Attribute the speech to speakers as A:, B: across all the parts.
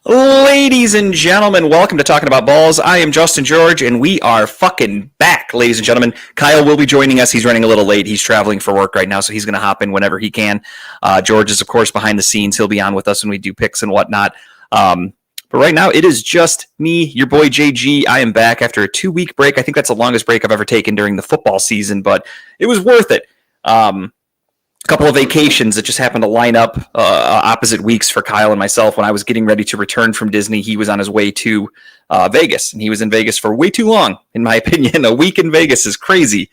A: Ladies and gentlemen, welcome to Talking About Balls. I am Justin George, and we are fucking back, ladies and gentlemen. Kyle will be joining us. He's running a little late. He's traveling for work right now, so he's going to hop in whenever he can. George is, of course, behind the scenes. He'll be on with us when we do picks and whatnot. But right now, it is just me, your boy JG. I am back after a 2-week break. I think that's the longest break I've ever taken during the football season, but it was worth it. Couple of vacations that just happened to line up opposite weeks for Kyle and myself. When I was getting ready to return from Disney, he was on his way to Vegas, and he was in Vegas for way too long, in my opinion. A week in Vegas is crazy.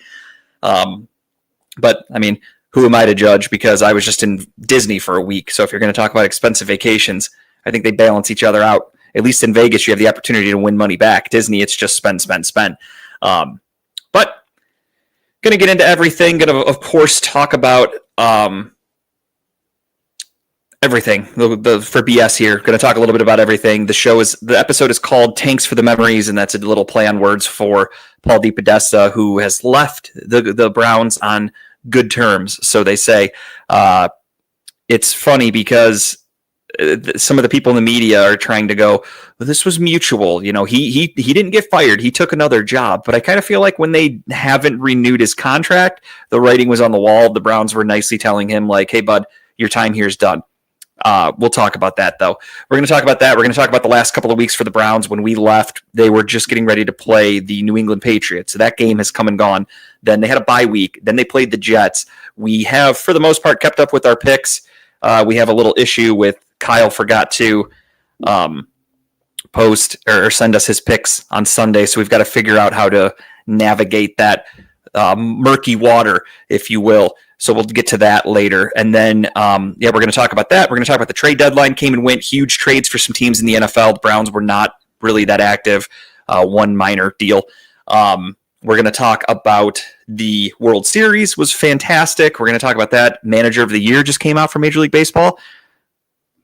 A: But, I mean, who am I to judge? Because I was just in Disney for a week. So if you're going to talk about expensive vacations, I think they balance each other out. At least in Vegas, you have the opportunity to win money back. Disney, it's just spend. But going to get into everything. Going to, of course, talk about everything for BS here. Going to talk a little bit about everything. The episode is called Tanks for the Memories, and that's a little play on words for Paul DePodesta, who has left the Browns on good terms, so they say. It's funny because some of the people in the media are trying to go, well, this was mutual. You know, he didn't get fired. He took another job. But I kind of feel like when they haven't renewed his contract, the writing was on the wall. The Browns were nicely telling him, like, hey, bud, your time here is done. We'll talk about that, though. We're going to talk about that. We're going to talk about the last couple of weeks for the Browns. When we left, they were just getting ready to play the New England Patriots. So that game has come and gone. Then they had a bye week. Then they played the Jets. We have, for the most part, kept up with our picks. We have a little issue with Kyle forgot to post or send us his picks on Sunday, so we've got to figure out how to navigate that murky water, if you will. So we'll get to that later. And then, we're going to talk about that. We're going to talk about the trade deadline. Came and went. Huge trades for some teams in the NFL. The Browns were not really that active. One minor deal. We're going to talk about the World Series. Was fantastic. We're going to talk about that. Manager of the Year just came out for Major League Baseball.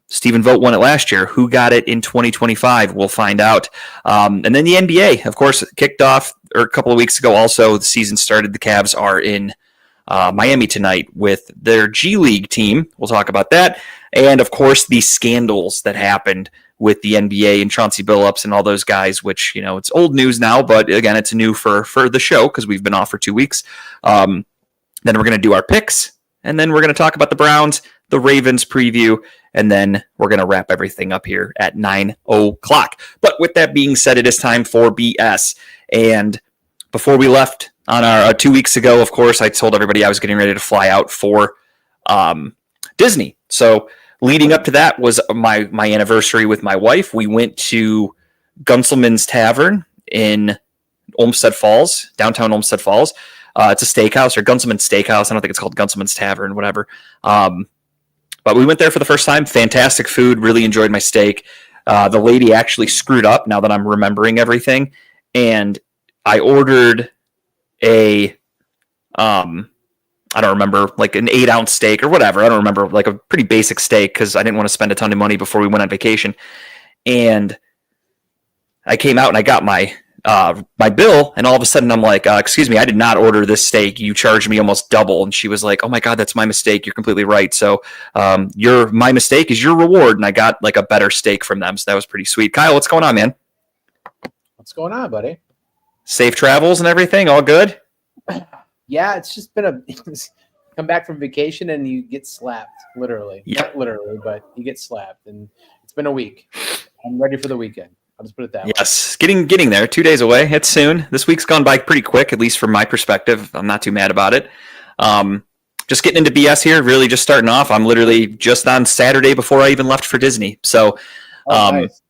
A: Stephen Vogt won it last year. Who got it in 2025? We'll find out. And then the NBA, of course, kicked off a couple of weeks ago. Also, the season started. The Cavs are in Miami tonight with their G League team. We'll talk about that. And, of course, the scandals that happened with the NBA and Chauncey Billups and all those guys, which, you know, it's old news now, but, again, it's new for the show because we've been off for 2 weeks. Then we're going to do our picks, and then we're going to talk about the Browns, the Ravens preview, and then we're going to wrap everything up here at 9 o'clock. But with that being said, it is time for BS. And before we left on our 2 weeks ago, of course, I told everybody I was getting ready to fly out for Disney. So leading up to that was my anniversary with my wife. We went to Gunselman's Tavern in Olmsted Falls, downtown Olmsted Falls. It's a steakhouse, or Gunselman's Steakhouse. I don't think it's called Gunselman's Tavern, whatever. But we went there for the first time. Fantastic food. Really enjoyed my steak. The lady actually screwed up now that I'm remembering everything. And I ordered I don't remember, like an 8-ounce steak or whatever. I don't remember, like a pretty basic steak because I didn't want to spend a ton of money before we went on vacation. And I came out and I got my bill, and all of a sudden I'm like, excuse me, I did not order this steak. You charged me almost double. And she was like, oh my God, that's my mistake. You're completely right. So my mistake is your reward. And I got like a better steak from them. So that was pretty sweet. Kyle, what's going on, man?
B: What's going on, buddy?
A: Safe travels and everything? All good?
B: Yeah, it's just been come back from vacation and you get slapped, literally.
A: Yep.
B: Not literally, but you get slapped. And it's been a week. I'm ready for the weekend. I'll just put it that way.
A: Yes, getting there. 2 days away. It's soon. This week's gone by pretty quick, at least from my perspective. I'm not too mad about it. Just getting into BS here, really just starting off. I'm literally just on Saturday before I even left for Disney. So,
B: Nice.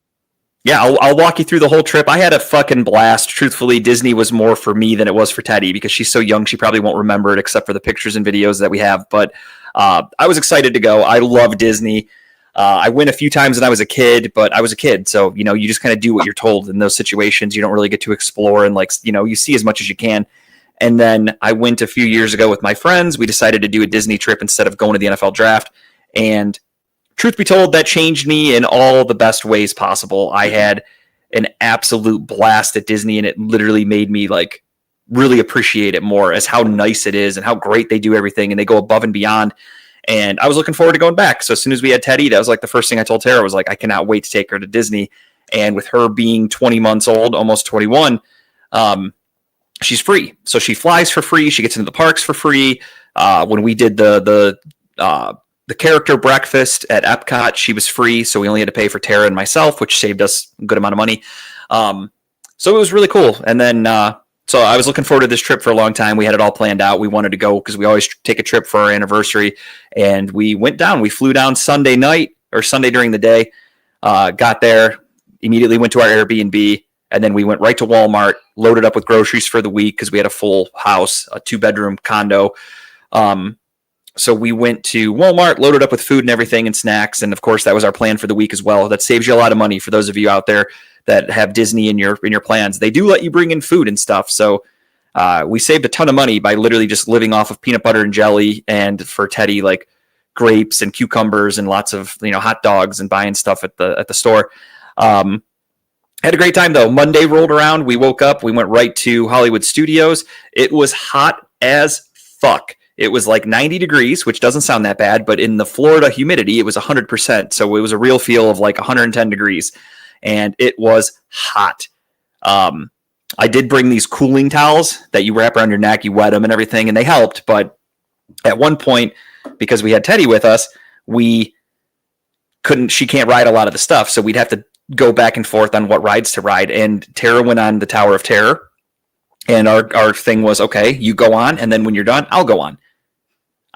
A: yeah, I'll walk you through the whole trip. I had a fucking blast. Truthfully, Disney was more for me than it was for Teddy because she's so young, she probably won't remember it except for the pictures and videos that we have. But I was excited to go. I love Disney. I went a few times when I was a kid, but I was a kid. So, you know, you just kind of do what you're told in those situations. You don't really get to explore and, like, you know, you see as much as you can. And then I went a few years ago with my friends. We decided to do a Disney trip instead of going to the NFL draft. And truth be told, that changed me in all the best ways possible. I had an absolute blast at Disney, and it literally made me, like, really appreciate it more as how nice it is and how great they do everything. And they go above and beyond. And I was looking forward to going back. So as soon as we had Teddy, that was like the first thing I told Tara was like, I cannot wait to take her to Disney. And with her being 20 months old, almost 21, she's free. So she flies for free. She gets into the parks for free. When we did the character breakfast at Epcot, she was free. So we only had to pay for Tara and myself, which saved us a good amount of money. So it was really cool. And then, so I was looking forward to this trip for a long time. We had it all planned out. We wanted to go because we always take a trip for our anniversary. And we went down. We flew down Sunday night or Sunday during the day. Got there, immediately went to our Airbnb, and then we went right to Walmart, loaded up with groceries for the week because we had a full house, a 2-bedroom condo. So we went to Walmart, loaded up with food and everything and snacks. And of course, that was our plan for the week as well. That saves you a lot of money for those of you out there that have Disney in your plans. They do let you bring in food and stuff. So we saved a ton of money by literally just living off of peanut butter and jelly, and for Teddy, like grapes and cucumbers and lots of, hot dogs and buying stuff at the store. Had a great time though. Monday rolled around. We woke up. We went right to Hollywood Studios. It was hot as fuck. It was like 90 degrees, which doesn't sound that bad, but in the Florida humidity, it was 100%. So it was a real feel of like 110 degrees. And it was hot. I did bring these cooling towels that you wrap around your neck, you wet them and everything, and they helped. But at one point, because we had Teddy with us, she can't ride a lot of the stuff. So we'd have to go back and forth on what rides to ride. And Tara went on the Tower of Terror. And our thing was, okay, you go on. And then when you're done, I'll go on.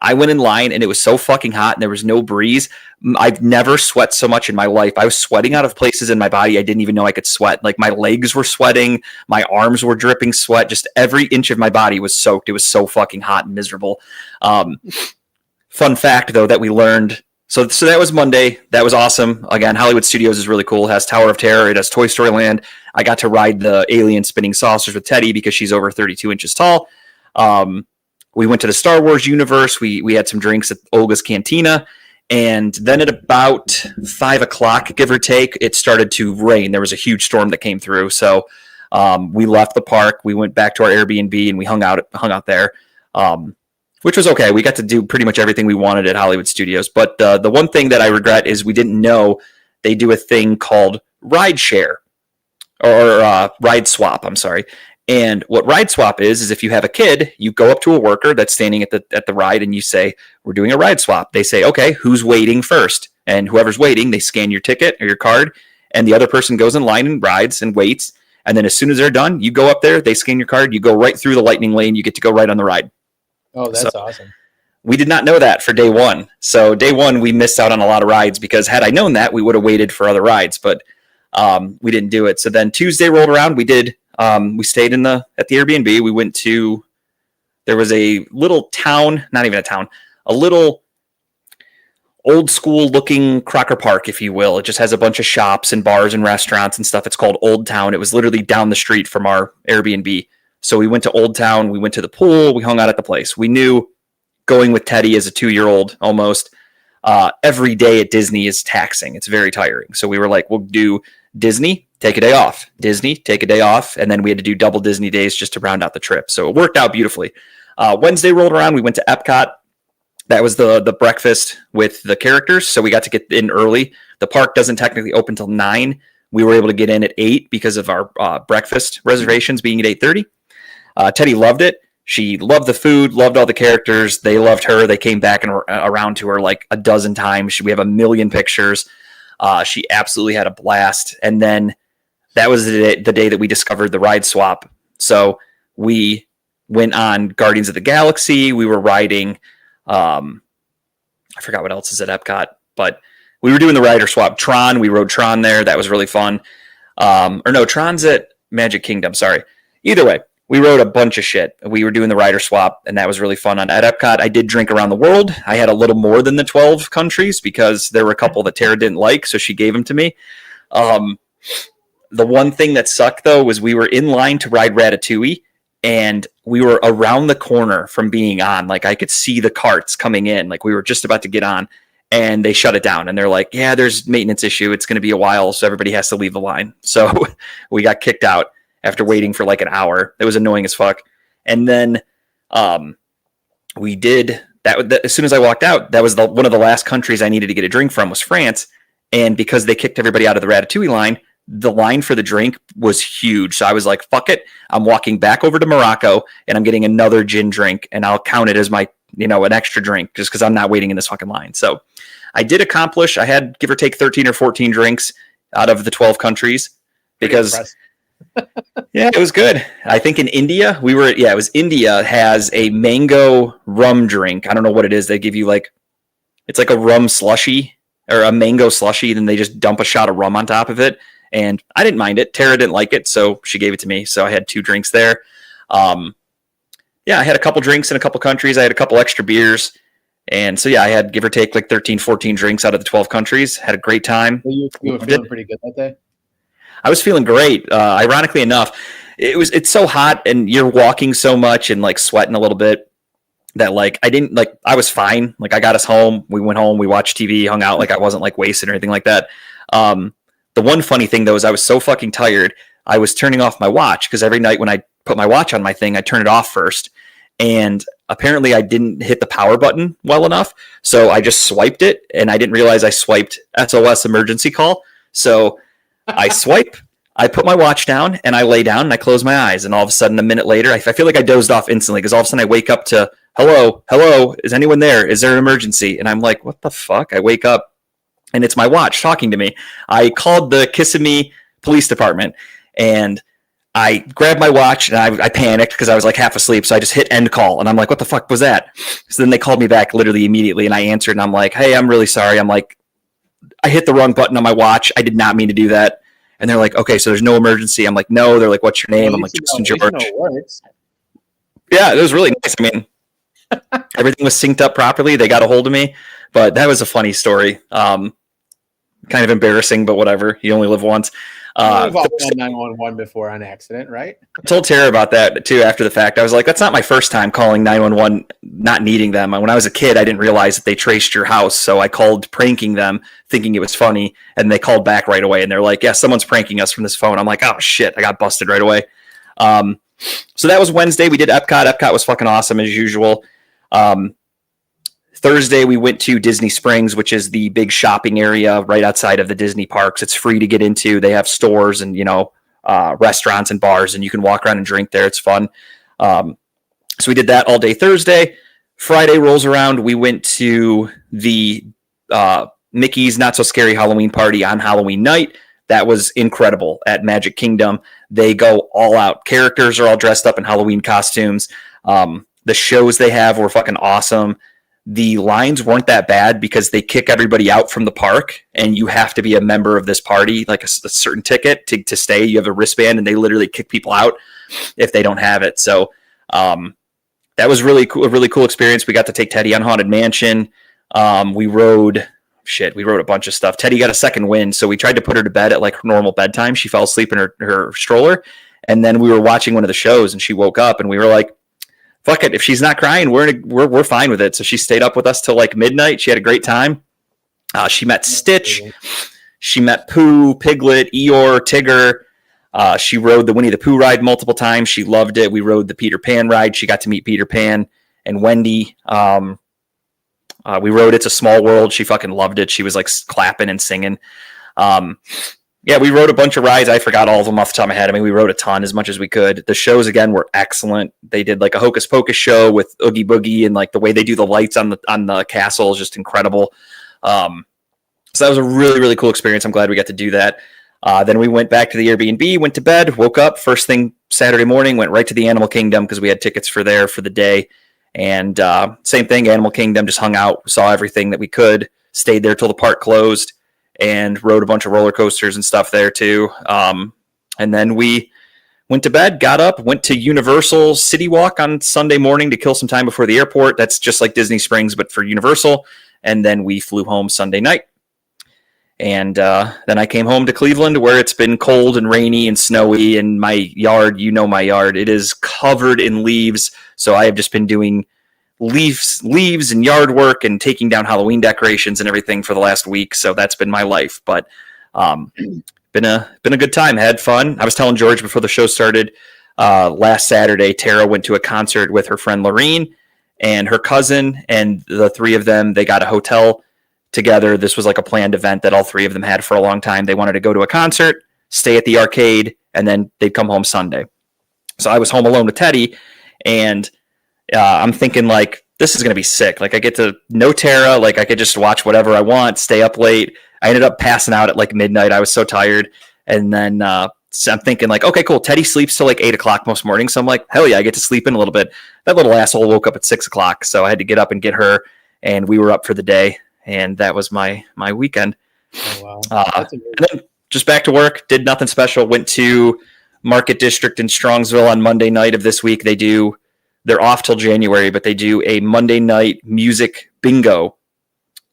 A: I went in line and it was so fucking hot and there was no breeze. I've never sweat so much in my life. I was sweating out of places in my body I didn't even know I could sweat. Like my legs were sweating, my arms were dripping sweat. Just every inch of my body was soaked. It was so fucking hot and miserable. Fun fact though that we learned. So that was Monday. That was awesome. Again, Hollywood Studios is really cool. It has Tower of Terror. It has Toy Story Land. I got to ride the alien spinning saucers with Teddy because she's over 32 inches tall. We went to the Star Wars universe. We had some drinks at Olga's Cantina. And then at about 5:00, give or take, it started to rain. There was a huge storm that came through. So we left the park. We went back to our Airbnb and we hung out there, which was okay. We got to do pretty much everything we wanted at Hollywood Studios. But the one thing that I regret is we didn't know they do a thing called ride share or ride swap. I'm sorry. And what ride swap is if you have a kid, you go up to a worker that's standing at the ride and you say, we're doing a ride swap. They say, okay, who's waiting first? And whoever's waiting, they scan your ticket or your card, and the other person goes in line and rides and waits. And then as soon as they're done, you go up there, they scan your card, you go right through the lightning lane, you get to go right on the ride.
B: Oh, that's awesome.
A: We did not know that for day one. So day one, we missed out on a lot of rides because had I known that, we would have waited for other rides, but we didn't do it. So then Tuesday rolled around. We stayed at the Airbnb. We went to, there was a little town, not even a town, a little old school looking Crocker Park, if you will. It just has a bunch of shops and bars and restaurants and stuff. It's called Old Town. It was literally down the street from our Airbnb. So we went to Old Town. We went to the pool. We hung out at the place. We knew going with Teddy as a 2-year-old almost, every day at Disney is taxing. It's very tiring. So we were like, we'll do Disney, take a day off. Disney, take a day off. And then we had to do double Disney days just to round out the trip. So it worked out beautifully. Wednesday rolled around. We went to Epcot. That was the breakfast with the characters. So we got to get in early. The park doesn't technically open till 9. We were able to get in at 8 because of our breakfast reservations being at 8:30. Teddy loved it. She loved the food, loved all the characters. They loved her. They came back and around to her like a dozen times. We have a million pictures. She absolutely had a blast. And then that was the day that we discovered the ride swap. So we went on Guardians of the Galaxy. We were riding, I forgot what else is at Epcot, but we were doing the rider swap. Tron, we rode Tron there. That was really fun. Tron's at Magic Kingdom. Sorry. Either way, we rode a bunch of shit. We were doing the rider swap, and that was really fun. At Epcot, I did drink around the world. I had a little more than the 12 countries because there were a couple that Tara didn't like, so she gave them to me. The one thing that sucked, though, was we were in line to ride Ratatouille, and we were around the corner from being on. Like, I could see the carts coming in. Like, we were just about to get on, and they shut it down. And they're like, yeah, there's maintenance issue. It's going to be a while, so everybody has to leave the line. So we got kicked out after waiting for like an hour. It was annoying as fuck. And then that as soon as I walked out, that was one of the last countries I needed to get a drink from was France. And because they kicked everybody out of the Ratatouille line, the line for the drink was huge. So I was like, fuck it. I'm walking back over to Morocco and I'm getting another gin drink and I'll count it as my, an extra drink just because I'm not waiting in this fucking line. So I did accomplish, I had give or take 13 or 14 drinks out of the 12 countries because yeah, it was good. I think in India, it was India has a mango rum drink. I don't know what it is. They give you it's like a rum slushy or a mango slushy. Then they just dump a shot of rum on top of it. And I didn't mind it. Tara didn't like it, so she gave it to me. So I had 2 drinks there. I had a couple drinks in a couple countries. I had a couple extra beers. And so, I had give or take 13, 14 drinks out of the 12 countries. Had a great time.
B: Well, you were feeling pretty good that day?
A: I was feeling great. Ironically enough, it's so hot and you're walking so much and sweating a little bit that I was fine. I got us home. We went home. We watched TV, hung out. I wasn't wasted or anything like that. The one funny thing, though, is I was so fucking tired, I was turning off my watch because every night when I put my watch on my thing, I turn it off first. And apparently I didn't hit the power button well enough. So I just swiped it, and I didn't realize I swiped SOS emergency call. So I swipe, I put my watch down, and I lay down, and I close my eyes. And all of a sudden, a minute later, I feel like I dozed off instantly because all of a sudden I wake up to, hello, is anyone there? Is there an emergency? And I'm like, what the fuck? I wake up. And it's my watch talking to me. I called the Kissimmee Police Department and I grabbed my watch and I panicked because I was half asleep. So I just hit end call and I'm like, what the fuck was that? So then they called me back literally immediately and I answered and I'm like, hey, I'm really sorry. I'm like, I hit the wrong button on my watch. I did not mean to do that. And they're like, okay, so there's no emergency. I'm like, no. They're like, what's your name? I'm like, Justin George. Yeah, it was really nice. I mean, everything was synced up properly. They got a hold of me. But that was a funny story. Kind of embarrassing, but whatever. You only live once.
B: We've all called 911 before on accident, right?
A: I told Tara about that too after the fact. I was like, that's not my first time calling 911, not needing them. When I was a kid, I didn't realize that they traced your house. So I called pranking them, thinking it was funny. And they called back right away. And they're like, yeah, someone's pranking us from this phone. I'm like, oh, shit. I got busted right away. So that was Wednesday. We did Epcot. Epcot was fucking awesome as usual. Thursday, we went to Disney Springs, which is the big shopping area right outside of the Disney parks. It's free to get into. They have stores and, restaurants and bars, and you can walk around and drink there. It's fun. So we did that all day Thursday. Friday rolls around. We went to the Mickey's Not So Scary Halloween party on Halloween night. That was incredible at Magic Kingdom. They go all out. Characters are all dressed up in Halloween costumes. The shows they have were fucking awesome. The lines weren't that bad because they kick everybody out from the park and you have to be a member of this party, like a certain ticket to stay. You have a wristband and they literally kick people out if they don't have it. So that was really cool, a really cool experience. We got to take Teddy on Haunted Mansion. We rode a bunch of stuff. Teddy got a second wind, so we tried to put her to bed at normal bedtime. She fell asleep in her stroller, and then we were watching one of the shows and she woke up and we were like, fuck it, if she's not crying, we're fine with it. So she stayed up with us till midnight. She had a great time. She met Stitch. She met Pooh, Piglet, Eeyore, Tigger. She rode the Winnie the Pooh ride multiple times. She loved it. We rode the Peter Pan ride. She got to meet Peter Pan and Wendy. We rode It's a Small World. She fucking loved it. She was clapping and singing. We rode a bunch of rides. I forgot all of them off the top of my head. I mean, we rode a ton, as much as we could. The shows, again, were excellent. They did a Hocus Pocus show with Oogie Boogie, and the way they do the lights on the castle is just incredible. So that was a really, really cool experience. I'm glad we got to do that. Then we went back to the Airbnb, went to bed, woke up first thing Saturday morning, went right to the Animal Kingdom because we had tickets for the day. And same thing, Animal Kingdom, just hung out, saw everything that we could, stayed there till the park closed, and rode a bunch of roller coasters and stuff there too. And then we went to bed, got up, went to Universal City Walk on Sunday morning to kill some time before the airport. That's just like Disney Springs, but for Universal. And then we flew home Sunday night. And then I came home to Cleveland, where it's been cold and rainy and snowy. And my yard, my yard, it is covered in leaves. So I have just been doing leaves and yard work and taking down Halloween decorations and everything for the last week. So that's been my life. But been a good time. Had fun. I was telling George before the show started last Saturday, Tara went to a concert with her friend Lorene. and her cousin and the three of them, they got a hotel together. This was like a planned event that all three of them had for a long time. They wanted to go to a concert, stay at the arcade, and then they'd come home Sunday. So I was home alone with Teddy, and I'm thinking like, this is going to be sick. Like I get to know Tara, like I could just watch whatever I want, stay up late. I ended up passing out at like midnight. I was so tired. And then so I'm thinking like, okay, cool. Teddy sleeps till like 8 o'clock most mornings. So I'm like, hell yeah, I get to sleep in a little bit. That little asshole woke up at 6 o'clock. So I had to get up and get her, and we were up for the day. And that was my weekend.
B: Oh, wow.
A: And then just back to work, did nothing special. Went to Market District in Strongsville on Monday night of this week. They're off till January, but they do a Monday night music bingo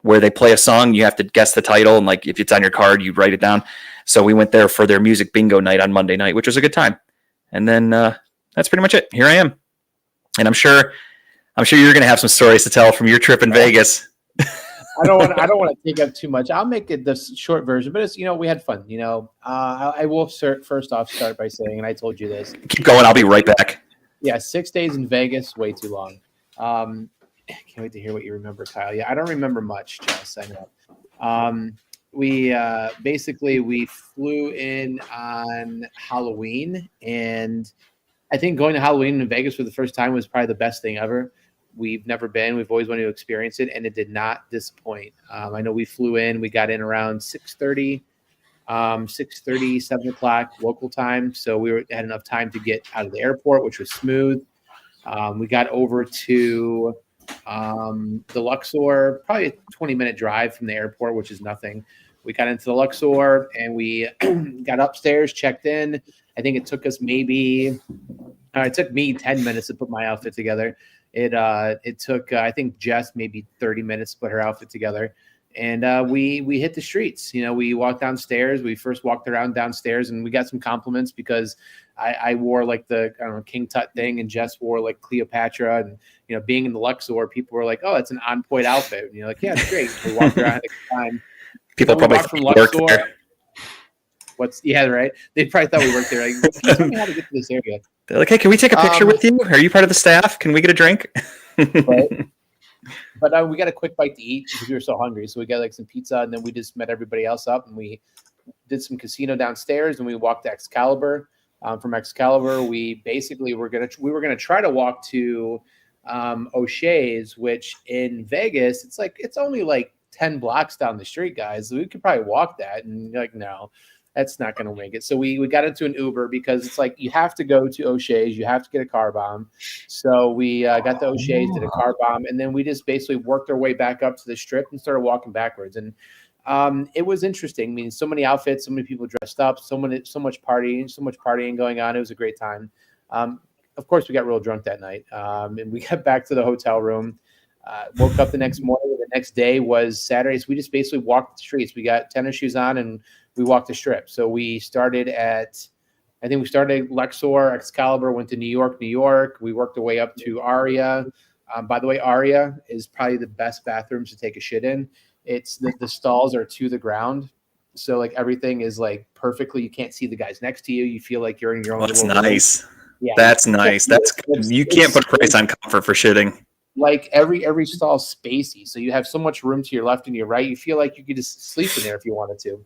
A: where they play a song. You have to guess the title, and like if it's on your card, you write it down. So we went there for their music bingo night on Monday night, which was a good time. And then that's pretty much it. Here I am, and I'm sure you're going to have some stories to tell from your trip in Vegas.
B: I don't want to take up too much. I'll make it the short version, but it's, we had fun. I will first off start by saying, and I told you this.
A: Keep going. I'll be right back.
B: Yeah, 6 days in Vegas, way too long. Can't wait to hear what you remember, Kyle. Yeah, I don't remember much, Jess. I know. We flew in on Halloween, and I think going to Halloween in Vegas for the first time was probably the best thing ever. We've never been. We've always wanted to experience it, and it did not disappoint. I know we flew in. We got in around 6:30, 7 o'clock local time. So we had enough time to get out of the airport, which was smooth. We got over to the Luxor, probably a 20-minute drive from the airport, which is nothing. We got into the Luxor, and we got upstairs, checked in. I think it took us it took me 10 minutes to put my outfit together. It took, I think, Jess maybe 30 minutes to put her outfit together. And we hit the streets. We walked downstairs. We first walked around downstairs, and we got some compliments because I wore like the King Tut thing, and Jess wore like Cleopatra. And being in the Luxor, people were like, "Oh, it's an on-point outfit." And you're like, "Yeah, it's great." We walked around at the time.
A: People probably from Luxor.
B: Right? They probably thought we worked there. Like, teach me how to get to this area.
A: They're like, hey, can we take a picture with you? Are you part of the staff? Can we get a drink?
B: Right. But we got a quick bite to eat because we were so hungry. So we got like some pizza, and then we just met everybody else up, and we did some casino downstairs, and we walked to Excalibur. From Excalibur, we were gonna try to walk to O'Shea's, which in Vegas, it's only like 10 blocks down the street, guys. We could probably walk that, and you're like, no. That's not going to make it. So we got into an Uber because it's like you have to go to O'Shea's. You have to get a car bomb. So we got to O'Shea's, did a car bomb, and then we just basically worked our way back up to the Strip and started walking backwards. And it was interesting. I mean, so many outfits, so many people dressed up, so much partying going on. It was a great time. Of course, we got real drunk that night, and we got back to the hotel room. Woke up the next morning. The next day was Saturday. So we just basically walked the streets. We got tennis shoes on, and we walked the Strip. So we started at Luxor, Excalibur, went to New York. We worked our way up to Aria. By the way, Aria is probably the best bathrooms to take a shit in. It's the stalls are to the ground. So like everything is like perfectly. You can't see the guys next to you. You feel like you're in your own.
A: That's nice.
B: Room. Yeah,
A: that's nice. That's good. You can't put a price on comfort for shitting.
B: Like every stall is spacey. So you have so much room to your left and your right. You feel like you could just sleep in there if you wanted to.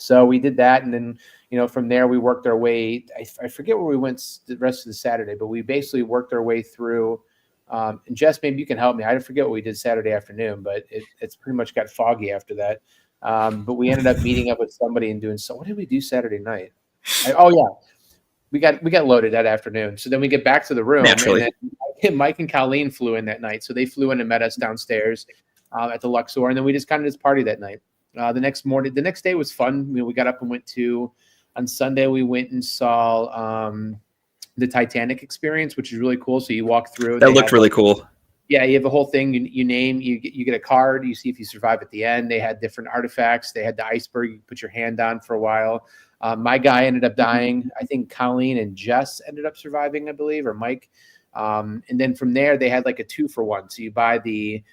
B: So we did that, and then from there we worked our way. I forget where we went the rest of the Saturday, but we basically worked our way through. And Jess, maybe you can help me. I forget what we did Saturday afternoon, but it's pretty much got foggy after that. But we ended up meeting up with somebody and doing. So what did we do Saturday night? We got loaded that afternoon. So then we get back to the room.
A: Naturally.
B: And then Mike and Colleen flew in that night. So they flew in and met us downstairs at the Luxor, and then we just kind of party that night. The next day was fun. We got up and on Sunday, we went and saw the Titanic experience, which is really cool. So you walk through.
A: That looked really cool.
B: Yeah, you have a whole thing. You get a card. You see if you survive at the end. They had different artifacts. They had the iceberg you put your hand on for a while. My guy ended up dying. I think Colleen and Jess ended up surviving, I believe, or Mike. And then from there, they had like a 2-for-1. So you buy the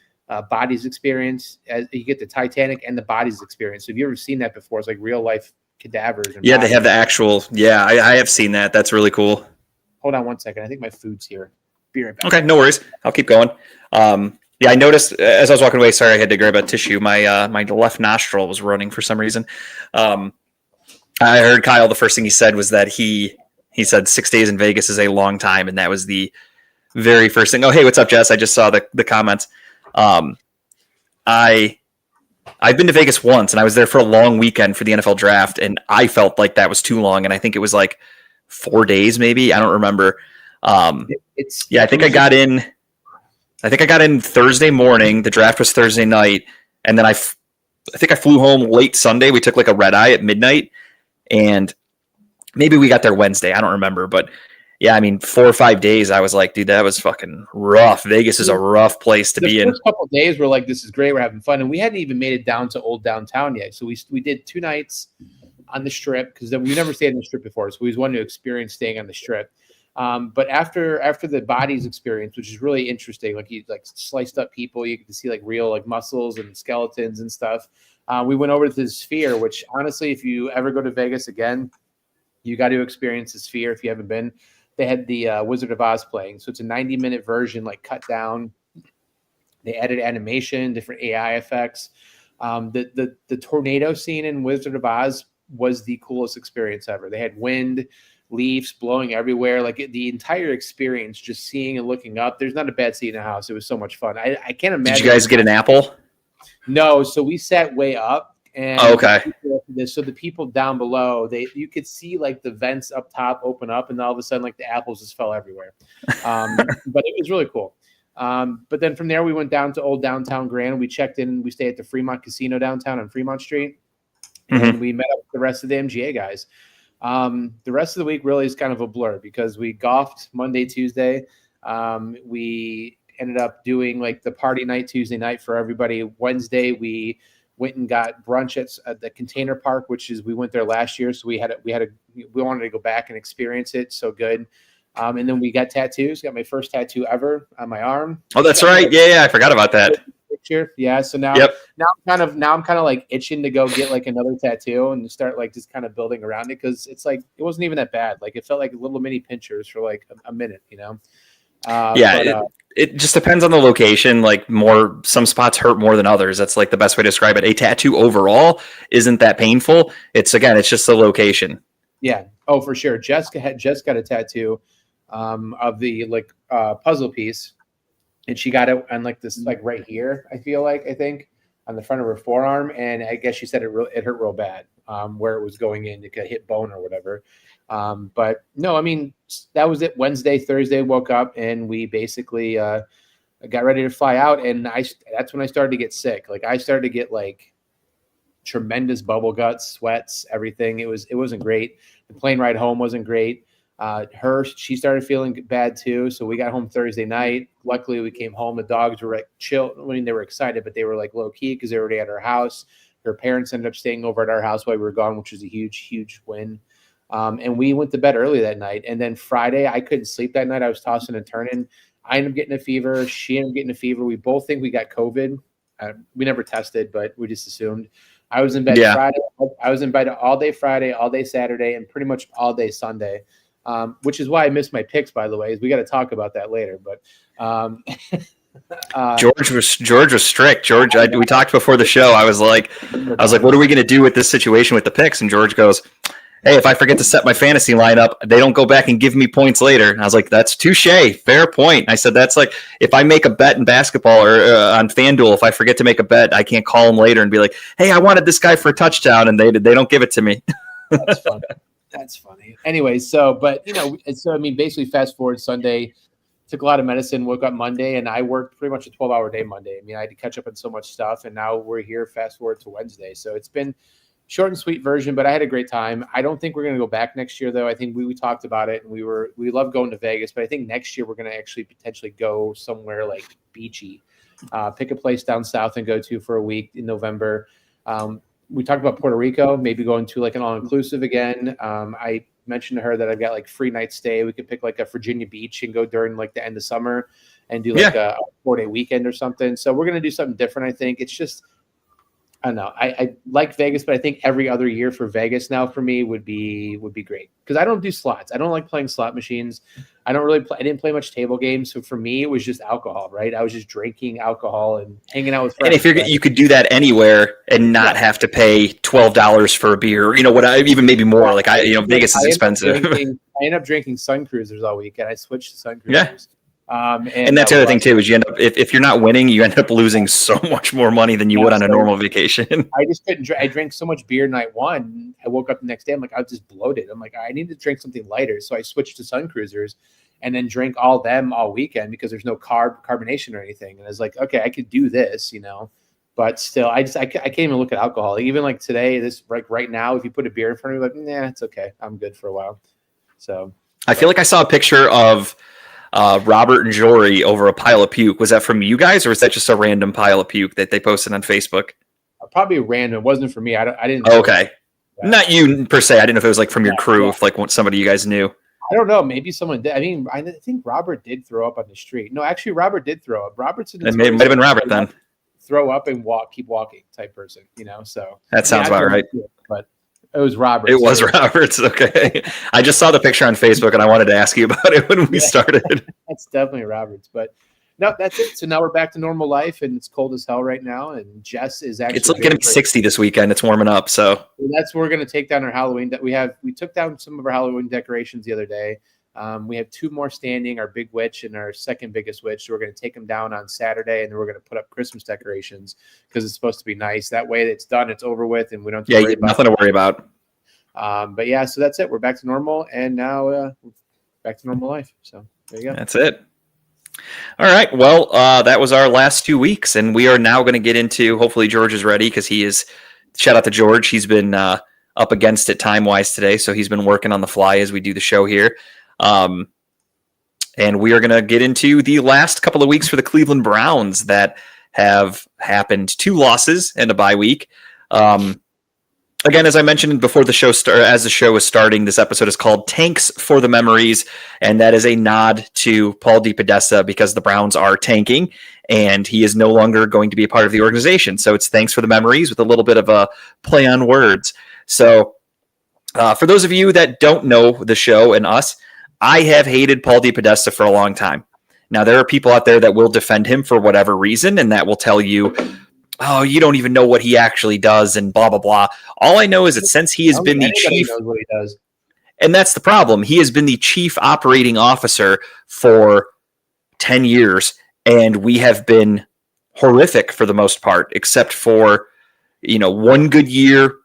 B: bodies experience, as you get the Titanic and the bodies experience. So have you ever seen that before? It's like real life cadavers. And
A: yeah,
B: bodies.
A: They have the actual. Yeah, I have seen that. That's really cool.
B: Hold on one second. I think my food's here. Be right back.
A: Okay, no worries. I'll keep going. Yeah, I noticed as I was walking away. Sorry, I had to grab a tissue. My left nostril was running for some reason. I heard Kyle. The first thing he said was that he said 6 days in Vegas is a long time, and that was the very first thing. Oh, hey, what's up, Jess? I just saw the comments. I've been to Vegas once, and I was there for a long weekend for the NFL draft, and I felt like that was too long, and I think it was like 4 days, maybe. I don't remember. I think I got in. I think I got in Thursday morning. The draft was Thursday night, and then I think I flew home late Sunday. We took like a red eye at midnight, and maybe we got there Wednesday. I don't remember, but yeah, I mean, 4 or 5 days. I was like, dude, that was fucking rough. Vegas is a rough place to be in.
B: The first couple of days were like, this is great. We're having fun, and we hadn't even made it down to old downtown yet. So we did 2 nights on the Strip because we never stayed on the Strip before, so we just wanted to experience staying on the Strip. But after the bodies experience, which is really interesting, like you like sliced up people, you get to see like real like muscles and skeletons and stuff. We went over to the Sphere, which honestly, if you ever go to Vegas again, you got to experience the Sphere if you haven't been. They had the Wizard of Oz playing, so it's a 90-minute version, like cut down. They added animation, different AI effects. The tornado scene in Wizard of Oz was the coolest experience ever. They had wind, leaves blowing everywhere, like the entire experience, just seeing and looking up. There's not a bad seat in the house. It was so much fun. I can't imagine.
A: Did you guys get an apple?
B: No, so we sat way up. And
A: okay.
B: So the people down below, you could see like the vents up top open up, and all of a sudden like the apples just fell everywhere. But it was really cool. But then from there we went down to old downtown Grand. We checked in. We stayed at the Fremont Casino downtown on Fremont Street, and we met up with the rest of the MGA guys. The rest of the week really is kind of a blur because we golfed Monday, Tuesday. We ended up doing like the party night Tuesday night for everybody. Wednesday we went and got brunch at the Container Park, which is we went there last year, so we wanted to go back and experience it. So good. And then we got tattoos. Got my first tattoo ever on my arm.
A: Oh, that's right. Yeah, I forgot about that.
B: Picture. Yeah. So now I'm kind of like itching to go get like another tattoo and start like just kind of building around it because it's like it wasn't even that bad. Like it felt like little mini pinchers for like a minute, you know. It just depends on the location. Like some spots hurt more than others. That's like the best way to describe it. A tattoo overall isn't that painful. It's just the location. Yeah. Oh, for sure. Jess got a tattoo of the like puzzle piece, and she got it on like this like right here. I think on the front of her forearm, and I guess she said it hurt real bad where it was going in. It could hit bone or whatever. But no, I mean, that was it. Wednesday, Thursday, woke up and we basically got ready to fly out. And that's when I started to get sick. Like I started to get like tremendous bubble guts, sweats, everything. It wasn't great. The plane ride home wasn't great. She started feeling bad too. So we got home Thursday night. Luckily we came home. The dogs were like chill. I mean, they were excited, but they were like low key because they were already at our house. Her parents ended up staying over at our house while we were gone, which was a huge, huge win. And we went to bed early that night. And then Friday, I couldn't sleep that night. I was tossing and turning. I ended up getting a fever. She ended up getting a fever. We both think we got COVID. We never tested, but we just assumed. I was in bed Friday. I was in bed all day Friday, all day Saturday, and pretty much all day Sunday, which is why I missed my picks, by the way. We got to talk about that later. But
A: George was strict. We talked before the show. I was like, what are we going to do with this situation with the picks? And George goes, hey, if I forget to set my fantasy lineup, they don't go back and give me points later. And I was like, that's touche. Fair point. I said, that's like, if I make a bet in basketball or on FanDuel, if I forget to make a bet, I can't call them later and be like, hey, I wanted this guy for a touchdown, and they don't give it to me.
B: That's funny. That's funny. Anyway, basically fast forward Sunday, took a lot of medicine, woke up Monday, and I worked pretty much a 12-hour day Monday. I mean, I had to catch up on so much stuff, and now we're here fast forward to Wednesday. So it's been short and sweet version, but I had a great time. I don't think we're going to go back next year, though. I think we talked about it, and we love going to Vegas, but I think next year we're going to actually potentially go somewhere like beachy, pick a place down south and go to for a week in November. We talked about Puerto Rico, maybe going to like an all-inclusive again. I mentioned to her that I've got like free night stay. We could pick like a Virginia Beach and go during like the end of summer and do like a 4-day weekend or something. So we're going to do something different. I think it's just, I don't know. I like Vegas, but I think every other year for Vegas now for me would be great because I don't do slots. I don't like playing slot machines. I don't really play. I didn't play much table games, so for me it was just alcohol. Right? I was just drinking alcohol and hanging out with friends.
A: And if you could do that anywhere and not have to pay $12 for a beer, even maybe more. Like Vegas is expensive.
B: I ended up drinking Sun Cruisers all week, and I switched to Sun Cruisers.
A: Yeah. And that's the other thing too is you end up if you're not winning, you end up losing so much more money than you would on a normal vacation.
B: I just couldn't. I drank so much beer night one. I woke up the next day. I'm like, I was just bloated. I'm like, I need to drink something lighter. So I switched to Sun Cruisers, and then drank all them all weekend because there's no carbonation or anything. And I was like, okay, I could do this, But still, I can't even look at alcohol. Even like today, right now, if you put a beer in front of me, like, nah, it's okay. I'm good for a while. So
A: I feel like I saw a picture of Robert and Jory over a pile of puke. Was that from you guys, or was that just a random pile of puke that they posted on Facebook?
B: Probably random. It wasn't for me. I didn't.
A: Okay, not you per se. I didn't know if it was like from your crew, if like somebody you guys knew.
B: I don't know. Maybe someone did. I mean, I think Robert did throw up on the street. No, actually, Robert did throw up. Robert's in.
A: It might have been Robert then.
B: Throw up and keep walking type person. So
A: that sounds about right.
B: But it was Robert.
A: It was Robert's. Okay. I just saw the picture on Facebook and I wanted to ask you about it when we started.
B: That's definitely Robert's. But no, that's it. So now we're back to normal life and it's cold as hell right now. And Jess is actually.
A: It's going to be 60 this weekend. It's warming up. So
B: that's where we're going to take down our Halloween. We took down some of our Halloween decorations the other day. We have 2 more standing, our big witch and our second biggest witch. So we're going to take them down on Saturday, and then we're going to put up Christmas decorations because it's supposed to be nice. That way it's done, it's over with, and we don't have to worry about
A: nothing to worry about.
B: But yeah, so that's it. We're back to normal, and now back to normal life. So there you go.
A: That's it. All right. Well, that was our last 2 weeks, and we are now going to get into, hopefully George is ready because he is, shout out to George. He's been up against it time-wise today, so he's been working on the fly as we do the show here. And we are going to get into the last couple of weeks for the Cleveland Browns that have happened. 2 losses and a bye week. Again, as I mentioned before the show, as the show is starting, this episode is called Tanks for the Memories, and that is a nod to Paul DePodesta because the Browns are tanking, and he is no longer going to be a part of the organization. So it's Thanks for the Memories with a little bit of a play on words. So for those of you that don't know the show and us, I have hated Paul DePodesta for a long time. Now, there are people out there that will defend him for whatever reason, and that will tell you, oh, you don't even know what he actually does and blah, blah, blah. All I know is that since he has been the chief,
B: knows what he does.
A: And that's the problem. He has been the chief operating officer for 10 years, and we have been horrific for the most part, except for, one good year,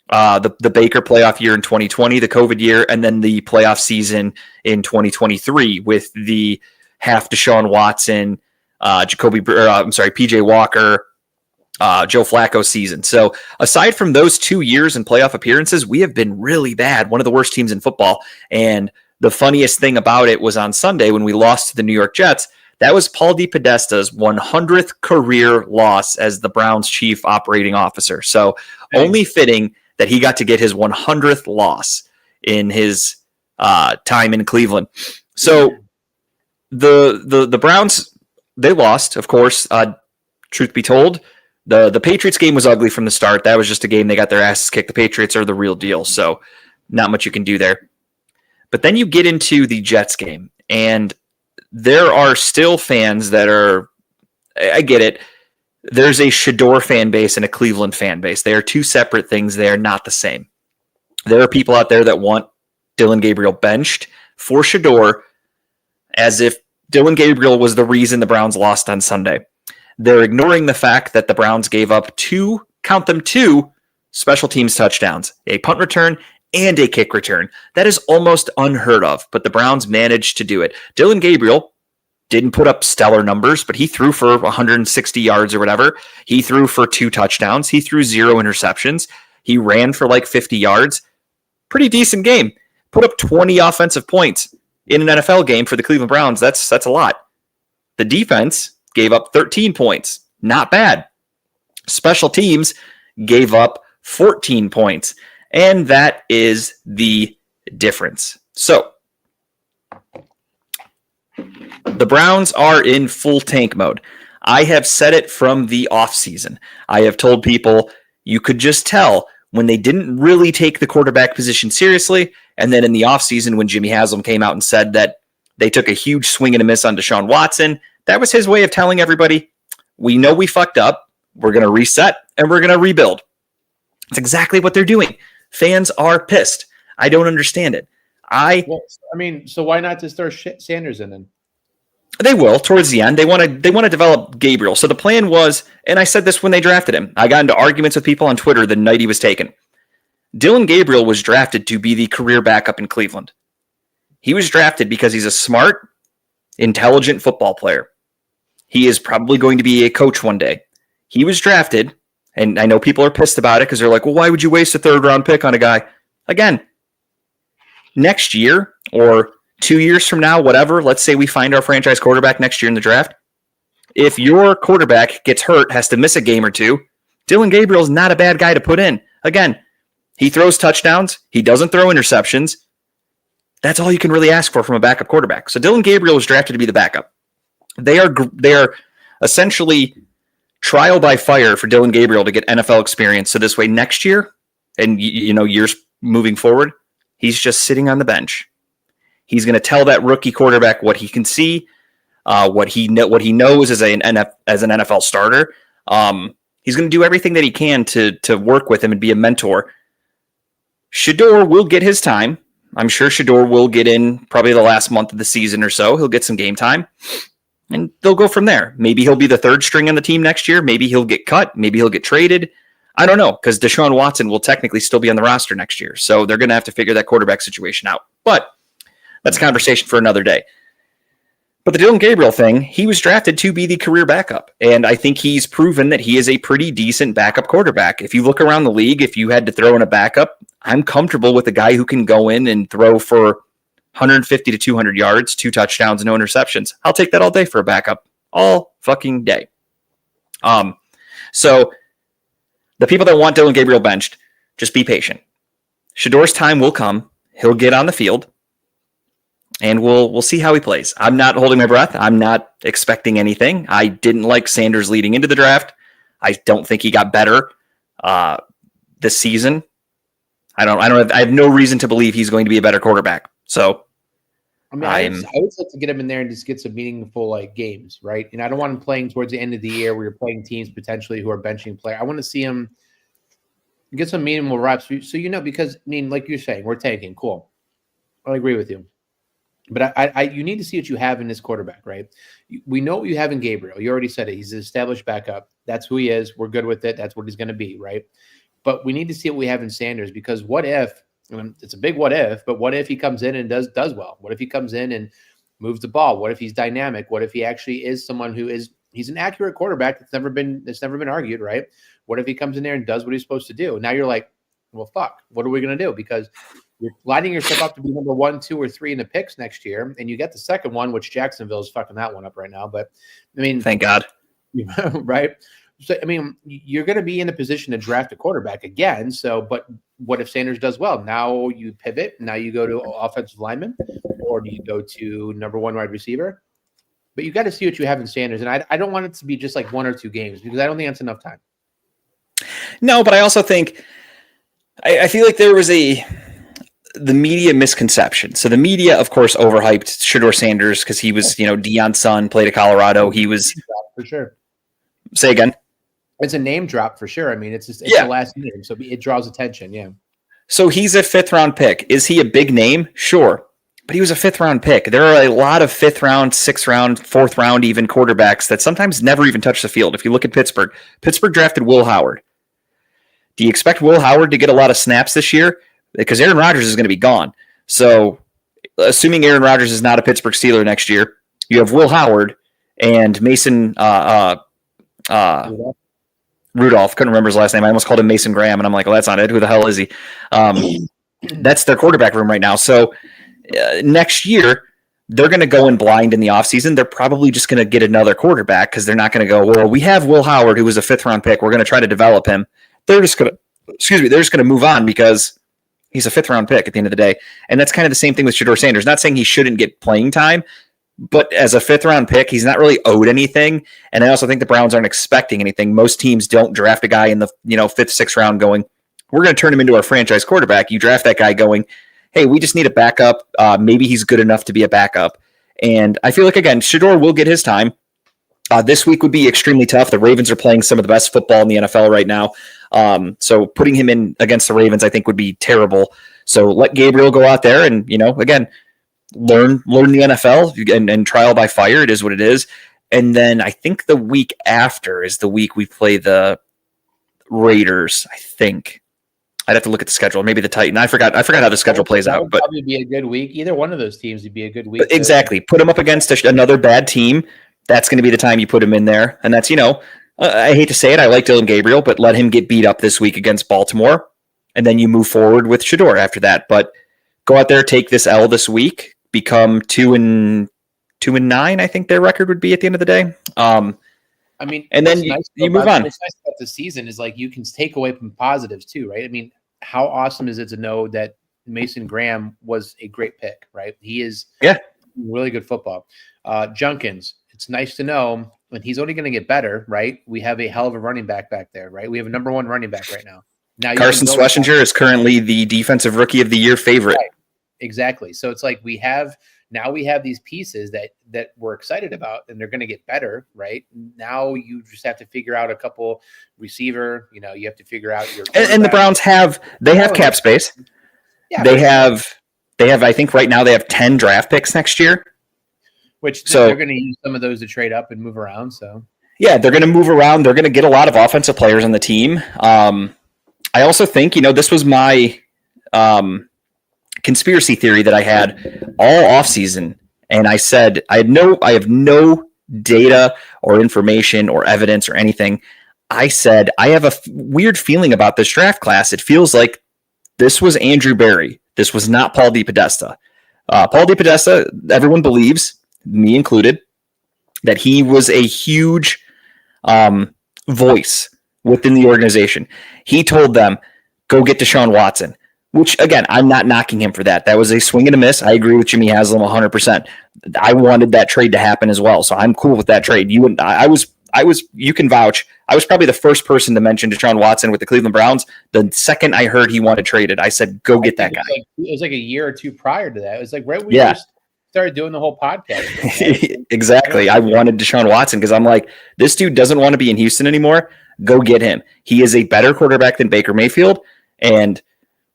A: the Baker playoff year in 2020, the COVID year, and then the playoff season in 2023 with the half Deshaun Watson, PJ Walker, Joe Flacco season. So aside from those 2 years in playoff appearances, we have been really bad. One of the worst teams in football. And the funniest thing about it was on Sunday when we lost to the New York Jets. That was Paul DePodesta's 100th career loss as the Browns chief operating officer. So only fitting that he got to get his 100th loss in his time in Cleveland. So the Browns, they lost, of course. Truth be told, the Patriots game was ugly from the start. That was just a game they got their asses kicked. The Patriots are the real deal, so not much you can do there. But then you get into the Jets game, and there are still fans that are, I get it, there's a Shador fan base and a Cleveland fan base. They are 2 separate things. They are not the same. There are people out there that want Dillon Gabriel benched for Shador as if Dillon Gabriel was the reason the Browns lost on Sunday. They're ignoring the fact that the Browns gave up 2 special teams touchdowns, a punt return and a kick return. That is almost unheard of, but the Browns managed to do it. Dillon Gabriel didn't put up stellar numbers, but he threw for 160 yards or whatever. He threw for 2 touchdowns. He threw 0 interceptions. He ran for like 50 yards. Pretty decent game. Put up 20 offensive points in an NFL game for the Cleveland Browns. That's a lot. The defense gave up 13 points. Not bad. Special teams gave up 14 points. And that is the difference. So, the Browns are in full tank mode. I have said it from the offseason. I have told people, you could just tell when they didn't really take the quarterback position seriously. And then in the offseason, when Jimmy Haslam came out and said that they took a huge swing and a miss on Deshaun Watson, that was his way of telling everybody, we know we fucked up. We're going to reset and we're going to rebuild. It's exactly what they're doing. Fans are pissed. I don't understand it.
B: So why not just throw Sanders in then?
A: They will towards the end. They want to develop Gabriel. So the plan was, and I said this when they drafted him, I got into arguments with people on Twitter the night he was taken. Dillon Gabriel was drafted to be the career backup in Cleveland. He was drafted because he's a smart, intelligent football player. He is probably going to be a coach one day. He was drafted, and I know people are pissed about it because they're like, well, why would you waste a third-round pick on a guy? Again, next year or 2 years from now, whatever, let's say we find our franchise quarterback next year in the draft. If your quarterback gets hurt, has to miss a game or two, Dillon Gabriel is not a bad guy to put in. Again, he throws touchdowns. He doesn't throw interceptions. That's all you can really ask for from a backup quarterback. So Dillon Gabriel was drafted to be the backup. They are essentially trial by fire for Dillon Gabriel to get NFL experience. So this way next year and years moving forward, he's just sitting on the bench. He's going to tell that rookie quarterback what he can see, what he knows as an NFL starter. He's going to do everything that he can to work with him and be a mentor. Shedeur will get his time. I'm sure Shedeur will get in probably the last month of the season or so. He'll get some game time, and they'll go from there. Maybe he'll be the third string on the team next year. Maybe he'll get cut. Maybe he'll get traded. I don't know, because Deshaun Watson will technically still be on the roster next year. So they're going to have to figure that quarterback situation out. But that's a conversation for another day. But the Dillon Gabriel thing, he was drafted to be the career backup. And I think he's proven that he is a pretty decent backup quarterback. If you look around the league, if you had to throw in a backup, I'm comfortable with a guy who can go in and throw for 150 to 200 yards, 2 touchdowns, no interceptions. I'll take that all day for a backup. All fucking day. So the people that want Dillon Gabriel benched, just be patient. Shedeur's time will come. He'll get on the field. And we'll see how he plays. I'm not holding my breath. I'm not expecting anything. I didn't like Sanders leading into the draft. I don't think he got better this season. I have no reason to believe he's going to be a better quarterback. So,
B: I would like to get him in there and just get some meaningful games, right? And I don't want him playing towards the end of the year where you're playing teams potentially who are benching player. I want to see him get some meaningful reps. So because like you're saying, we're tanking. Cool. I agree with you. But you need to see what you have in this quarterback, right? We know what you have in Gabriel. You already said it. He's an established backup. That's who he is. We're good with it. That's what he's going to be, right? But we need to see what we have in Sanders, because what if, it's a big what if, but what if he comes in and does well? What if he comes in and moves the ball? What if he's dynamic? What if he actually is someone he's an accurate quarterback that's never been argued, right? What if he comes in there and does what he's supposed to do? Now you're like, well, fuck, what are we going to do? Because you're lining yourself up to be number 1, 2, or 3 in the picks next year, and you get the second one, which Jacksonville is fucking that one up right now. But
A: thank God,
B: right? So you're going to be in a position to draft a quarterback again. So, but what if Sanders does well? Now you pivot. Now you go to offensive lineman, or do you go to number 1 wide receiver? But you got to see what you have in Sanders, and I don't want it to be just like 1 or 2 games, because I don't think that's enough time.
A: No, but I also think I feel like there was the media misconception. So the media, of course, overhyped Shedeur Sanders because he was, Deion's son, played at Colorado. He was
B: for sure.
A: Say again.
B: It's a name drop for sure. It's the last name, so it draws attention. Yeah.
A: So he's a 5th round pick. Is he a big name? Sure, but he was a 5th round pick. There are a lot of 5th round, 6th round, 4th round, even quarterbacks that sometimes never even touch the field. If you look at Pittsburgh drafted Will Howard. Do you expect Will Howard to get a lot of snaps this year? Because Aaron Rodgers is going to be gone. So assuming Aaron Rodgers is not a Pittsburgh Steeler next year, you have Will Howard and Mason Rudolph. Couldn't remember his last name. I almost called him Mason Graham, and I'm like, well, that's not it. Who the hell is he? That's their quarterback room right now. So next year, they're going to go in blind in the offseason. They're probably just going to get another quarterback because they're not going to go, well, we have Will Howard, who was a 5th round pick. We're going to try to develop him. They're just going to move on because he's a 5th round pick at the end of the day. And that's kind of the same thing with Shedeur Sanders. Not saying he shouldn't get playing time, but as a 5th-round pick, he's not really owed anything. And I also think the Browns aren't expecting anything. Most teams don't draft a guy in the 5th, 6th round going, we're going to turn him into our franchise quarterback. You draft that guy going, hey, we just need a backup. Maybe he's good enough to be a backup. And I feel like, again, Shedeur will get his time. This week would be extremely tough. The Ravens are playing some of the best football in the NFL right now. So putting him in against the Ravens, I think, would be terrible. So let Gabriel go out there and, again, learn the NFL and trial by fire. It is what it is. And then I think the week after is the week we play the Raiders, I think. I'd have to look at the schedule. Maybe the Titan. I forgot how the schedule plays
B: That
A: out.
B: would
A: But
B: probably be a good week. Either one of those teams would be a good week.
A: exactly. Put him up against another bad team. That's going to be the time you put him in there. And that's, I hate to say it. I like Dylan Gabriel, but let him get beat up this week against Baltimore. And then you move forward with Shedeur after that. But go out there, take this L this week, become 2-9. I think their record would be at the end of the day. And then you move on.
B: What's nice about the season is like you can take away from positives too, right? I mean, how awesome is it to know that Mason Graham was a great pick, right? He is really good football. Junkins, it's nice to know, and he's only going to get better, right? We have a hell of a running back there, right? We have a number 1 running back right now. Now
A: Carson Schlesinger is currently the defensive rookie of the year favorite.
B: Right. Exactly. So it's like we have these pieces that we're excited about, and they're going to get better, right? Now you just have to figure out a couple receiver. You have to figure out your
A: and the Browns have cap space.
B: Yeah,
A: they have. I think right now they have 10 draft picks next year.
B: They're going to use some of those to trade up and move around. So
A: yeah, they're going to move around. They're going to get a lot of offensive players on the team. I also think this was my conspiracy theory that I had all offseason, and I said I have no data or information or evidence or anything. I said I have a weird feeling about this draft class. It feels like this was Andrew Berry. This was not Paul DePodesta. Paul DePodesta, everyone believes, me included, that he was a huge voice within the organization. He told them, go get Deshaun Watson. Which, again, I'm not knocking him for that. That was a swing and a miss. I agree with Jimmy Haslam 100%. I wanted that trade to happen as well, so I'm cool with that trade. You can vouch. I was probably the first person to mention Deshaun Watson with the Cleveland Browns. The second I heard he wanted traded, I said, go get that guy.
B: It was like a year or two prior to that. It was like right when we first started doing the whole podcast. Right?
A: Exactly. I wanted Deshaun Watson because I'm like, this dude doesn't want to be in Houston anymore. Go get him. He is a better quarterback than Baker Mayfield, and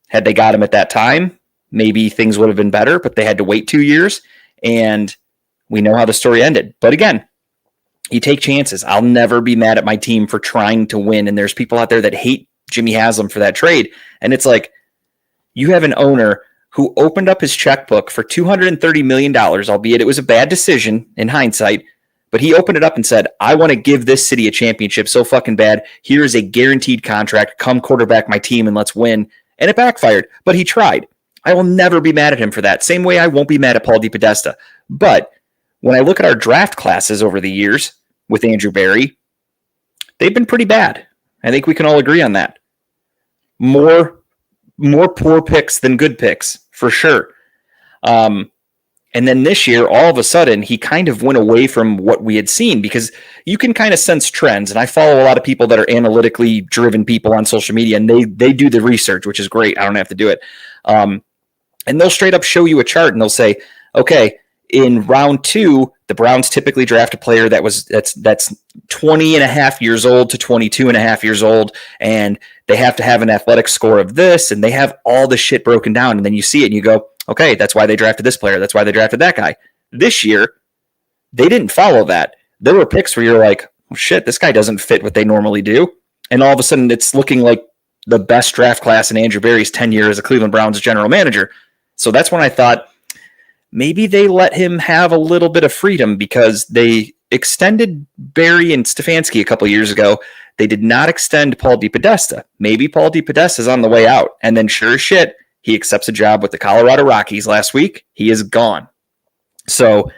A: had they got him at that time, maybe things would have been better, but they had to wait 2 years, and we know how the story ended. But again, you take chances. I'll never be mad at my team for trying to win, and there's people out there that hate Jimmy Haslam for that trade, and it's like you have an owner who opened up his checkbook for $230 million, albeit it was a bad decision in hindsight, but he opened it up and said, I want to give this city a championship so fucking bad. Here is a guaranteed contract. Come quarterback my team and let's win. And it backfired, but he tried. I will never be mad at him for that. Same way I won't be mad at Paul DePodesta. But when I look at our draft classes over the years with Andrew Berry, they've been pretty bad. I think we can all agree on that. More poor picks than good picks, for sure. And then this year, all of a sudden, he kind of went away from what we had seen because you can kind of sense trends. And I follow a lot of people that are analytically driven people on social media, and they do the research, which is great. I don't have to do it. And they'll straight up show you a chart, and they'll say, okay, in round 2, the Browns typically draft a player that's 20 and a half years old to 22 and a half years old, and they have to have an athletic score of this, and they have all the shit broken down. And then you see it, and you go, okay, that's why they drafted this player. That's why they drafted that guy. This year, they didn't follow that. There were picks where you're like, oh, shit, this guy doesn't fit what they normally do. And all of a sudden, it's looking like the best draft class in Andrew Berry's tenure as a Cleveland Browns general manager. So that's when I thought maybe they let him have a little bit of freedom because they extended Berry and Stefanski a couple years ago. They did not extend Paul DePodesta. Maybe Paul DePodesta is on the way out. And then sure as shit, he accepts a job with the Colorado Rockies last week. He is gone. So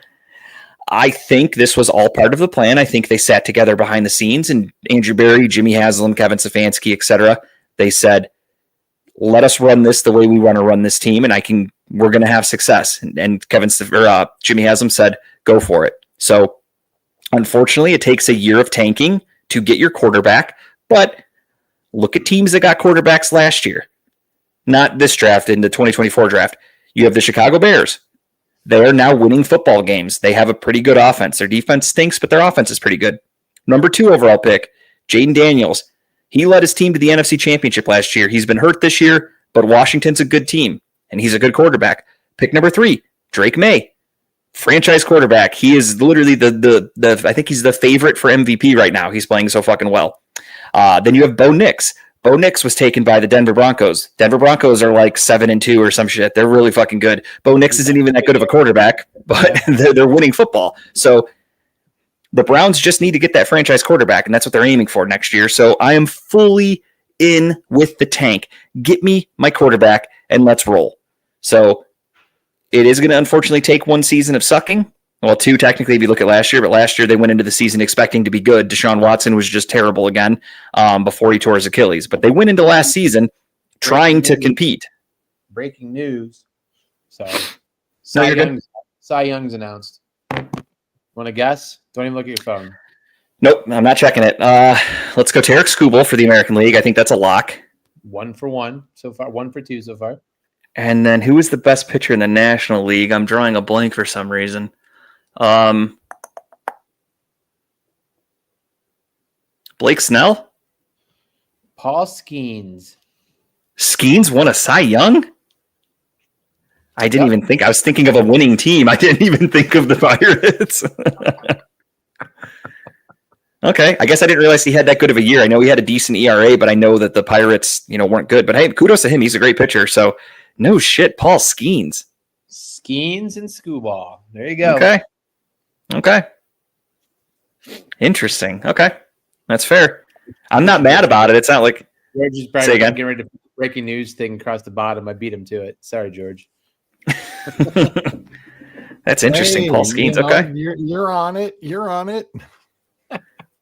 A: I think this was all part of the plan. I think they sat together behind the scenes, and Andrew Berry, Jimmy Haslam, Kevin Stefanski, etc. They said, let us run this the way we want to run this team, and we're going to have success. And Jimmy Haslam said, go for it. So unfortunately, it takes a year of tanking to get your quarterback, but look at teams that got quarterbacks last year. Not this draft, in the 2024 draft. You have the Chicago Bears. They are now winning football games. They have a pretty good offense. Their defense stinks, but their offense is pretty good. Number 2 overall pick, Jaden Daniels. He led his team to the NFC Championship last year. He's been hurt this year, but Washington's a good team, and he's a good quarterback. Pick number 3, Drake May. Franchise quarterback. He is literally the I think he's the favorite for MVP right now. He's playing so fucking well. Then you have Bo Nix. Bo Nix was taken by the Denver Broncos. Denver Broncos are like 7-2 or some shit. They're really fucking good. Bo Nix isn't even that good of a quarterback, but they're winning football. So the Browns just need to get that franchise quarterback, and that's what they're aiming for next year. So I am fully in with the tank. Get me my quarterback, and let's roll. So it is going to unfortunately take 1 season of sucking. Well, 2 technically if you look at last year, but last year they went into the season expecting to be good. Deshaun Watson was just terrible again before he tore his Achilles. But they went into last season trying to compete.
B: Breaking news. So
A: No,
B: Cy Young's announced. Want to guess? Don't even look at your phone.
A: Nope, I'm not checking it. Let's go to Eric Skubal for the American League. I think that's a lock.
B: 1 for 1 so far. 1 for 2 so far.
A: And then who is the best pitcher in the National League? I'm drawing a blank for some reason. Blake Snell?
B: Paul Skeens.
A: Skeens won a Cy Young? I didn't even think. I was thinking of a winning team. I didn't even think of the Pirates. Okay, I guess I didn't realize he had that good of a year. I know he had a decent ERA, but I know that the Pirates, weren't good. But hey, kudos to him. He's a great pitcher. So no shit, Paul Skeens.
B: Skeens and Skubal. There you go.
A: Okay. Interesting. Okay. That's fair. I'm not mad about it. It's not like...
B: George is
A: Say again.
B: getting ready to put the breaking news thing across the bottom. I beat him to it. Sorry, George.
A: That's interesting,
C: Hey,
A: Paul Skeens. Okay.
C: You're on it. You're on it.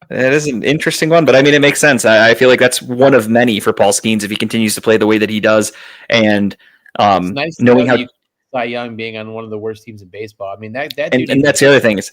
A: That is an interesting one, but I mean, it makes sense. I feel like that's one of many for Paul Skeens if he continues to play the way that he does. And
B: It's nice to
A: knowing
B: know
A: how...
B: that you Cy Young being on one of the worst teams in baseball. I mean, that
A: And that's the other thing is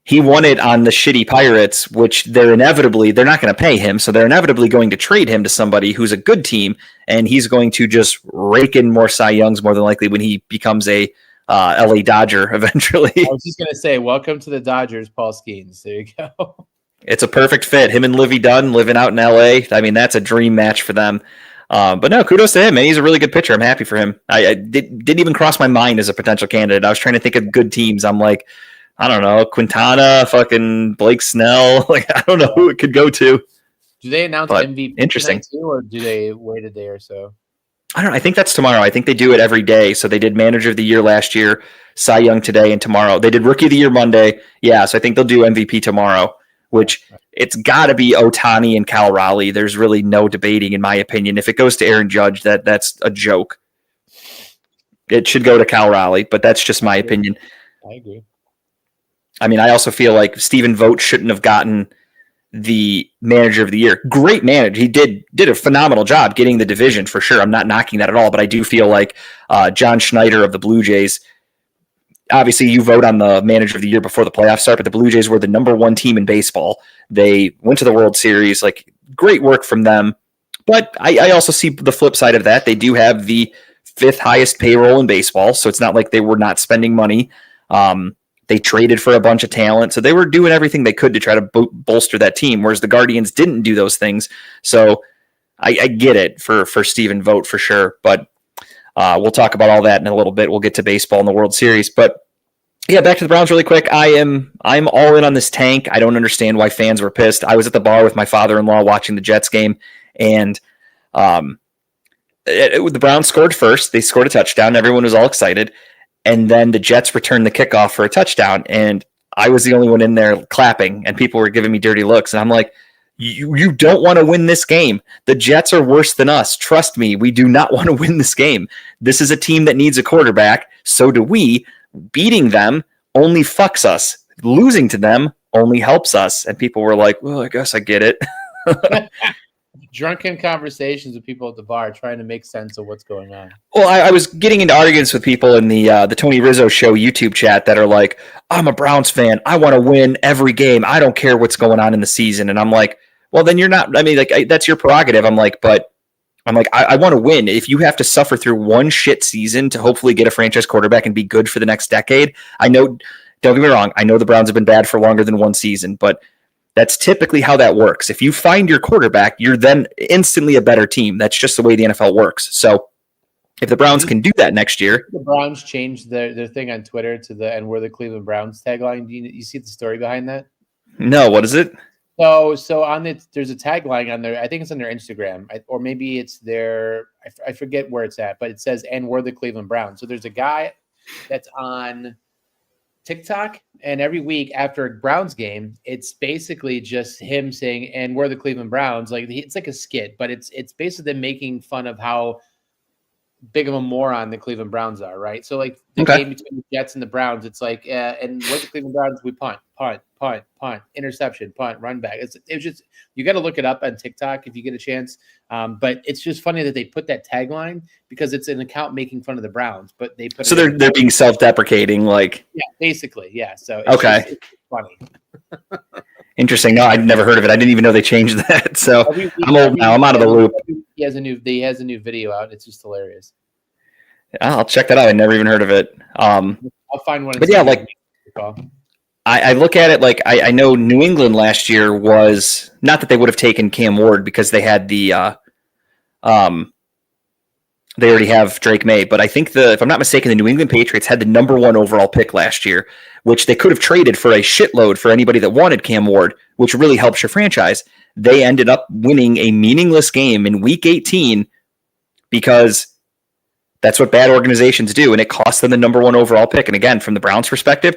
A: he won it on the shitty Pirates, which they're not going to pay him. So they're inevitably going to trade him to somebody who's a good team. And he's going to just rake in more Cy Youngs more than likely when he becomes a LA Dodger eventually.
B: I was just going to say, welcome to the Dodgers, Paul Skeens. There you go.
A: It's a perfect fit. Him and Livy Dunn living out in LA. I mean, that's a dream match for them. But no, kudos to him, man. He's a really good pitcher. I'm happy for him. I didn't even cross my mind as a potential candidate. I was trying to think of good teams. I'm like, I don't know, Quintana, fucking Blake Snell. Like, I don't know who it could go to.
B: Do they announce
A: But
B: MVP
A: interesting.
B: tonight too, or do they wait a day or so?
A: I don't know. I think that's tomorrow. I think they do it every day. So they did Manager of the Year last year, Cy Young today, and tomorrow. They did Rookie of the Year Monday. Yeah, so I think they'll do MVP tomorrow, which it's got to be Ohtani and Cal Raleigh. There's really no debating, in my opinion. If it goes to Aaron Judge, that's a joke. It should go to Cal Raleigh, but that's just my opinion.
B: I agree.
A: I mean, I also feel like Stephen Vogt shouldn't have gotten the Manager of the Year. Great manager. He did a phenomenal job getting the division for sure. I'm not knocking that at all, but I do feel like John Schneider of the Blue Jays, obviously you vote on the Manager of the Year before the playoffs start, but the Blue Jays were the number 1 team in baseball. They went to the World Series. Like, great work from them. But I also see the flip side of that. They do have the 5th highest payroll in baseball, so it's not like they were not spending money. They traded for a bunch of talent, so they were doing everything they could to try to bolster that team, whereas the Guardians didn't do those things. So I get it for Stephen Vogt for sure, but we'll talk about all that in a little bit. We'll get to baseball in the World Series, but yeah, back to the Browns really quick. I'm all in on this tank. I don't understand why fans were pissed. I was at the bar with my father-in-law watching the Jets game, and the Browns scored first. They scored a touchdown. Everyone was all excited. And then the Jets returned the kickoff for a touchdown. And I was the only one in there clapping, and people were giving me dirty looks. And I'm like, you don't want to win this game. The Jets are worse than us. Trust me, we do not want to win this game. This is a team that needs a quarterback. So do we. Beating them only fucks us. Losing to them only helps us. And people were like, well, I guess I get it.
B: drunken conversations with people at the bar trying to make sense of what's going on.
A: Well, I was getting into arguments with people in the Tony Rizzo Show YouTube chat that are like, I'm a Browns fan. I want to win every game. I don't care what's going on in the season. And I'm like, well, then you're not. I mean, like, that's your prerogative. I'm like, I want to win. If you have to suffer through one shit season to hopefully get a franchise quarterback and be good for the next decade, I know, don't get me wrong, I know the Browns have been bad for longer than one season, but that's typically how that works. If you find your quarterback, you're then instantly a better team. That's just the way the NFL works. So if the Browns can do that next year.
B: The Browns changed their thing on Twitter to the "and we're the Cleveland Browns" tagline. Do you see the story behind that?
A: No, what is it?
B: So on it, there's a tagline on there. I think it's on their Instagram, or maybe it's their. I forget where it's at, but it says "and we're the Cleveland Browns." So there's a guy that's on TikTok, and every week after a Browns game, it's basically just him saying, "and we're the Cleveland Browns." Like it's like a skit, but it's basically them making fun of how big of a moron the Cleveland Browns are, right? So like the game between the Jets and the Browns, it's like, and we're the Cleveland Browns, we punt, interception, punt, run back. It's just, you got to look it up on TikTok if you get a chance. But it's just funny that they put that tagline because it's an account making fun of the Browns, but they put
A: so they're being self-deprecating, like
B: basically, yeah. So
A: it's
B: funny.
A: Interesting. No, I'd never heard of it. I didn't even know they changed that. So I'm old now. I'm out of the loop.
B: He has a new video out. It's just hilarious.
A: I'll check that out. I never even heard of it.
B: I'll find one.
A: But yeah, like I look at it like I know New England last year was not that they would have taken Cam Ward because they had the they already have Drake May, but I think if I'm not mistaken, the New England Patriots had the number 1 overall pick last year, which they could have traded for a shitload for anybody that wanted Cam Ward, which really helps your franchise. They ended up winning a meaningless game in Week 18 because that's what bad organizations do, and it cost them the number 1 overall pick. And again, from the Browns' perspective,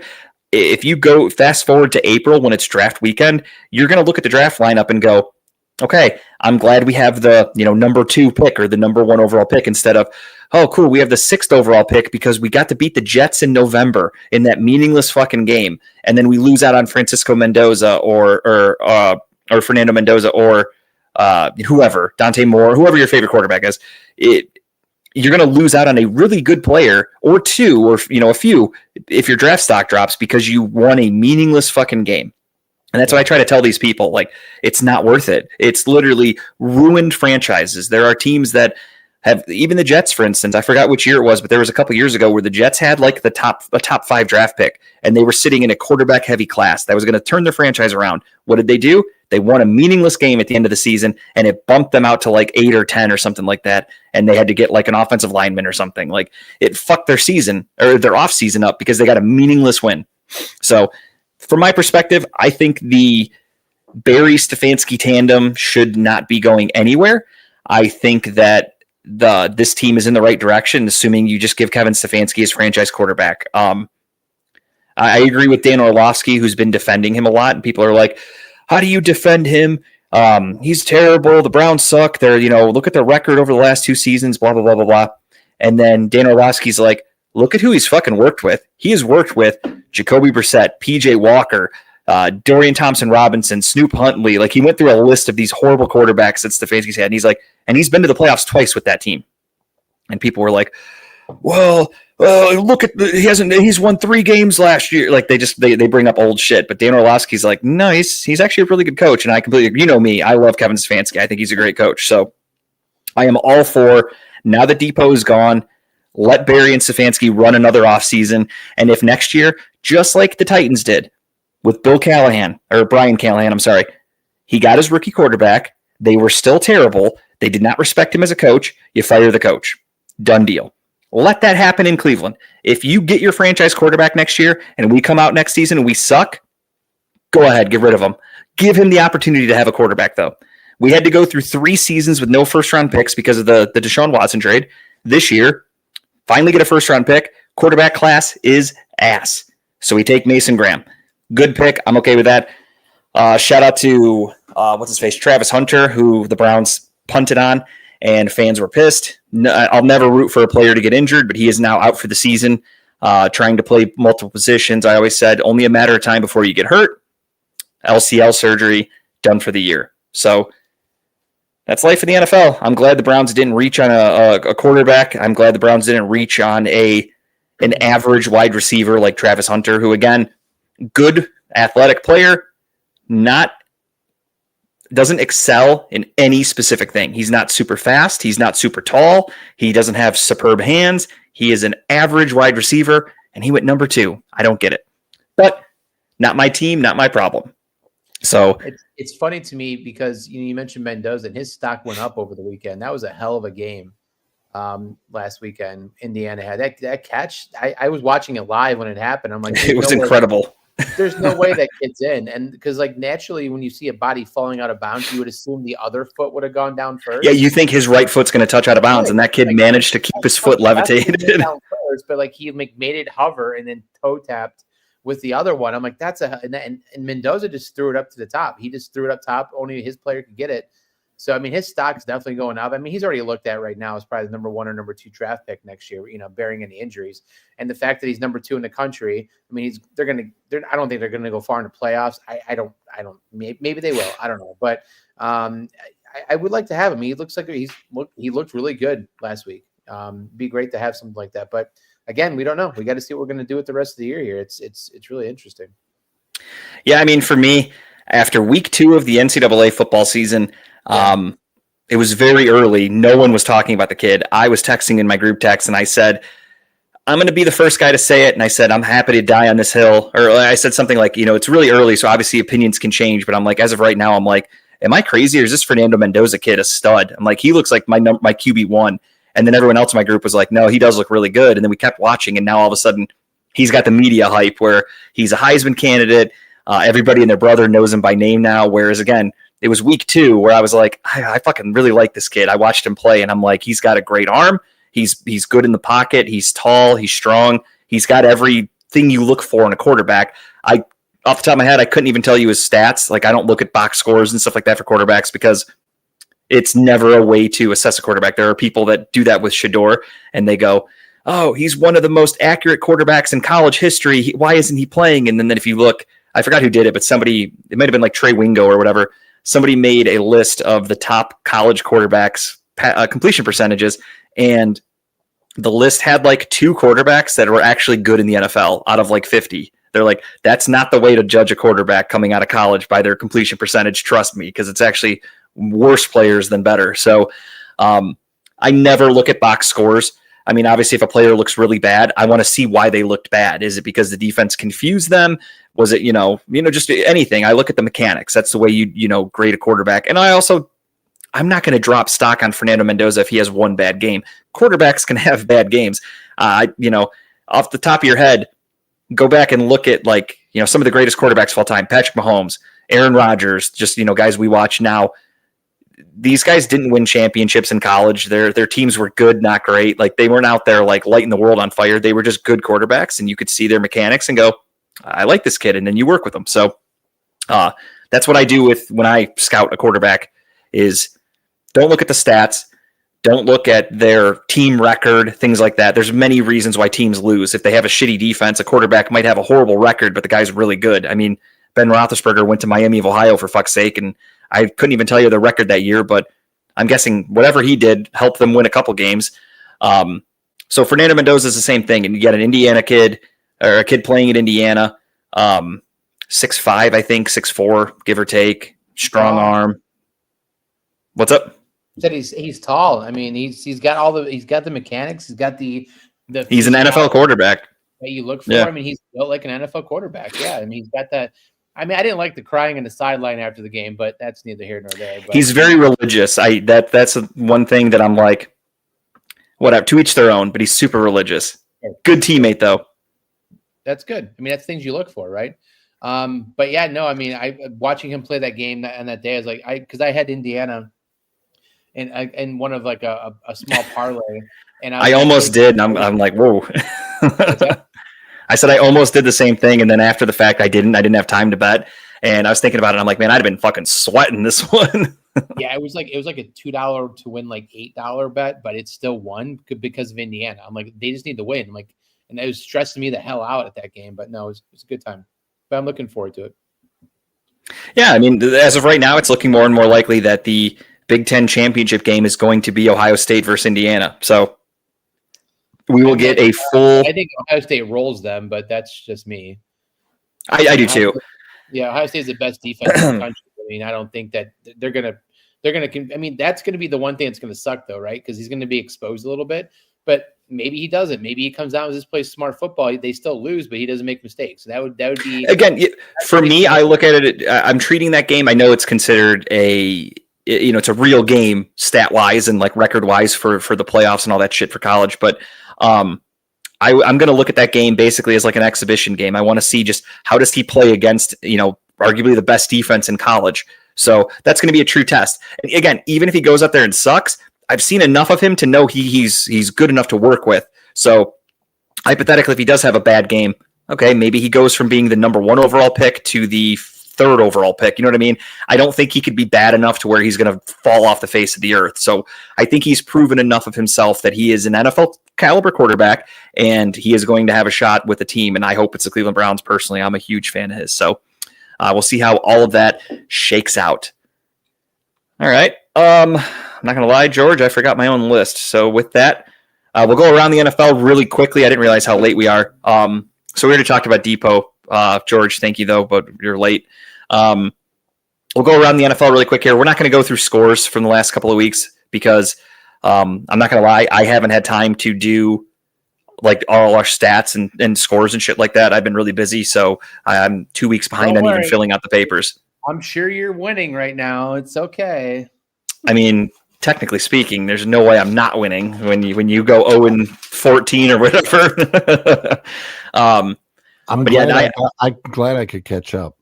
A: if you go fast forward to April when it's draft weekend, you're going to look at the draft lineup and go, okay, I'm glad we have the number 2 pick or the number 1 overall pick instead of, oh, cool, we have the 6th overall pick because we got to beat the Jets in November in that meaningless fucking game, and then we lose out on Francisco Mendoza or Fernando Mendoza or whoever, Dante Moore, whoever your favorite quarterback is. You're going to lose out on a really good player or two or a few if your draft stock drops because you won a meaningless fucking game. And that's what I try to tell these people. Like, it's not worth it. It's literally ruined franchises. There are teams that have, even the Jets, for instance, I forgot which year it was, but there was a couple years ago where the Jets had like a top 5 draft pick, and they were sitting in a quarterback heavy class that was going to turn their franchise around. What did they do? They won a meaningless game at the end of the season, and it bumped them out to like 8 or 10 or something like that. And they had to get like an offensive lineman or something. Like, it fucked their season or their off season up because they got a meaningless win. So from my perspective, I think the Barry-Stefanski tandem should not be going anywhere. I think that this team is in the right direction, assuming you just give Kevin Stefanski his franchise quarterback. I agree with Dan Orlovsky, who's been defending him a lot, and people are like, how do you defend him? He's terrible. The Browns suck. They're, look at their record over the last 2 seasons, blah, blah, blah, blah, blah. And then Dan Orlovsky's like, look at who he's fucking worked with. He has worked with Jacoby Brissett, PJ Walker, Dorian Thompson-Robinson, Snoop Huntley. Like, he went through a list of these horrible quarterbacks that Stefanski's had. And he's like, and he's been to the playoffs twice with that team. And people were like, well, look at he's won 3 games last year. Like, they bring up old shit. But Dan Orlovsky's like, no, he's actually a really good coach. And I completely, me, I love Kevin Stefanski. I think he's a great coach. So I am all for, now that Depot is gone, let Barry and Stefanski run another offseason. And if next year, just like the Titans did with Brian Callahan, I'm sorry, he got his rookie quarterback. They were still terrible. They did not respect him as a coach. You fire the coach. Done deal. Let that happen in Cleveland. If you get your franchise quarterback next year and we come out next season and we suck, go ahead, get rid of him. Give him the opportunity to have a quarterback, though. We had to go through 3 seasons with no first-round picks because of the Deshaun Watson trade. This year, finally get a first-round pick. Quarterback class is ass. So we take Mason Graham. Good pick. I'm okay with that. Shout out to, Travis Hunter, who the Browns punted on, and fans were pissed. I'll never root for a player to get injured, but he is now out for the season, trying to play multiple positions. I always said only a matter of time before you get hurt. LCL surgery, done for the year. So That's life in the NFL. I'm glad the Browns didn't reach on a quarterback. I'm glad the Browns didn't reach on an average wide receiver like Travis Hunter, who, again, good athletic player, doesn't excel in any specific thing. He's not super fast. He's not super tall. He doesn't have superb hands. He is an average wide receiver, and he went number 2. I don't get it. But not my team, not my problem. So
B: it's funny to me because you mentioned Mendoza and his stock went up over the weekend. That was a hell of a game last weekend. Indiana had that catch. I was watching it live when it happened. I'm like,
A: it was incredible.
B: There's no way that kid's in. And because like naturally when you see a body falling out of bounds, you would assume the other foot would have gone down first.
A: Yeah, you think his right foot's going to touch out of bounds, and that kid managed to keep his foot levitated.
B: Down first, but like he made it hover and then toe tapped with the other one. I'm like, and Mendoza just threw it up to the top. He just threw it up top. Only his player could get it. So, I mean, his stock's definitely going up. I mean, he's already looked at right now as probably the number 1 or number 2 draft pick next year, bearing any injuries. And the fact that he's number 2 in the country, I mean, I don't think they're going to go far in the playoffs. I don't, maybe they will. I don't know. But I would like to have him. He looks like he looked really good last week. Be great to have something like that. But again, we don't know. We got to see what we're going to do with the rest of the year here. It's really interesting.
A: Yeah. I mean, for me, after week 2 of the NCAA football season, it was very early. No one was talking about the kid. I was texting in my group text and I said, I'm going to be the first guy to say it. And I said, I'm happy to die on this hill. Or I said something like, it's really early. So obviously opinions can change, but I'm like, as of right now, I'm like, am I crazy? Or is this Fernando Mendoza kid a stud? I'm like, he looks like my QB1. And then everyone else in my group was like, no, he does look really good. And then we kept watching. And now all of a sudden he's got the media hype where he's a Heisman candidate. Everybody and their brother knows him by name now. Whereas again, it was week 2 where I was like, I fucking really like this kid. I watched him play and I'm like, he's got a great arm. He's good in the pocket. He's tall. He's strong. He's got everything you look for in a quarterback. Off the top of my head, I couldn't even tell you his stats. Like I don't look at box scores and stuff like that for quarterbacks because it's never a way to assess a quarterback. There are people that do that with Shedeur and they go, oh, he's one of the most accurate quarterbacks in college history. Why isn't he playing? And then if you look, I forgot who did it, but it might have been like Trey Wingo or whatever. Somebody made a list of the top college quarterbacks completion percentages, and the list had like 2 quarterbacks that were actually good in the NFL out of like 50. They're like, that's not the way to judge a quarterback coming out of college by their completion percentage. Trust me, because it's actually worse players than better. So I never look at box scores. I mean, obviously, if a player looks really bad, I want to see why they looked bad. Is it because the defense confused them? Was it, just anything? I look at the mechanics. That's the way you grade a quarterback. And I'm not going to drop stock on Fernando Mendoza if he has one bad game. Quarterbacks can have bad games. Off the top of your head, go back and look at some of the greatest quarterbacks of all time: Patrick Mahomes, Aaron Rodgers, just guys we watch now. These guys didn't win championships in college. Their teams were good, not great. Like they weren't out there like lighting the world on fire. They were just good quarterbacks, and you could see their mechanics and go, I like this kid, and then you work with them. So that's what I do when I scout a quarterback is don't look at the stats. Don't look at their team record, things like that. There's many reasons why teams lose. If they have a shitty defense, a quarterback might have a horrible record, but the guy's really good. I mean, Ben Roethlisberger went to Miami of Ohio for fuck's sake, and I couldn't even tell you the record that year, but I'm guessing whatever he did helped them win a couple games. So Fernando Mendoza is the same thing, and you got an Indiana kid or a kid playing at Indiana, 6'5", I think, 6'4", give or take, strong arm. What's up?
B: Said he's tall. I mean, he's got the mechanics. He's got the
A: he's an NFL quarterback
B: that you look for. Yeah. I mean, he's built like an NFL quarterback. Yeah, I mean, he's got that. I mean, I didn't like the crying in the sideline after the game, but that's neither here nor there. But
A: he's very religious. That's one thing that I'm like, whatever, to each their own. But he's super religious. Good teammate though.
B: That's good. I mean, that's things you look for, right? But yeah, no. I mean, watching him play that game on that day, I was like, because I had Indiana in one of like a small parlay, and I
A: almost did, and I'm like, whoa. I said I almost did the same thing, and then after the fact, I didn't have time to bet, and I was thinking about it. I'm like, man, I'd have been fucking sweating this one.
B: Yeah, it was like a $2 to win like $8 bet, but it still won because of Indiana. I'm like, they just need to win. I'm like, and it was stressing me the hell out at that game, but no, it was a good time. But I'm looking forward to it.
A: Yeah, I mean, as of right now, it's looking more and more likely that the Big Ten championship game is going to be Ohio State versus Indiana. So we will get a full.
B: I think Ohio State rolls them, but that's just me.
A: I do too.
B: Yeah, Ohio State is the best defense in the country. I mean, I don't think that they're gonna. I mean, that's gonna be the one thing that's gonna suck, though, right? Because he's gonna be exposed a little bit. But maybe he doesn't. Maybe he comes out and just plays smart football. They still lose, but he doesn't make mistakes. That would be
A: again for me. I look at it. I'm treating that game. I know it's considered it's a real game stat wise and like record wise for the playoffs and all that shit for college. But I'm going to look at that game basically as like an exhibition game. I want to see just how does he play against arguably the best defense in college. So that's going to be a true test. And again, even if he goes up there and sucks, I've seen enough of him to know he's good enough to work with. So hypothetically, if he does have a bad game, okay, maybe he goes from being the number 1 overall pick to the 3rd overall pick. You know what I mean? I don't think he could be bad enough to where he's going to fall off the face of the earth. So I think he's proven enough of himself that he is an NFL caliber quarterback and he is going to have a shot with the team. And I hope it's the Cleveland Browns. Personally, I'm a huge fan of his. So we'll see how all of that shakes out. All right. I'm not going to lie, George, I forgot my own list. So with that, we'll go around the NFL really quickly. I didn't realize how late we are. So we already talked about Depot. George, thank you, though, but you're late. We'll go around the NFL really quick here. We're not going to go through scores from the last couple of weeks because I'm not going to lie, I haven't had time to do like all our stats and scores and shit like that. I've been really busy, so I'm 2 weeks behind on even filling out the papers.
B: I'm sure you're winning right now. It's okay.
A: I mean, technically speaking, there's no way I'm not winning when you go 0-14 or whatever. I'm
C: glad I could catch up.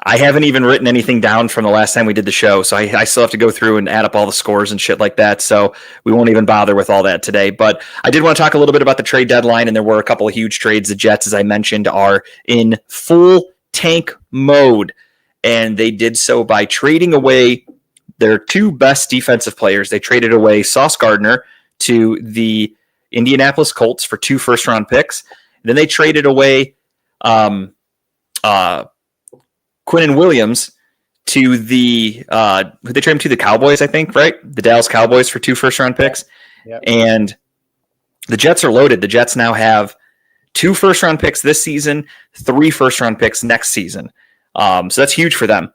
A: I haven't even written anything down from the last time we did the show, so I still have to go through and add up all the scores and shit like that, so we won't even bother with all that today. But I did want to talk a little bit about the trade deadline, and there were a couple of huge trades. The Jets, as I mentioned, are in full tank mode, and they did so by trading away their 2 best defensive players. They traded away Sauce Gardner to the Indianapolis Colts for 2 first-round picks. Then they traded away Quinnen Williams to the they traded him to the Cowboys, I think, right? The Dallas Cowboys for 2 first-round picks.
B: Yep.
A: And the Jets are loaded. The Jets now have 2 first-round picks this season, 3 first-round picks next season. So that's huge for them.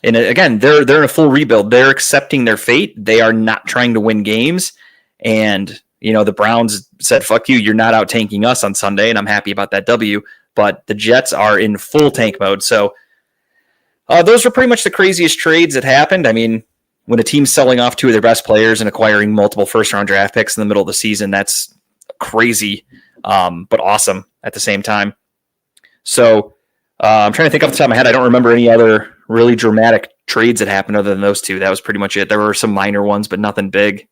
A: And again, they're in a full rebuild. They're accepting their fate. They are not trying to win games. And, the Browns said, fuck you, you're not out tanking us on Sunday. And I'm happy about that W. But the Jets are in full tank mode. So those were pretty much the craziest trades that happened. I mean, when a team's selling off 2 of their best players and acquiring multiple first-round draft picks in the middle of the season, that's crazy, but awesome at the same time. So I'm trying to think off the top of my head. I don't remember any other really dramatic trades that happened other than those 2. That was pretty much it. There were some minor ones, but nothing big.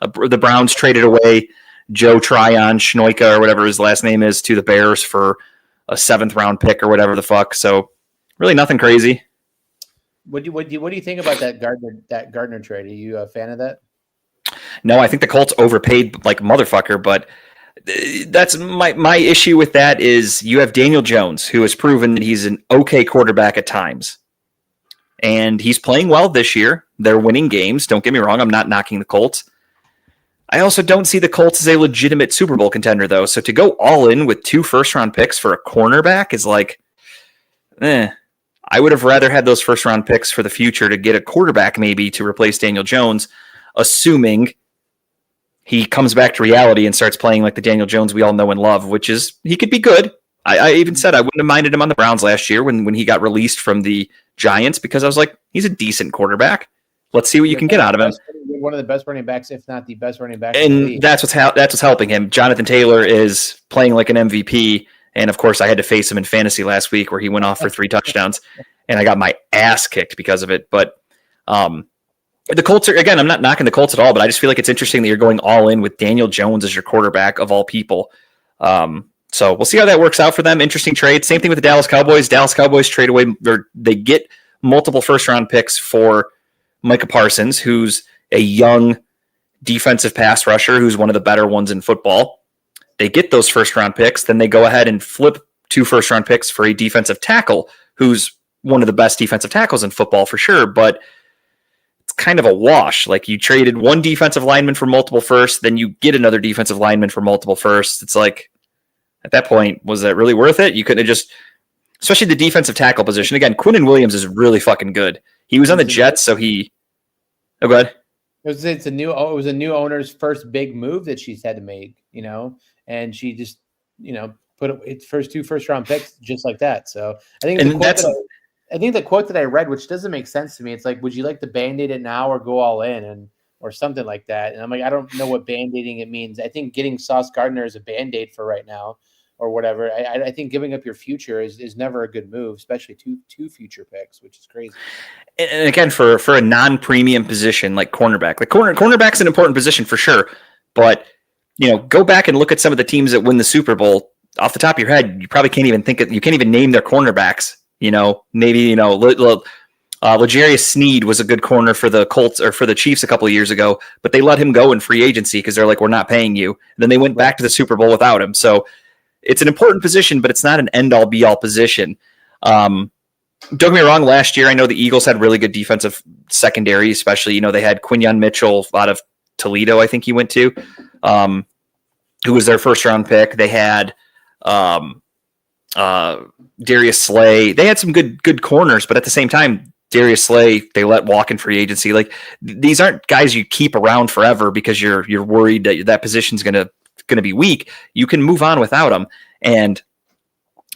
A: The Browns traded away Joe Tryon Schnoika or whatever his last name is to the Bears for a 7th-round pick or whatever the fuck. So really nothing crazy.
B: What do you think about that Gardner trade? Are you a fan of that?
A: No, I think the Colts overpaid like motherfucker, but that's my issue with that is you have Daniel Jones, who has proven that he's an okay quarterback at times. And he's playing well this year. They're winning games. Don't get me wrong. I'm not knocking the Colts. I also don't see the Colts as a legitimate Super Bowl contender, though. So to go all in with 2 first-round picks for a cornerback is like, I would have rather had those first-round picks for the future to get a quarterback maybe to replace Daniel Jones, assuming he comes back to reality and starts playing like the Daniel Jones we all know and love, which is he could be good. I even said I wouldn't have minded him on the Browns last year when he got released from the Giants because I was like, he's a decent quarterback. Let's see what you can get out of him.
B: One of the best running backs, if not the best running back.
A: And that's what's helping him. Jonathan Taylor is playing like an MVP. And of course, I had to face him in fantasy last week where he went off for 3 touchdowns and I got my ass kicked because of it. But the Colts are, again, I'm not knocking the Colts at all, but I just feel like it's interesting that you're going all in with Daniel Jones as your quarterback of all people. So we'll see how that works out for them. Interesting trade. Same thing with the Dallas Cowboys. Dallas Cowboys trade away, or they get multiple first-round picks for Micah Parsons, who's a young defensive pass rusher who's one of the better ones in football. They get those first-round picks, then they go ahead and flip 2 first-round picks for a defensive tackle who's one of the best defensive tackles in football for sure, but it's kind of a wash. Like you traded one defensive lineman for multiple firsts, then you get another defensive lineman for multiple firsts. It's like, at that point, was that really worth it? You couldn't have just, especially the defensive tackle position. Again, Quinnen Williams is really fucking good. He was on the Jets, so he. Oh, go ahead.
B: It was a new owner's first big move that she's had to make, and she just, put its first 2 first-round picks just like that. So I think the quote that I read, which doesn't make sense to me, it's like, would you like to Band-Aid it now or go all in or something like that? And I'm like, I don't know what Band-Aiding it means. I think getting Sauce Gardner is a Band-Aid for right now or whatever. I think giving up your future is never a good move, especially two future picks, which is crazy.
A: And again, for a non-premium position like cornerback, cornerback's an important position for sure. But, go back and look at some of the teams that win the Super Bowl. Off the top of your head, you probably can't even you can't even name their cornerbacks. Maybe, L'Jarius Sneed was a good corner for the Colts or for the Chiefs a couple of years ago, but they let him go in free agency because they're like, we're not paying you. And then they went back to the Super Bowl without him. So it's an important position, but it's not an end-all be-all position. Don't get me wrong, last year I know the Eagles had really good defensive secondary, especially, they had Quinyon Mitchell out of Toledo, I think he went to, who was their first-round pick. They had Darius Slay. They had some good corners, but at the same time, Darius Slay, they let walk in free agency. Like these aren't guys you keep around forever because you're worried that position's going to be weak. You can move on without them. And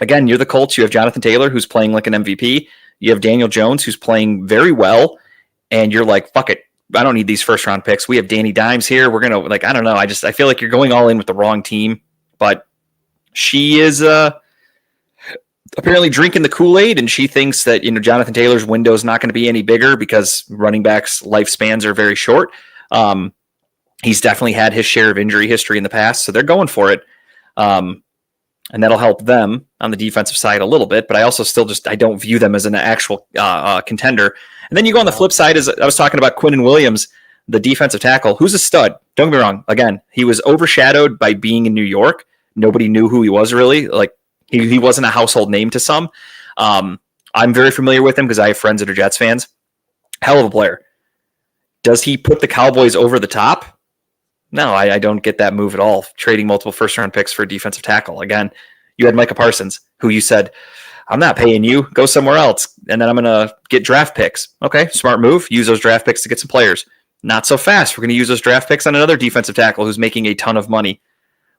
A: again, you're the Colts. You have Jonathan Taylor, who's playing like an MVP. You have Daniel Jones, who's playing very well. And you're like, fuck it. I don't need these first round picks. We have Danny Dimes here. We're going to I don't know. I feel like you're going all in with the wrong team, but she is, apparently drinking the Kool-Aid, and she thinks that Jonathan Taylor's window is not going to be any bigger because running backs' lifespans are very short. He's definitely had his share of injury history in the past, so they're going for it, and that'll help them on the defensive side a little bit. But I also still I don't view them as an actual contender. And then you go on the flip side, as I was talking about Quinnen Williams, the defensive tackle, who's a stud. Don't get me wrong. Again, he was overshadowed by being in New York. Nobody knew who he was really. Like. He wasn't a household name to some. I'm very familiar with him because I have friends that are Jets fans. Hell of a player. Does he put the Cowboys over the top? No, I don't get that move at all. Trading multiple first-round picks for a defensive tackle. Again, you had Micah Parsons, who you said, I'm not paying you. Go somewhere else, and then I'm going to get draft picks. Okay, smart move. Use those draft picks to get some players. Not so fast. We're going to use those draft picks on another defensive tackle who's making a ton of money.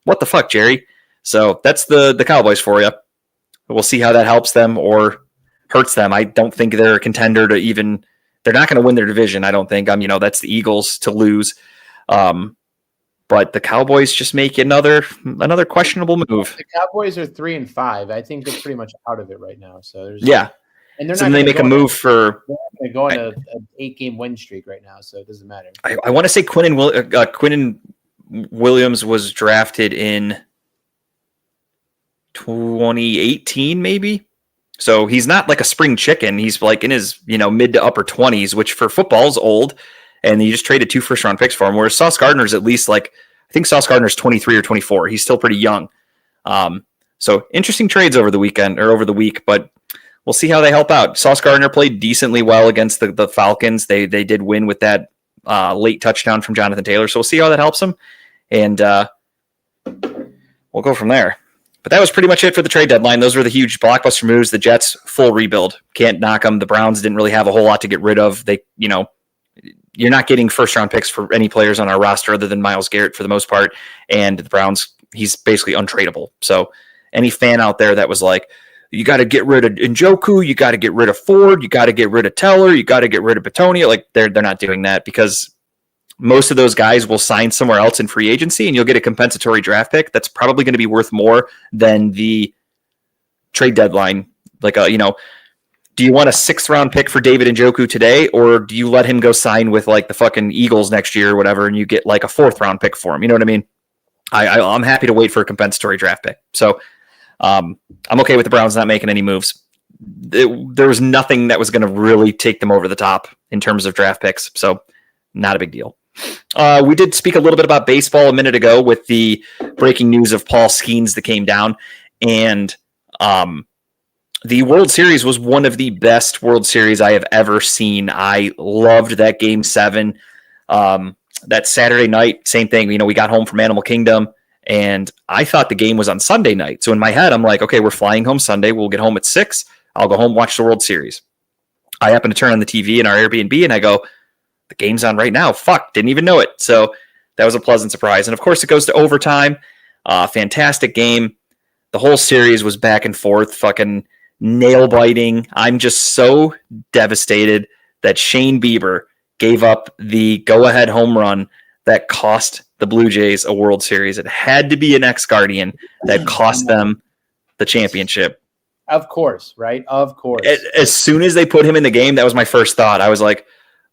A: What the fuck, Jerry? So that's the Cowboys for you. We'll see how that helps them or hurts them. I don't think they're a contender to even. They're not going to win their division. I don't think. That's the Eagles to lose. But the Cowboys just make another questionable move.
B: The Cowboys are 3-5. I think they're pretty much out of it right now. So there's
A: and they're so not. They make a move for.
B: They're going to an 8-game win streak right now, so it doesn't matter.
A: I want to say Quinnen Williams was drafted in 2018, maybe. So he's not like a spring chicken. He's like in his mid to upper 20s, which for football is old. And you just traded 2 first-round picks for him. Whereas Sauce Gardner's at least I think Sauce Gardner's 23 or 24. He's still pretty young. So interesting trades over the weekend or over the week, but we'll see how they help out. Sauce Gardner played decently well against the Falcons. They did win with that late touchdown from Jonathan Taylor. So we'll see how that helps him. And we'll go from there. But that was pretty much it for the trade deadline. Those were the huge blockbuster moves. The Jets, full rebuild. Can't knock them. The Browns didn't really have a whole lot to get rid of. You're not getting first-round picks for any players on our roster other than Myles Garrett for the most part. And the Browns, he's basically untradeable. So any fan out there that was like, you got to get rid of Njoku, you got to get rid of Ford, you got to get rid of Teller, you got to get rid of Betonia, they're not doing that because most of those guys will sign somewhere else in free agency and you'll get a compensatory draft pick that's probably going to be worth more than the trade deadline. Do you want a 6th-round pick for David Njoku today, or do you let him go sign with the fucking Eagles next year or whatever, and you get a 4th-round pick for him? You know what I mean? I'm happy to wait for a compensatory draft pick. So I'm okay with the Browns not making any moves. There was nothing that was going to really take them over the top in terms of draft picks, so not a big deal. We did speak a little bit about baseball a minute ago with the breaking news of Paul Skeens that came down, and the World Series was one of the best World Series I have ever seen. I loved that Game 7. That Saturday night, same thing. We got home from Animal Kingdom, and I thought the game was on Sunday night. So in my head, I'm like, okay, we're flying home Sunday. We'll get home at 6. I'll go home, watch the World Series. I happen to turn on the TV in our Airbnb, and I go, the game's on right now. Fuck, didn't even know it. So that was a pleasant surprise. And of course, it goes to overtime. Fantastic game. The whole series was back and forth, fucking nail biting. I'm just so devastated that Shane Bieber gave up the go-ahead home run that cost the Blue Jays a World Series. It had to be an ex-Guardian that cost them the championship.
B: Of course, right? Of course.
A: As soon as they put him in the game, that was my first thought. I was like,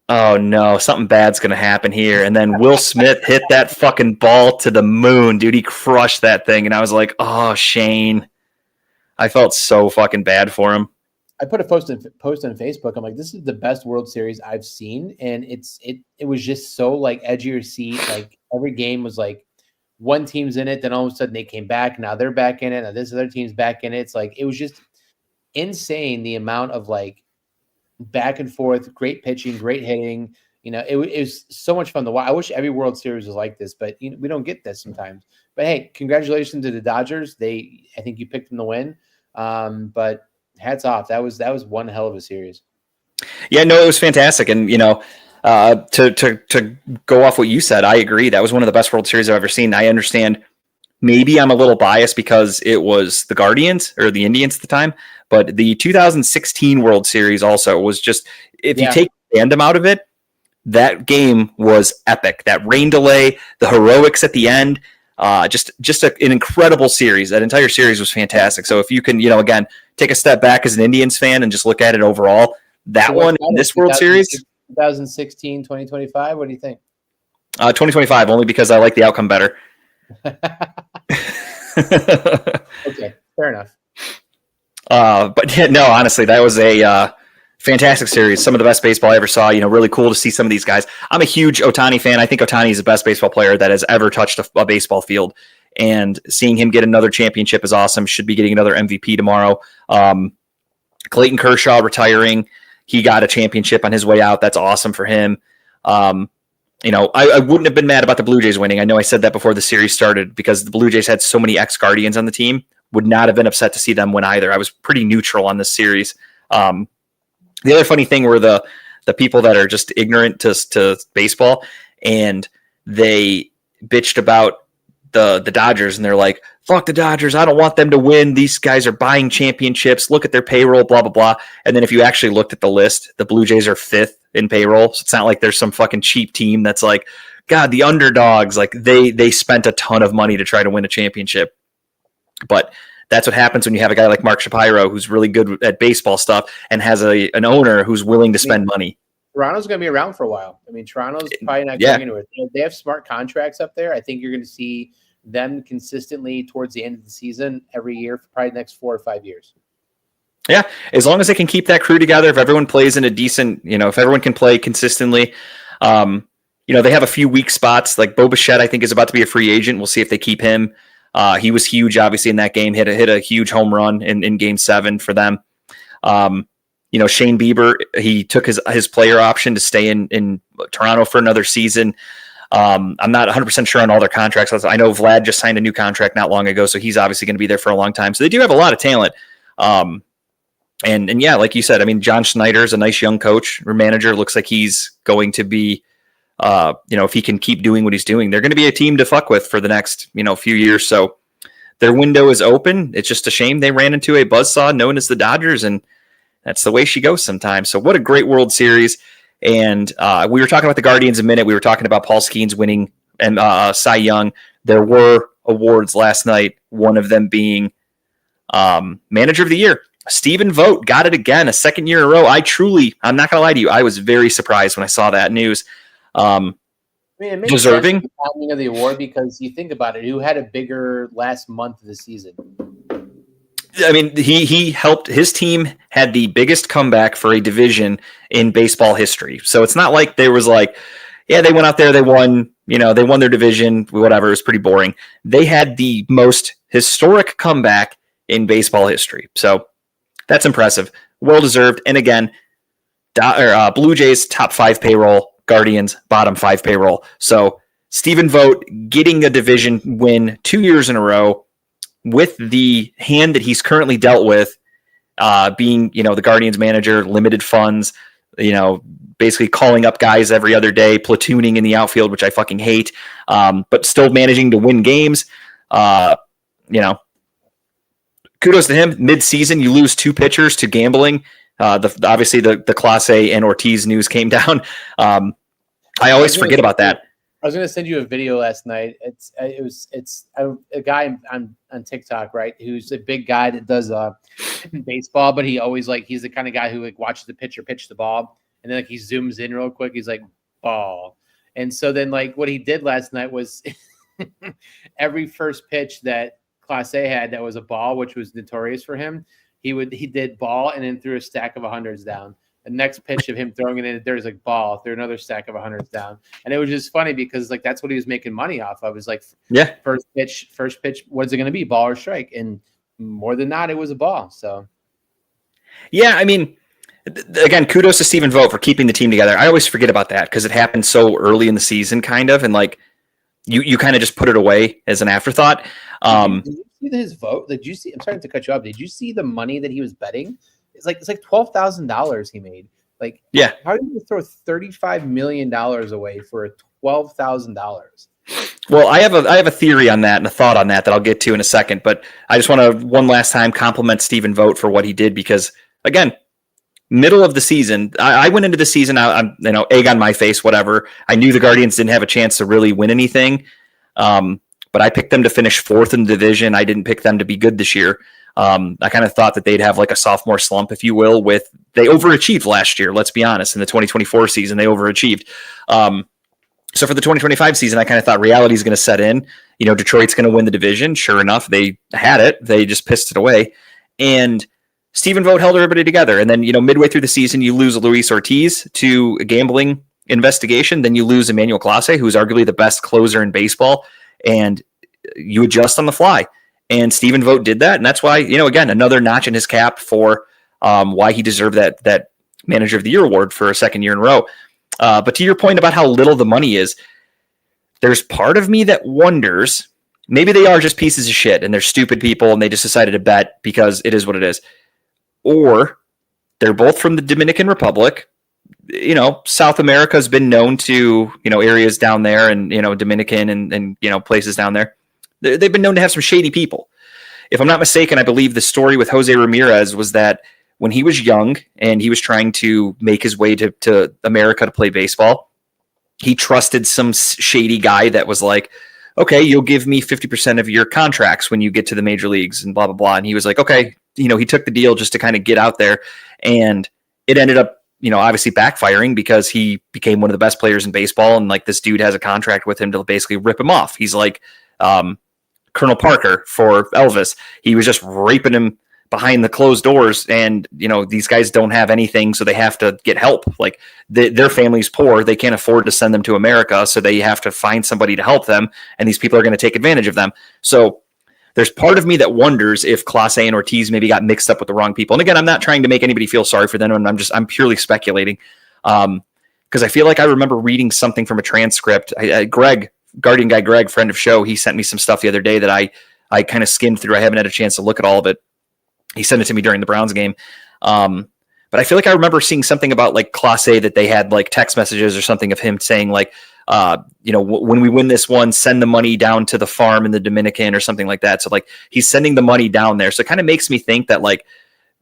A: oh no, something bad's going to happen here. And then Will Smith hit that fucking ball to the moon, dude. He crushed that thing. And I was like, oh, Shane. I felt so fucking bad for him.
B: I put a post on Facebook. I'm like, this is the best World Series I've seen. And it was just so like edge of your seat. Like every game was like one team's in it. Then all of a sudden they came back. Now they're back in it. Now this other team's back in it. It's like, it was just insane. The amount of like back and forth, great pitching, great hitting. It was so much fun to watch. I wish every World Series was like this, but we don't get this sometimes. But hey, congratulations to the Dodgers. I think you picked them to win. But hats off. That was one hell of a series.
A: Yeah, no, it was fantastic. And, to go off what you said, I agree. That was one of the best World Series I've ever seen. I understand maybe I'm a little biased because it was the Guardians or the Indians at the time, but the 2016 World Series also was just, if you take fandom out of it, that game was epic. That rain delay, the heroics at the end, just an incredible series. That entire series was fantastic. So if you can, again, take a step back as an Indians fan and just look at it overall, that one in this World Series,
B: 2016, 2025, what do you think?
A: 2025, only because I like the outcome better.
B: Okay, fair enough.
A: But yeah, no, honestly, that was a fantastic series. Some of the best baseball I ever saw. Really cool to see some of these guys. I'm a huge Ohtani fan. I think Ohtani is the best baseball player that has ever touched a baseball field. And seeing him get another championship is awesome. Should be getting another MVP tomorrow. Clayton Kershaw retiring. He got a championship on his way out. That's awesome for him. I wouldn't have been mad about the Blue Jays winning. I know I said that before the series started because the Blue Jays had so many ex-Guardians on the team. Would not have been upset to see them win either. I was pretty neutral on this series. The other funny thing were the people that are just ignorant to baseball, and they bitched about the Dodgers, and they're like, fuck the Dodgers, I don't want them to win. These guys are buying championships. Look at their payroll, blah, blah, blah. And then if you actually looked at the list, the Blue Jays are 5th in payroll. So it's not like there's some fucking cheap team that's like, God, the underdogs. Like they spent a ton of money to try to win a championship. But that's what happens when you have a guy like Mark Shapiro who's really good at baseball stuff and has an owner who's willing to spend money.
B: Toronto's going to be around for a while. I mean, Toronto's probably not going anywhere. They have smart contracts up there. I think you're going to see them consistently towards the end of the season every year for probably the next 4 or 5 years.
A: Yeah, as long as they can keep that crew together, if everyone plays in a decent, if everyone can play consistently, they have a few weak spots. Like Bo Bichette, I think, is about to be a free agent. We'll see if they keep him. He was huge, obviously, in that game. Hit a huge home run in Game 7 for them. Shane Bieber, he took his player option to stay in Toronto for another season. I'm not 100% sure on all their contracts. I know Vlad just signed a new contract not long ago, so he's obviously going to be there for a long time. So they do have a lot of talent. And yeah, like you said, I mean, John Schneider is a nice young coach or manager. Looks like he's going to be, if he can keep doing what he's doing, they're going to be a team to fuck with for the next, few years. So their window is open. It's just a shame they ran into a buzzsaw known as the Dodgers, and that's the way she goes sometimes. So what a great World Series. And we were talking about the Guardians a minute. We were talking about Paul Skeens winning and Cy Young. There were awards last night, one of them being Manager of the Year. Stephen Vogt got it again, a second year in a row. I'm not going to lie to you, I was very surprised when I saw that news.
B: It makes
A: deserving
B: sense the timing of the award because you think about it, who had a bigger last month of the season?
A: I mean, he helped. His team had the biggest comeback for a division in baseball history. So it's not like there was like, yeah, they went out there, they won their division, whatever. It was pretty boring. They had the most historic comeback in baseball history. So That's impressive. Well deserved. And again, Blue Jays top 5 payroll, Guardians bottom 5 payroll. So Stephen Vogt getting a division win 2 years in a row with the hand that he's currently dealt with, being, the Guardians manager, limited funds, basically calling up guys every other day, platooning in the outfield, which I fucking hate, but still managing to win games. Kudos to him. Mid-season, you lose 2 pitchers to gambling. Obviously, the Clase and Ortiz news came down. I always forget about that.
B: I was going to send you a video last night. It's a guy on TikTok, right? Who's a big guy that does baseball, but he's the kind of guy who watches the pitcher pitch the ball, and then he zooms in real quick. He's like, ball. And so then what he did last night was every first pitch that Class A had that was a ball, which was notorious for him, he did ball and then threw a stack of 100s down. The next pitch of him throwing it in, there's ball, threw another stack of 100s down. And it was just funny because that's what he was making money off of. It was first pitch, what's it going to be, ball or strike? And more than not, it was a ball. So, yeah, I mean,
A: again, kudos to Stephen Vogt for keeping the team together. I always forget about that because it happened so early in the season, kind of, and you kind of just put it away as an afterthought.
B: Did you see his vote? Did you see? I'm sorry to cut you off. Did you see the money that he was betting? It's like $12,000 he made. How did you throw $35 million away for $12,000?
A: Well, I have a theory on that and a thought on that I'll get to in a second. But I just want to one last time compliment Stephen Vogt for what he did because, again, middle of the season, I went into the season, I'm egg on my face, whatever. I knew the Guardians didn't have a chance to really win anything, but I picked them to finish 4th in the division. I didn't pick them to be good this year. I kind of thought that they'd have a sophomore slump, if you will. They overachieved last year. Let's be honest. In the 2024 season, they overachieved. So for the 2025 season, I kind of thought reality is going to set in. Detroit's going to win the division. Sure enough, they had it. They just pissed it away. And Stephen Vogt held everybody together. And then, midway through the season, you lose Luis Ortiz to a gambling investigation. Then you lose Emmanuel Clase, who's arguably the best closer in baseball. And you adjust on the fly. And Stephen Vogt did that. And that's why, again, another notch in his cap for why he deserved that Manager of the Year award for a second year in a row. But to your point about how little the money is, there's part of me that wonders, maybe they are just pieces of shit and they're stupid people and they just decided to bet because it is what it is. Or they're both from the Dominican Republic. South America has been known to, areas down there and, Dominican and places down there. They've been known to have some shady people. If I'm not mistaken, I believe the story with Jose Ramirez was that when he was young and he was trying to make his way to America to play baseball, he trusted some shady guy that was like, okay, you'll give me 50% of your contracts when you get to the major leagues and blah, blah, blah. And he was like, okay, he took the deal just to kind of get out there. And it ended up, obviously backfiring because he became one of the best players in baseball. And this dude has a contract with him to basically rip him off. He's like, Colonel Parker for Elvis. He was just raping him behind the closed doors. And, these guys don't have anything, so they have to get help. Their family's poor. They can't afford to send them to America. So they have to find somebody to help them. And these people are going to take advantage of them. So there's part of me that wonders if Clase and Ortiz maybe got mixed up with the wrong people. And again, I'm not trying to make anybody feel sorry for them. And I'm purely speculating. Because I feel like I remember reading something from a transcript. Guardian guy Greg, friend of show, he sent me some stuff the other day that I kind of skimmed through. I haven't had a chance to look at all of it. He sent it to me during the Browns game. But I feel like I remember seeing something about Clase that they had text messages or something of him saying when we win this one, send the money down to the farm in the Dominican or something like that. So he's sending the money down there. So it kind of makes me think that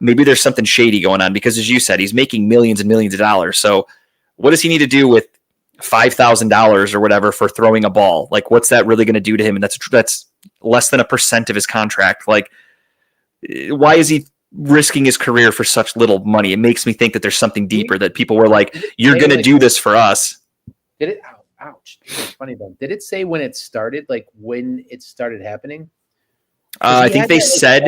A: maybe there's something shady going on because as you said, he's making millions and millions of dollars. So what does he need to do with $5,000 or whatever for throwing a ball? What's that really going to do to him? And that's less than 1% of his contract. Why is he risking his career for such little money? It makes me think that there's something deeper that people were like, you're going to do this for us.
B: Did it? Ouch. It's funny though. Did it say when it started? When it started happening?
A: I think they said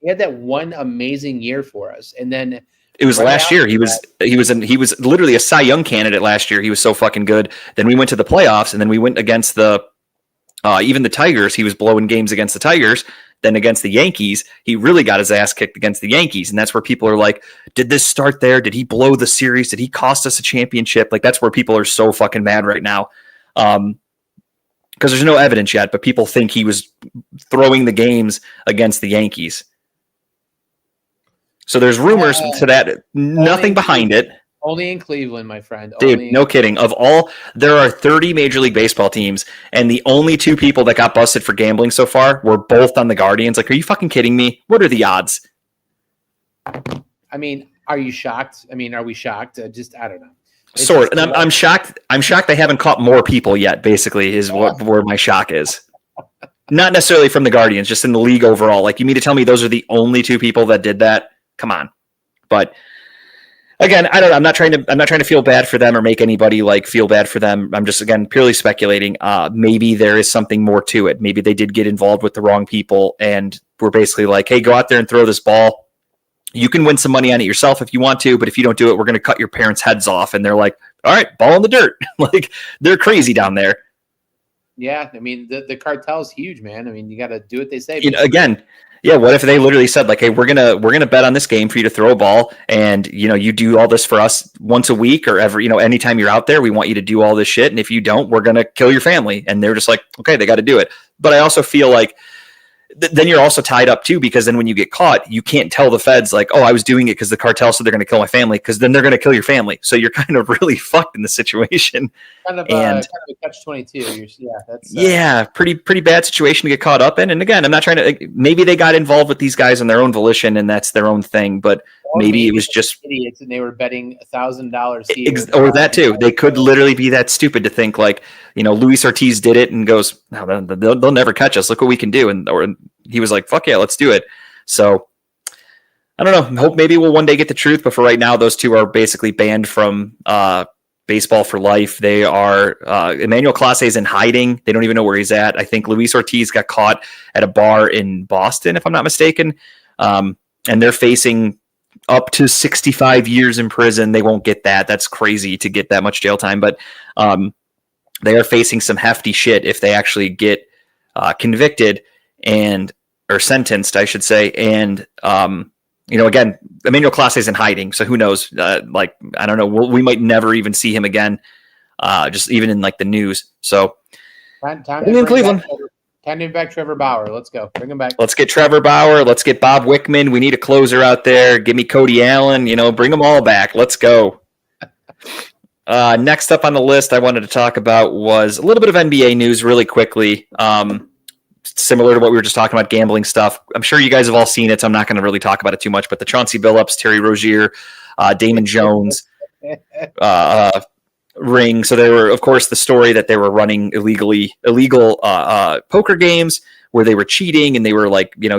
B: he had that one amazing year for us. And then
A: it was last year. He was literally a Cy Young candidate last year. He was so fucking good. Then we went to the playoffs and then we went against even the Tigers. He was blowing games against the Tigers. Then against the Yankees, he really got his ass kicked against the Yankees. And that's where people are like, did this start there? Did he blow the series? Did he cost us a championship? Like, that's where people are so fucking mad right now. Because there's no evidence yet, but people think he was throwing the games against the Yankees. So there's rumors to that. Nothing behind it.
B: Only in Cleveland, my friend.
A: Dude, no kidding. There are 30 Major League Baseball teams, and the only 2 people that got busted for gambling so far were both on the Guardians. Like, are you fucking kidding me? What are the odds?
B: I mean, are you shocked? I mean, are we shocked? I don't know.
A: And I'm shocked. I'm shocked they haven't caught more people yet. Basically, is where my shock is. Not necessarily from the Guardians, just in the league overall. Like, you mean to tell me those are the only 2 people that did that? Come on. But again, I don't know. I'm not trying to feel bad for them or make anybody like feel bad for them. I'm just, again, purely speculating. Maybe there is something more to it. Maybe they did get involved with the wrong people and we're basically like, hey, go out there and throw this ball. You can win some money on it yourself if you want to, but if you don't do it, we're going to cut your parents' heads off. And they're like, all right, ball in the dirt. Like, they're crazy down there.
B: Yeah, I mean, the cartel's huge, man. I mean, you got to do what they say.
A: Again, yeah, what if they literally said, like, hey, we're gonna bet on this game for you to throw a ball, and you do all this for us once a week or every, anytime you're out there, we want you to do all this shit, and if you don't, we're gonna kill your family. And they're just like, okay, they got to do it. But I also feel like then you're also tied up too, because then when you get caught, you can't tell the feds like, oh, I was doing it because the cartel said they're going to kill my family, because then they're going to kill your family. So you're kind of really fucked in the situation.
B: Kind of a catch-22.
A: Pretty bad situation to get caught up in. And again, I'm not trying to. Maybe they got involved with these guys on their own volition, and that's their own thing. But maybe it was just
B: idiots, and they were betting $1,000
A: or that too. They could literally be that stupid to think like, Luis Ortiz did it and goes, no, they'll never catch us. Look what we can do. And or he was like, fuck yeah, let's do it. So I don't know. Hope maybe we'll one day get the truth. But for right now, those 2 are basically banned from baseball for life. They are Emmanuel Clase is in hiding. They don't even know where he's at. I think Luis Ortiz got caught at a bar in Boston, if I'm not mistaken. And they're facing up to 65 years in prison. They won't get that. That's crazy to get that much jail time. But they are facing some hefty shit if they actually get convicted or sentenced, I should say. And again, Emmanuel Clase is in hiding, so who knows? I don't know. We might never even see him again, just even in like the news. So,
B: time
A: in Cleveland.
B: Time to back Trevor Bauer. Let's go. Bring him back.
A: Let's get Trevor Bauer. Let's get Bob Wickman. We need a closer out there. Give me Cody Allen. Bring them all back. Let's go. Next up on the list I wanted to talk about was a little bit of NBA news really quickly. Similar to what we were just talking about, gambling stuff. I'm sure you guys have all seen it, so I'm not going to really talk about it too much. But the Chauncey Billups, Terry Rozier, Damon Jones ring. So they were, of course, the story that they were running illegal poker games where they were cheating and they were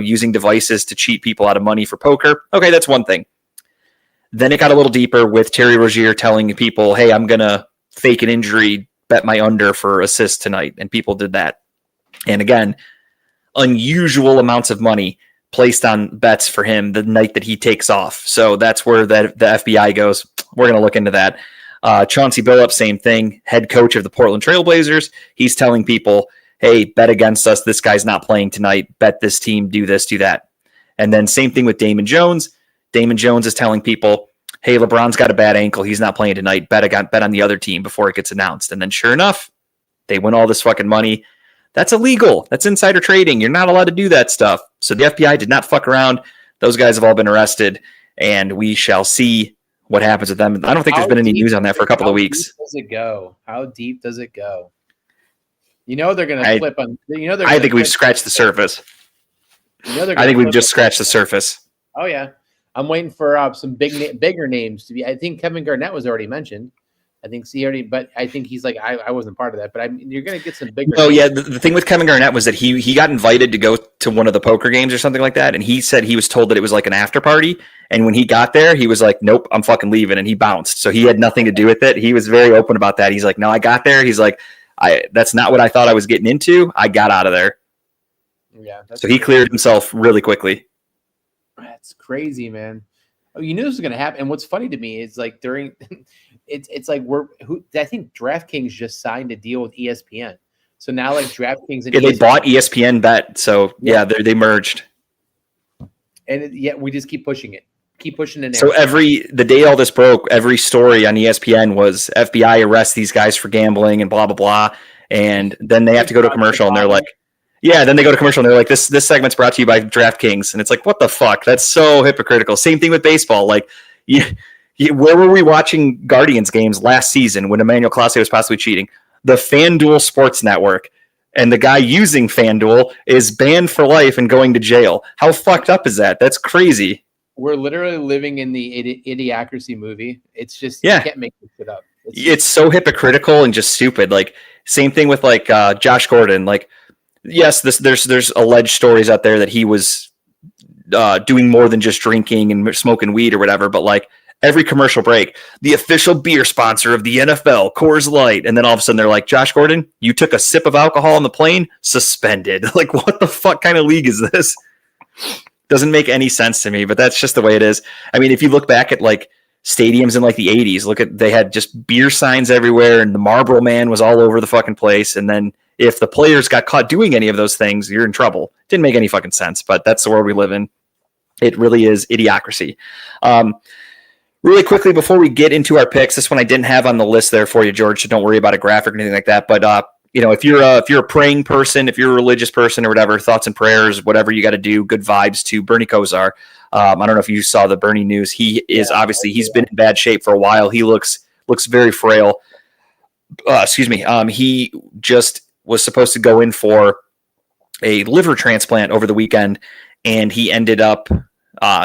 A: using devices to cheat people out of money for poker. Okay, that's one thing. Then it got a little deeper with Terry Rozier telling people, hey, I'm going to fake an injury, bet my under for assists tonight. And people did that. And again, unusual amounts of money placed on bets for him the night that he takes off. So that's where the FBI goes, we're going to look into that. Chauncey Billups, same thing, head coach of the Portland Trailblazers. He's telling people, hey, bet against us. This guy's not playing tonight. Bet this team, do this, do that. And then same thing with Damon Jones. Damon Jones is telling people, hey, LeBron's got a bad ankle. He's not playing tonight. Bet on the other team before it gets announced. And then sure enough, they win all this fucking money. That's illegal. That's insider trading. You're not allowed to do that stuff. So the FBI did not fuck around. Those guys have all been arrested, and we shall see what happens with them. I don't think there's been any news on that for a couple of weeks.
B: How deep does it go? How deep does it go? They're going to flip on.
A: I think we've scratched the surface. I think we've just scratched the surface.
B: Oh yeah, I'm waiting for some bigger names to be. I think Kevin Garnett was already mentioned. I think but I think he's like, I wasn't part of that, but you're going to get some bigger.
A: Oh yeah, the thing with Kevin Garnett was that he got invited to go to one of the poker games or something like that, and he said he was told that it was like an after party, and when he got there, he was like, nope, I'm fucking leaving, and he bounced. So he had nothing to do with it. He was very open about that. He's like, no, I got there. He's like, that's not what I thought I was getting into. I got out of there.
B: Yeah.
A: So he cleared himself really quickly.
B: That's crazy, man. Oh, you knew this was going to happen. And what's funny to me is like during, it's like I think DraftKings just signed a deal with ESPN. So now like DraftKings and
A: Yeah, they
B: ESPN,
A: bought ESPN Bet, so yeah, they merged.
B: and we just keep pushing it. Keep pushing the
A: So
B: narrative.
A: the day all this broke, every story on ESPN was FBI arrests these guys for gambling and blah blah blah, and then they have to go to commercial and they're like, yeah, then they go to commercial and they're like, this segment's brought to you by DraftKings, and it's like, what the fuck? That's so hypocritical. Same thing with baseball. Like, where were we watching Guardians games last season when Emmanuel Clase was possibly cheating? The FanDuel Sports Network. And the guy using FanDuel is banned for life and going to jail. How fucked up is that? That's crazy.
B: We're literally living in the idiocracy movie. It's just
A: Yeah.
B: you can't make this shit up.
A: It's so hypocritical and just stupid. Like, same thing with like Josh Gordon. Like, yes, there's alleged stories out there that he was doing more than just drinking and smoking weed or whatever. But like every commercial break, the official beer sponsor of the NFL, Coors Light, and then all of a sudden they're like, Josh Gordon, you took a sip of alcohol on the plane, suspended. Like, what the fuck kind of league is this? Doesn't make any sense to me, but that's just the way it is. I mean, if you look back at like stadiums in like the 80s, they had just beer signs everywhere and the Marlboro Man was all over the fucking place. And then if the players got caught doing any of those things, you're in trouble. Didn't make any fucking sense, but that's the world we live in. It really is idiocracy. Really quickly, before we get into our picks, this one I didn't have on the list there for you, George, so don't worry about a graphic or anything like that. But if you're a praying person, if you're a religious person or whatever, thoughts and prayers, whatever you got to do, good vibes to Bernie Kosar. I don't know if you saw the Bernie news. He is obviously he's been in bad shape for a while. He looks very frail. He just was supposed to go in for a liver transplant over the weekend, and he ended up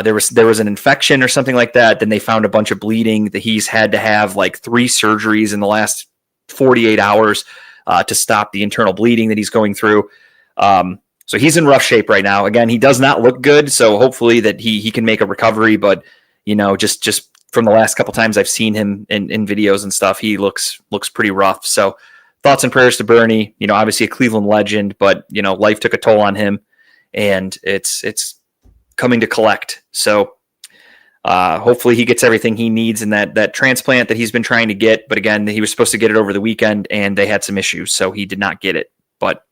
A: there was an infection or something like that. Then they found a bunch of bleeding. That he's had to have like 3 surgeries in the last 48 hours. To stop the internal bleeding that he's going through. So he's in rough shape right now. Again, he does not look good, so hopefully that he can make a recovery. But, just from the last couple times I've seen him in videos and stuff, he looks pretty rough. So thoughts and prayers to Bernie. Obviously a Cleveland legend, but, life took a toll on him, and it's coming to collect. So hopefully he gets everything he needs in that transplant that he's been trying to get. But again, he was supposed to get it over the weekend and they had some issues, so he did not get it. But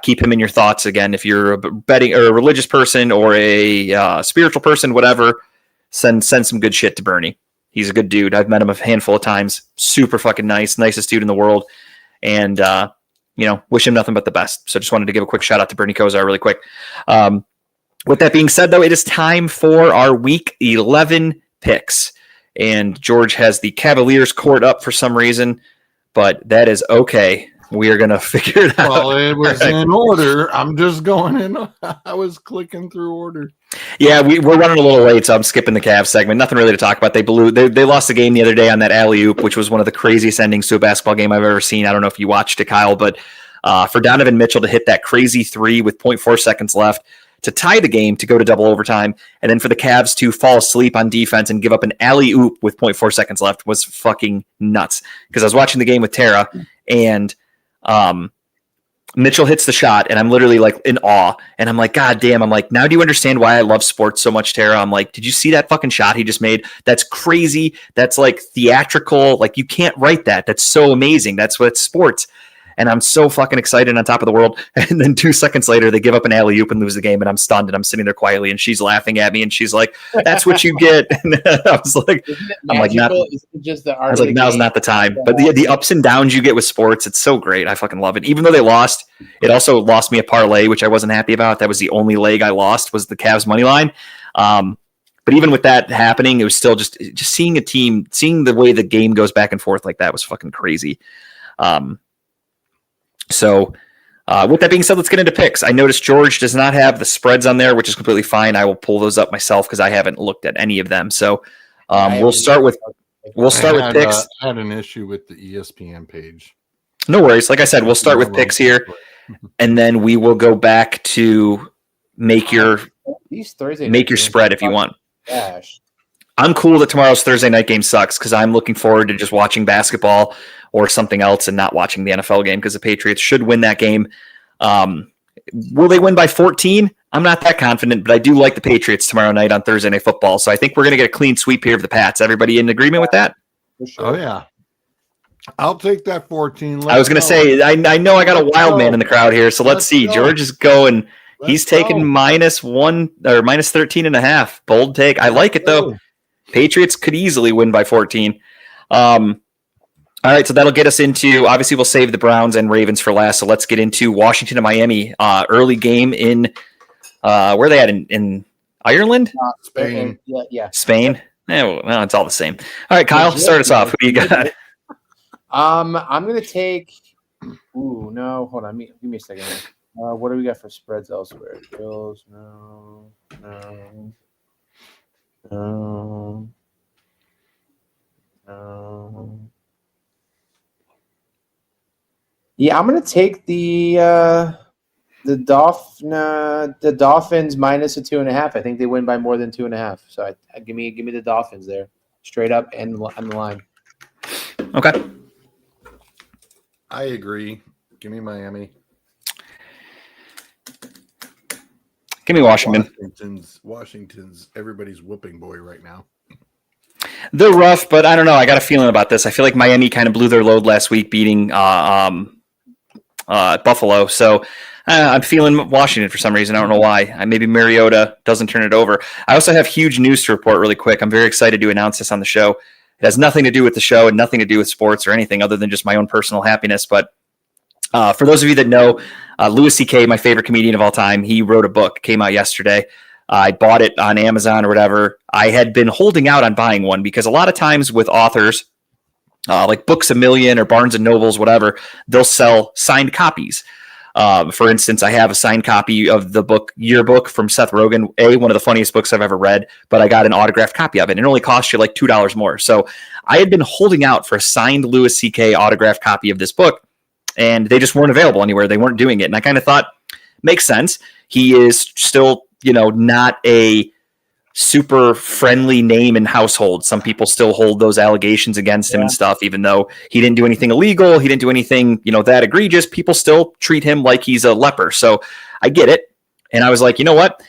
A: keep him in your thoughts. Again, if you're a betting or a religious person or a spiritual person, whatever, send some good shit to Bernie. He's a good dude. I've met him a handful of times. Super fucking nice, nicest dude in the world. And, wish him nothing but the best. So just wanted to give a quick shout out to Bernie Kosar really quick. With that being said, though, it is time for our Week 11 picks. And George has the Cavaliers court up for some reason, but that is okay. We are going to figure it out.
C: Well, it was in order. I'm just going in. I was clicking through order.
A: Yeah, we're running a little late, so I'm skipping the Cavs segment. Nothing really to talk about. They lost the game the other day on that alley-oop, which was one of the craziest endings to a basketball game I've ever seen. I don't know if you watched it, Kyle, but for Donovan Mitchell to hit that crazy 3 with 0.4 seconds left, to tie the game, to go to double overtime, and then for the Cavs to fall asleep on defense and give up an alley-oop with 0.4 seconds left was fucking nuts. Because I was watching the game with Tara, and Mitchell hits the shot, and I'm literally like in awe. And I'm like, God damn. I'm like, now do you understand why I love sports so much, Tara? I'm like, did you see that fucking shot he just made? That's crazy. That's like theatrical. Like, you can't write that. That's so amazing. That's what's sports. And I'm so fucking excited, on top of the world. And then 2 seconds later, they give up an alley-oop and lose the game, and I'm stunned, and I'm sitting there quietly, and she's laughing at me, and she's like, that's what you get. And I was like, now's not the time. But the ups and downs you get with sports, it's so great. I fucking love it. Even though they lost, it also lost me a parlay, which I wasn't happy about. That was the only leg I lost, was the Cavs money line. But even with that happening, it was still just seeing a team, seeing the way the game goes back and forth like that was fucking crazy. So with that being said, let's get into picks. I noticed George does not have the spreads on there, which is completely fine. I will pull those up myself because I haven't looked at any of them. So we'll start with picks.
C: I had an issue with the ESPN page.
A: No worries. Like I said, we'll start with picks here, and then we will go back to make your spread if you want.
B: Gosh.
A: I'm cool that tomorrow's Thursday night game sucks because I'm looking forward to just watching basketball or something else and not watching the NFL game, because the Patriots should win that game. Will they win by 14? I'm not that confident, but I do like the Patriots tomorrow night on Thursday Night Football. So I think we're going to get a clean sweep here of the Pats. Everybody in agreement with that?
B: For sure.
C: Oh, yeah. I'll take that 14.
A: I was going to say, I know I got a wild man in the crowd here, so let's
C: Let's
A: see.
C: go.
A: George is going. He's
C: Let's
A: taking
C: go.
A: -1 or -13.5. Bold take. I like it though. Patriots could easily win by 14. All right, so that'll get us into. Obviously, we'll save the Browns and Ravens for last. So let's get into Washington and Miami. Early game in where are they at in Ireland,
C: Spain.
B: Yeah.
A: Spain. Well, it's all the same. All right, Kyle, start us off. Who you got?
B: I'm gonna take. Ooh, no, hold on. Give me a second. What do we got for spreads elsewhere? Bills, no. Yeah, I'm gonna take the Dolphins minus a 2.5. I think they win by more than 2.5. So give me the Dolphins there, straight up and on the line.
A: Okay.
C: I agree. Give me Miami.
A: Give me Washington.
C: Washington's everybody's whooping boy right now.
A: They're rough, but I don't know. I got a feeling about this. I feel like Miami kind of blew their load last week, beating Buffalo. So I'm feeling Washington for some reason. I don't know why. Maybe Mariota doesn't turn it over. I also have huge news to report really quick. I'm very excited to announce this on the show. It has nothing to do with the show and nothing to do with sports or anything other than just my own personal happiness. But for those of you that know, Louis C.K., my favorite comedian of all time, he wrote a book, came out yesterday. I bought it on Amazon or whatever. I had been holding out on buying one because a lot of times with authors, like Books A Million or Barnes & Nobles, whatever, they'll sell signed copies. For instance, I have a signed copy of the book Yearbook from Seth Rogen, one of the funniest books I've ever read, but I got an autographed copy of it. It only cost you like $2 more. So I had been holding out for a signed Louis C.K. autographed copy of this book, and they just weren't available anywhere. They weren't doing it. And I kind of thought, makes sense. He is still, not a super friendly name in household. Some people still hold those allegations against him and stuff, even though he didn't do anything illegal. He didn't do anything, that egregious. People still treat him like he's a leper. So I get it. And I was like, you know what?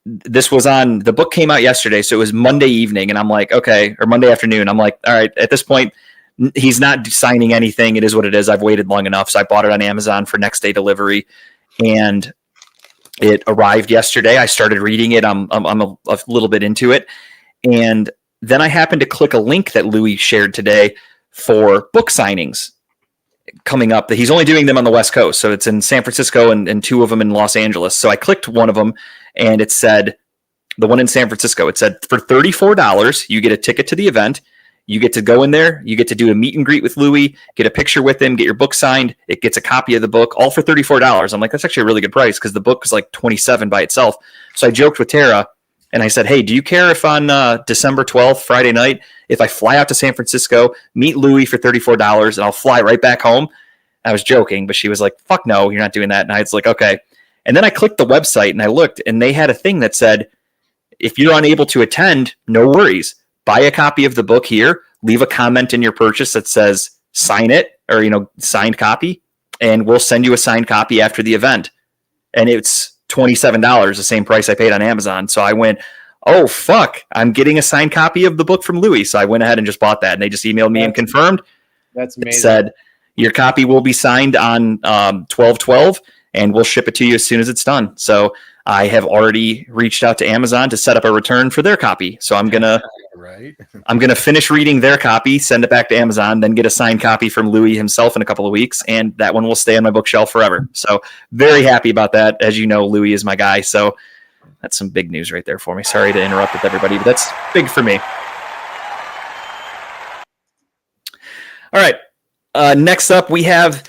A: The book came out yesterday. So it was Monday evening. And I'm like, okay, or Monday afternoon. I'm like, all right, at this point, he's not signing anything. It is what it is. I've waited long enough. So I bought it on Amazon for next day delivery. And it arrived yesterday. I started reading it. I'm a little bit into it. And then I happened to click a link that Louis shared today for book signings coming up. He's only doing them on the West Coast. So it's in San Francisco and two of them in Los Angeles. So I clicked one of them and it said, the one in San Francisco, it said for $34, you get a ticket to the event. You get to go in there. You get to do a meet and greet with Louis, get a picture with him, get your book signed. It gets a copy of the book, all for $34. I'm like, that's actually a really good price because the book is like $27 by itself. So I joked with Tara and I said, hey, do you care if on December 12th, Friday night, if I fly out to San Francisco, meet Louis for $34 and I'll fly right back home? I was joking, but she was like, fuck no, you're not doing that. And I was like, okay. And then I clicked the website and I looked and they had a thing that said, if you're unable to attend, no worries. Buy a copy of the book here, leave a comment in your purchase that says sign it or, signed copy, and we'll send you a signed copy after the event. And it's $27, the same price I paid on Amazon. So I went, oh, fuck, I'm getting a signed copy of the book from Louis. So I went ahead and just bought that. And they just emailed me and confirmed.
B: That's amazing.
A: It said, your copy will be signed on 12/12, and we'll ship it to you as soon as it's done. So I have already reached out to Amazon to set up a return for their copy. So I'm gonna finish reading their copy, send it back to Amazon, then get a signed copy from Louis himself in a couple of weeks, and that one will stay on my bookshelf forever. So very happy about that. As you know, Louis is my guy. So that's some big news right there for me. Sorry to interrupt with everybody, but that's big for me. All right. Next up, we have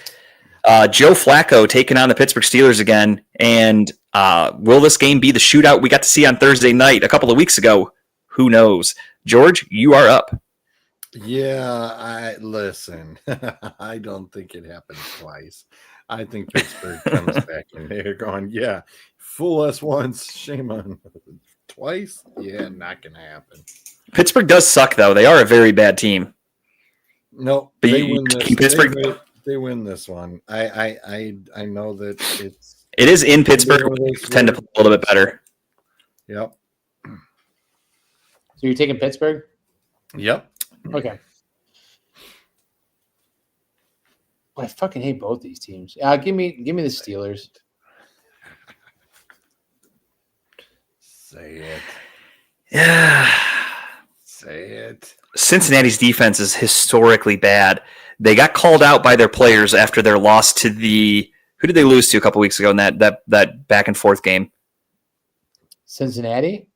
A: Joe Flacco taking on the Pittsburgh Steelers again. And will this game be the shootout we got to see on Thursday night a couple of weeks ago? Who knows? George, you are up.
C: Yeah, listen. I don't think it happens twice. I think Pittsburgh comes back in there going, yeah, fool us once, shame on twice. Yeah, not going to happen.
A: Pittsburgh does suck, though. They are a very bad team.
C: No,
A: but
C: they win this.
A: Pittsburgh.
C: They win this one. I know that
A: it is in Pittsburgh. We tend to play a little bit better.
C: Yep.
B: So you're taking Pittsburgh?
C: Yep.
B: Okay. I fucking hate both these teams. Give me the Steelers.
C: Say it.
A: Yeah.
C: Say it.
A: Cincinnati's defense is historically bad. They got called out by their players after their loss to who did they lose to a couple weeks ago in that back and forth game?
B: Cincinnati?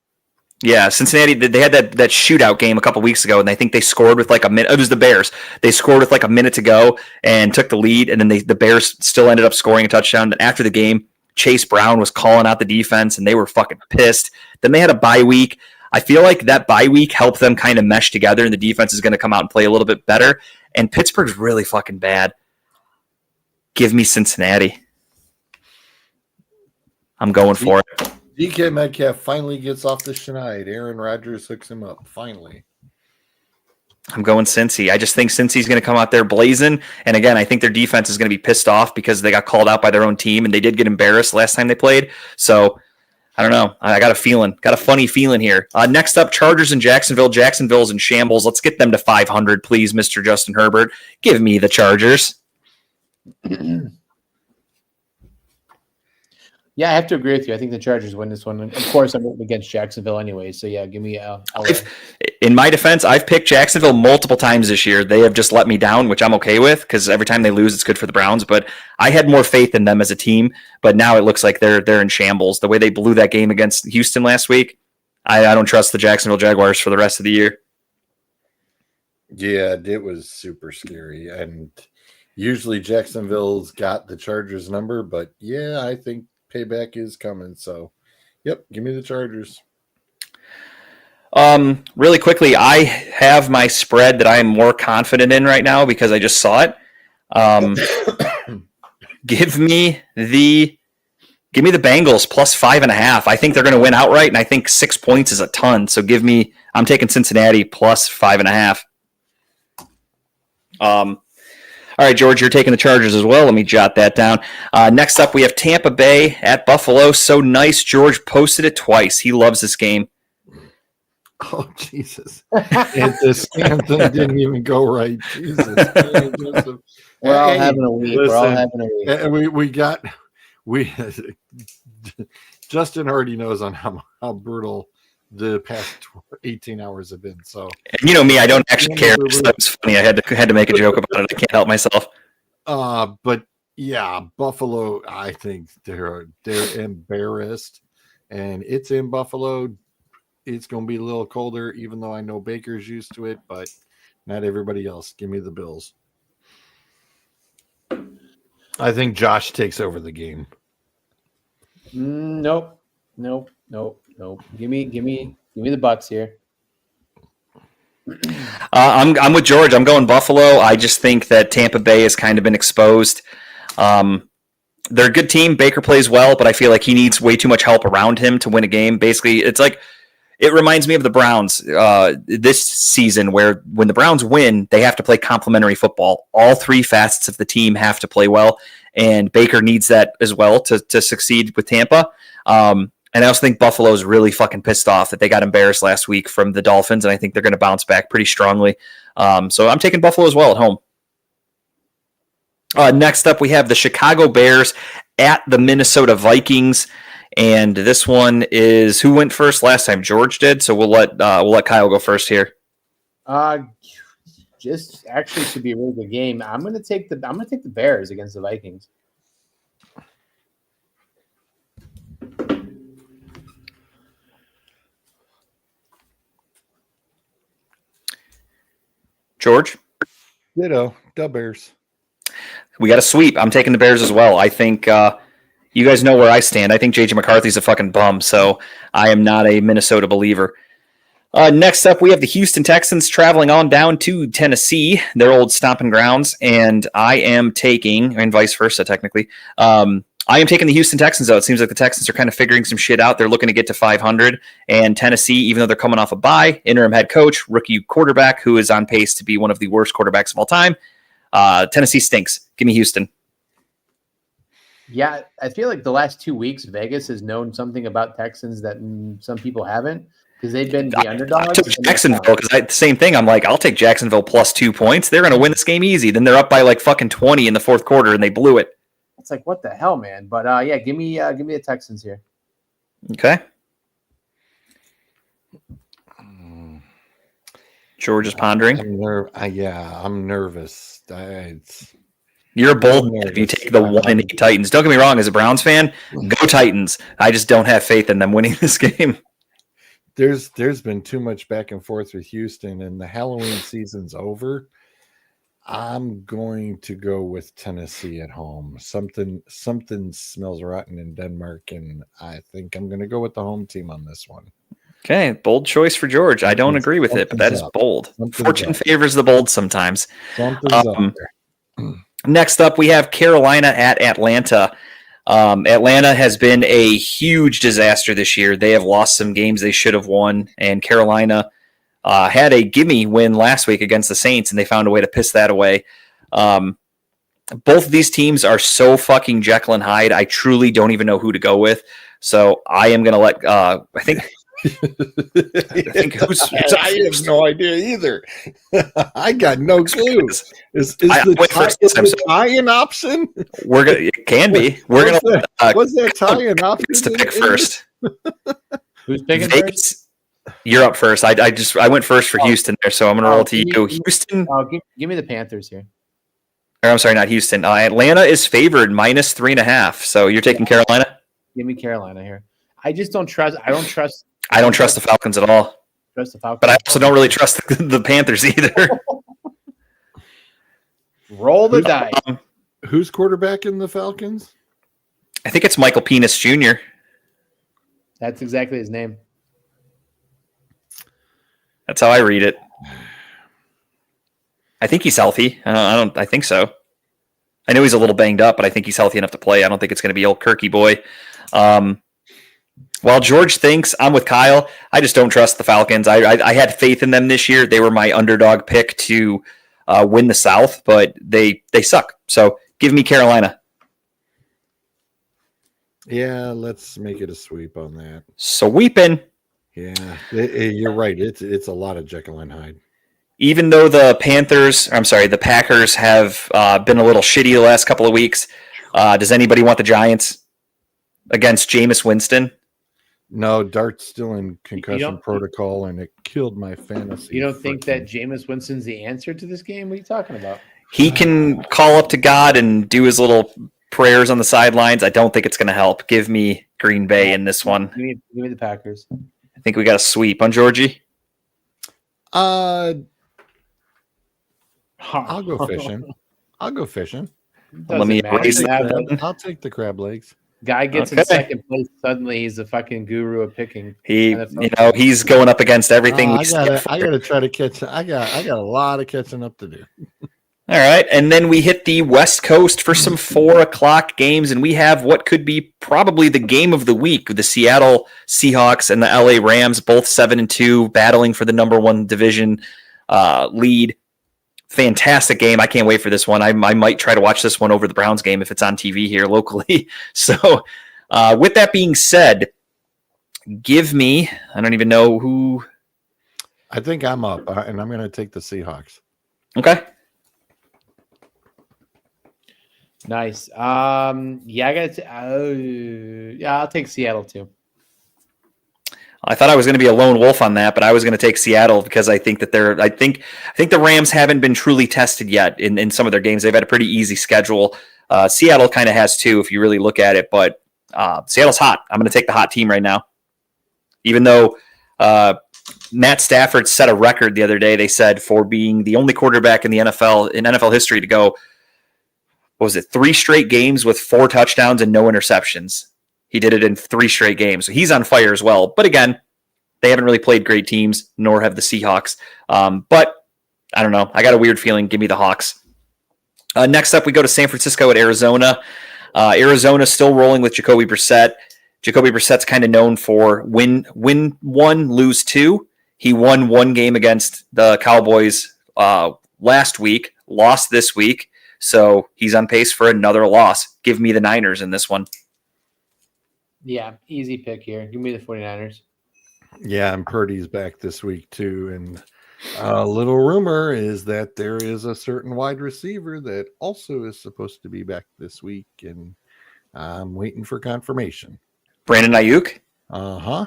A: Yeah, Cincinnati, they had that shootout game a couple weeks ago, and I think they scored with like a minute. It was the Bears. They scored with like a minute to go and took the lead, and then the Bears still ended up scoring a touchdown. And after the game, Chase Brown was calling out the defense, and they were fucking pissed. Then they had a bye week. I feel like that bye week helped them kind of mesh together, and the defense is going to come out and play a little bit better. And Pittsburgh's really fucking bad. Give me Cincinnati. I'm going for it.
C: DK Metcalf finally gets off the schneid. Aaron Rodgers hooks him up. Finally.
A: I'm going Cincy. I just think Cincy's going to come out there blazing. And again, I think their defense is going to be pissed off because they got called out by their own team, and they did get embarrassed last time they played. So I don't know. I got a funny feeling here. Next up, Chargers and Jacksonville. Jacksonville's in shambles. Let's get them to 500, please, Mr. Justin Herbert. Give me the Chargers.
B: Yeah, I have to agree with you. I think the Chargers win this one. Of course, I'm rooting against Jacksonville anyway. So yeah, give me LA.
A: In my defense, I've picked Jacksonville multiple times this year. They have just let me down, which I'm okay with because every time they lose, it's good for the Browns. But I had more faith in them as a team. But now it looks like they're in shambles. The way they blew that game against Houston last week, I don't trust the Jacksonville Jaguars for the rest of the year.
C: Yeah, it was super scary. And usually Jacksonville's got the Chargers number, but yeah, I think payback is coming. So, yep, give me the Chargers.
A: Really quickly, I have my spread that I am more confident in right now because I just saw it. Give me the Bengals plus 5.5. I think they're going to win outright, and I think 6 points is a ton. So I'm taking Cincinnati plus 5.5. All right, George, you're taking the Chargers as well. Let me jot that down. Next up, we have Tampa Bay at Buffalo. So nice. George posted it twice. He loves this game.
C: Oh, Jesus. And the Stanton didn't even go right. Jesus.
B: We're all having a week. We're all having a week.
C: We Justin already knows on how brutal the past 18 hours have been. So,
A: and you know me, I don't actually care. So that was funny. I had to make a joke about it. I can't help myself.
C: But yeah, Buffalo, I think they're embarrassed, and it's in Buffalo. It's going to be a little colder, even though I know Baker's used to it, but not everybody else. Give me the Bills. I think Josh takes over the game.
B: Nope. Give me the Bucks here.
A: I'm with George. I'm going Buffalo. I just think that Tampa Bay has kind of been exposed. They're a good team. Baker plays well, but I feel like he needs way too much help around him to win a game. Basically, it's like it reminds me of the Browns this season, where when the Browns win, they have to play complementary football. All three facets of the team have to play well, and Baker needs that as well to succeed with Tampa. And I also think Buffalo is really fucking pissed off that they got embarrassed last week from the Dolphins, and I think they're going to bounce back pretty strongly. So I'm taking Buffalo as well at home. Next up, we have the Chicago Bears at the Minnesota Vikings, and this one is who went first last time? George did, so we'll let Kyle go first here.
B: Just actually to be a really good game. I'm gonna take the Bears against the Vikings.
A: George?
C: Ditto. The Bears.
A: We got a sweep. I'm taking the Bears as well. I think you guys know where I stand. I think J.J. McCarthy's a fucking bum, so I am not a Minnesota believer. Next up, we have the Houston Texans traveling on down to Tennessee, their old stomping grounds, and I am taking, and vice versa, technically, I am taking the Houston Texans, though. It seems like the Texans are kind of figuring some shit out. They're looking to get to 500. And Tennessee, even though they're coming off a bye, interim head coach, rookie quarterback, who is on pace to be one of the worst quarterbacks of all time. Tennessee stinks. Give me Houston.
B: Yeah, I feel like the last 2 weeks, Vegas has known something about Texans that some people haven't. because they've been
A: I
B: the underdogs.
A: took Jacksonville because the same thing. I'm like, I'll take Jacksonville plus 2 points. They're going to win this game easy. Then they're up by like fucking 20 in the fourth quarter, and they blew it.
B: It's like, what the hell, man? But yeah, give me the Texans here.
A: Okay. George is pondering.
C: I'm nervous.
A: You're a bold man if you take the 1-8 Titans. Don't get me wrong, as a Browns fan, go Titans. I just don't have faith in them winning this game.
C: There's been too much back and forth with Houston, and the Halloween season's over. I'm going to go with Tennessee at home. Something smells rotten in Denmark, and I think I'm going to go with the home team on this one.
A: Okay, bold choice for George. I don't agree with it, but that is bold. Fortune favors the bold sometimes. Next up, we have Carolina at Atlanta. Atlanta has been a huge disaster this year. They have lost some games they should have won, and Carolina had a gimme win last week against the Saints, and they found a way to piss that away. Both of these teams are so fucking Jekyll and Hyde. I truly don't even know who to go with. So I am going to let I think who's
C: I have no idea either. I got no clue. Is the tie an option?
A: It can be. We're gonna
C: what's that tie an option?
A: To pick first.
B: Who's picking
A: Vegas, first? You're up first. I went first for Houston there, so I'm gonna roll to you. Houston.
B: Give me the Panthers here.
A: Or, I'm sorry, not Houston. Atlanta is favored -3.5. So you're taking Carolina.
B: Give me Carolina here. I just don't trust. I don't trust
A: the Falcons at all.
B: Trust the Falcons.
A: But I also don't really trust the Panthers either.
B: Roll the dice.
C: Who's quarterbacking the Falcons?
A: I think it's Michael Penix Jr.
B: That's exactly his name.
A: That's how I read it. I think he's healthy. I think so. I know he's a little banged up, but I think he's healthy enough to play. I don't think it's going to be old Kirky boy. While George thinks, I'm with Kyle. I just don't trust the Falcons. I had faith in them this year. They were my underdog pick to win the South, but they suck. So give me Carolina.
C: Yeah, let's make it a sweep on that.
A: Sweeping.
C: Yeah, you're right. It's a lot of Jekyll and Hyde.
A: Even though the Packers have been a little shitty the last couple of weeks, does anybody want the Giants against Jameis Winston?
C: No, Dart's still in concussion protocol, and it killed my fantasy.
B: You don't think that Jameis Winston's the answer to this game? What are you talking about?
A: He can call up to God and do his little prayers on the sidelines. I don't think it's going to help. Give me Green Bay in this one.
B: Give me the Packers.
A: I think we got a sweep on Georgie.
C: I'll go fishing.
A: Let me erase it.
C: I'll take the crab legs.
B: Guy gets in second place. Suddenly, he's a fucking guru of picking.
A: He's going up against everything.
C: I gotta try to catch. I got a lot of catching up to do.
A: All right, and then we hit the West Coast for some 4:00 games, and we have what could be probably the game of the week: the Seattle Seahawks and the LA Rams, both 7-2, battling for the number 1 division lead. Fantastic game. I can't wait for this one. I might try to watch this one over the Browns game if it's on TV here locally. So with that being said, give me, I don't even know who.
C: I think I'm up, and I'm going to take the Seahawks.
A: Okay.
B: Nice. I'll take Seattle too.
A: I thought I was going to be a lone wolf on that, but I was going to take Seattle because I think that I think the Rams haven't been truly tested yet in some of their games. They've had a pretty easy schedule. Seattle kind of has too, if you really look at it, but Seattle's hot. I'm going to take the hot team right now. Even though Matt Stafford set a record the other day, they said, for being the only quarterback in the NFL history to go, what was it, 3 straight games with 4 touchdowns and no interceptions. He did it in 3 straight games. So he's on fire as well. But again, they haven't really played great teams, nor have the Seahawks. But I don't know. I got a weird feeling. Give me the Hawks. Next up, we go to San Francisco at Arizona. Arizona still rolling with Jacoby Brissett. Jacoby Brissett's kind of known for win 1, lose 2. He won 1 game against the Cowboys last week, lost this week. So he's on pace for another loss. Give me the Niners in this one.
B: Yeah, easy pick here. Give me the 49ers.
C: Yeah, and Purdy's back this week too. And a little rumor is that there is a certain wide receiver that also is supposed to be back this week, and I'm waiting for confirmation.
A: Brandon Ayuk.
C: Uh-huh.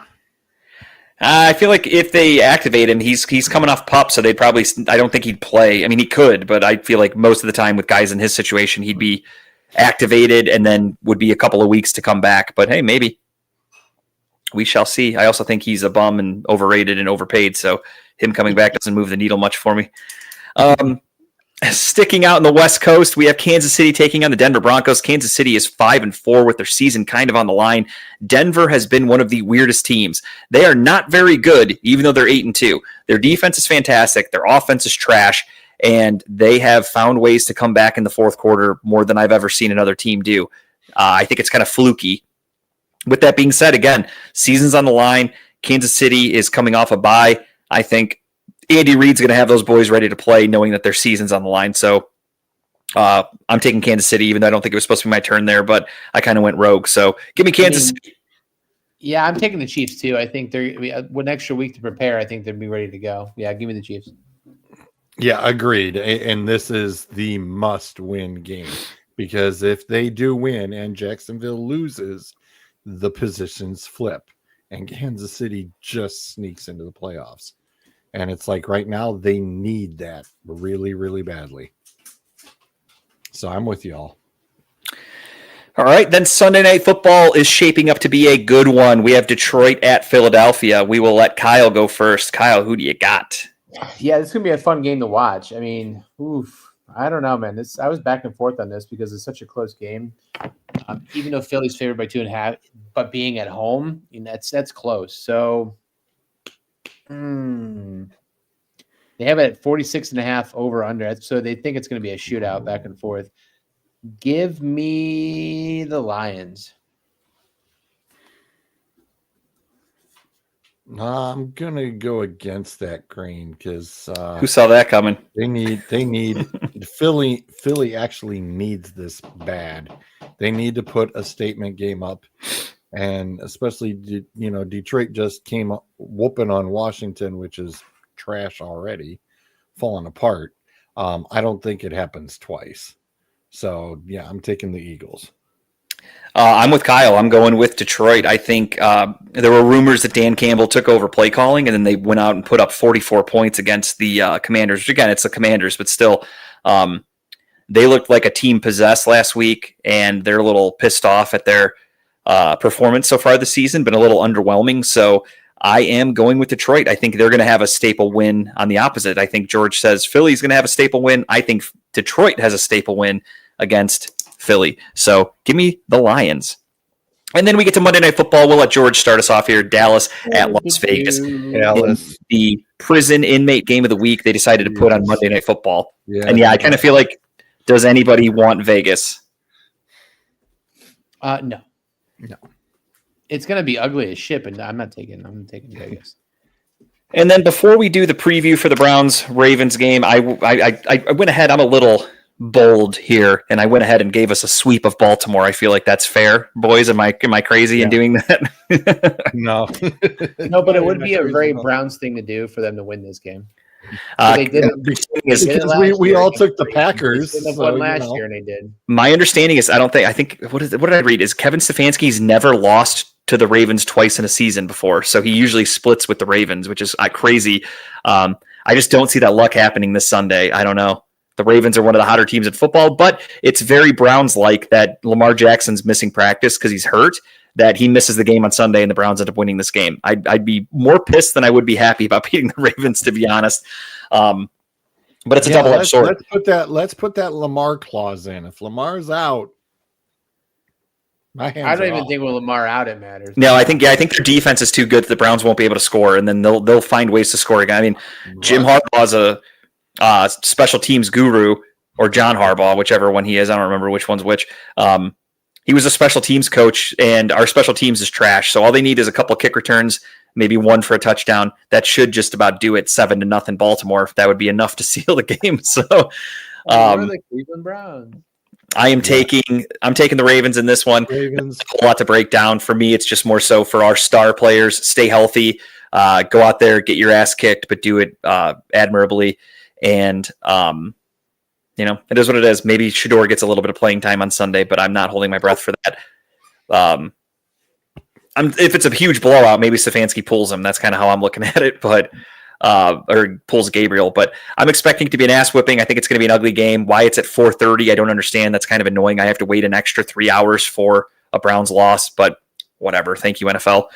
A: I feel like if they activate him, he's coming off PUP, so they'd probably. I don't think he'd play. I mean, he could, but I feel like most of the time with guys in his situation, he'd be activated and then would be a couple of weeks to come back. But hey, maybe we shall see. I also think he's a bum and overrated and overpaid, so him coming back doesn't move the needle much for me. Sticking out in the West Coast, we have Kansas City taking on the Denver Broncos. Kansas City is 5-4 with their season kind of on the line. Denver has been one of the weirdest teams. They are not very good, even though they're 8-2. Their defense is fantastic. Their offense is trash, and they have found ways to come back in the fourth quarter more than I've ever seen another team do. I think it's kind of fluky. With that being said, again, season's on the line. Kansas City is coming off a bye. I think Andy Reid's going to have those boys ready to play, knowing that their season's on the line. So I'm taking Kansas City, even though I don't think it was supposed to be my turn there, but I kind of went rogue. So give me Kansas City.
B: Yeah, I'm taking the Chiefs too. I think they're with an extra week to prepare. I think they'd be ready to go. Yeah, give me the Chiefs.
C: Yeah, agreed. And this is the must-win game, because if they do win and Jacksonville loses, the positions flip, and Kansas City just sneaks into the playoffs. And it's like right now they need that really, really badly. So I'm with y'all.
A: All right, then Sunday Night Football is shaping up to be a good one. We have Detroit at Philadelphia. We will let Kyle go first. Kyle, who do you got?
B: Yeah, this is gonna be a fun game to watch. I mean, I don't know, man. I was back and forth on this because it's such a close game. Even though Philly's favored by 2.5, but being at home, that's close. So they have it at 46.5 over under. So they think it's going to be a shootout back and forth. Give me the Lions.
C: I'm gonna go against that, Green, because
A: Who saw that coming?
C: they need Philly actually needs this bad. They need to put a statement game up, and especially Detroit just came up whooping on Washington, which is trash already, falling apart. I don't think it happens twice. So yeah, I'm taking the Eagles.
A: I'm with Kyle. I'm going with Detroit. I think there were rumors that Dan Campbell took over play calling, and then they went out and put up 44 points against the Commanders. Which again, it's the Commanders, but still, they looked like a team possessed last week, and they're a little pissed off at their performance so far this season, been a little underwhelming. So I am going with Detroit. I think they're going to have a staple win on the opposite. I think George says Philly's going to have a staple win. I think Detroit has a staple win against Philly. So give me the Lions. And then we get to Monday Night Football. We'll let George start us off here. Dallas at Las Vegas.
C: Dallas.
A: The prison inmate game of the week they decided to put on Monday Night Football.
C: Yeah.
A: And yeah, I kind of feel like, does anybody want Vegas?
B: No. It's going to be ugly as shit, but I'm taking Vegas.
A: And then before we do the preview for the Browns-Ravens game, I went ahead. I'm a little bold here, and I went ahead and gave us a sweep of Baltimore. I feel like that's fair, boys. Am I crazy in doing that?
C: No.
B: No, but it would be a very Browns thing to do for them to win this game. They did it.
C: Because we all took the Packers.
B: They won last year, and they did.
A: My understanding is, what did I read? Is Kevin Stefanski's never lost to the Ravens twice in a season before, so he usually splits with the Ravens, which is crazy. I just don't see that luck happening this Sunday. I don't know. The Ravens are one of the hotter teams in football, but it's very Browns-like that Lamar Jackson's missing practice because he's hurt, that he misses the game on Sunday and the Browns end up winning this game. I'd be more pissed than I would be happy about beating the Ravens, to be honest. But it's a double-edged sword.
C: Let's put that Lamar clause in. If Lamar's out,
B: I don't even think with Lamar out it matters.
A: No, I think their defense is too good that the Browns won't be able to score, and then they'll find ways to score again. I mean, Jim Harbaugh's a special teams guru, or John Harbaugh, whichever one he is. I don't remember which one's which. He was a special teams coach, and our special teams is trash. So all they need is a couple kick returns, maybe one for a touchdown. That should just about do it. 7-0 Baltimore. That would be enough to seal the game. So
B: the Cleveland Browns.
A: I'm taking the Ravens in this one.
C: Ravens.
A: A lot to break down. For me, it's just more so for our star players, stay healthy. Go out there, get your ass kicked, but do it admirably. And, it is what it is. Maybe Shedeur gets a little bit of playing time on Sunday, but I'm not holding my breath for that. If it's a huge blowout, maybe Stefanski pulls him. That's kind of how I'm looking at it, but or pulls Gabriel. But I'm expecting it to be an ass whipping. I think it's going to be an ugly game. Why it's at 4:30, I don't understand. That's kind of annoying. I have to wait an extra 3 hours for a Browns loss, but whatever. Thank you, NFL.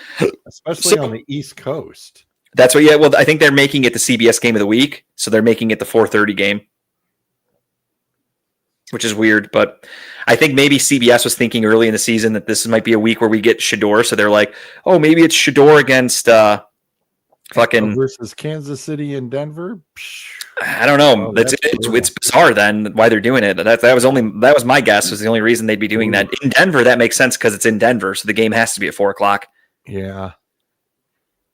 C: Especially on the East Coast.
A: That's what. Yeah. Well, I think they're making it the CBS game of the week, so they're making it the 4:30 game, which is weird. But I think maybe CBS was thinking early in the season that this might be a week where we get Shedeur, so they're like, oh, maybe it's Shedeur against fucking
C: versus Kansas City and Denver.
A: I don't know.
C: Oh,
A: it's bizarre then why they're doing it. That was my guess. Was the only reason they'd be doing that in Denver. That makes sense because it's in Denver, so the game has to be at 4:00.
C: Yeah.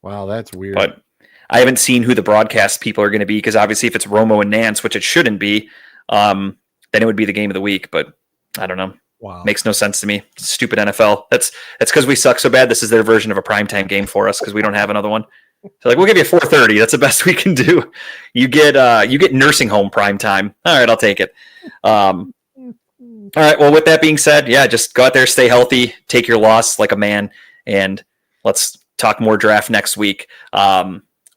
C: Wow, that's weird.
A: But I haven't seen who the broadcast people are going to be because obviously if it's Romo and Nance, which it shouldn't be, then it would be the game of the week. But I don't know.
C: Wow,
A: makes no sense to me. Stupid NFL. That's because we suck so bad. This is their version of a primetime game for us because we don't have another one. So like we'll give you 4:30. That's the best we can do. You get nursing home prime time. All right, I'll take it. All right. Well, with that being said, yeah, just go out there, stay healthy, take your loss like a man, and let's talk more draft next week.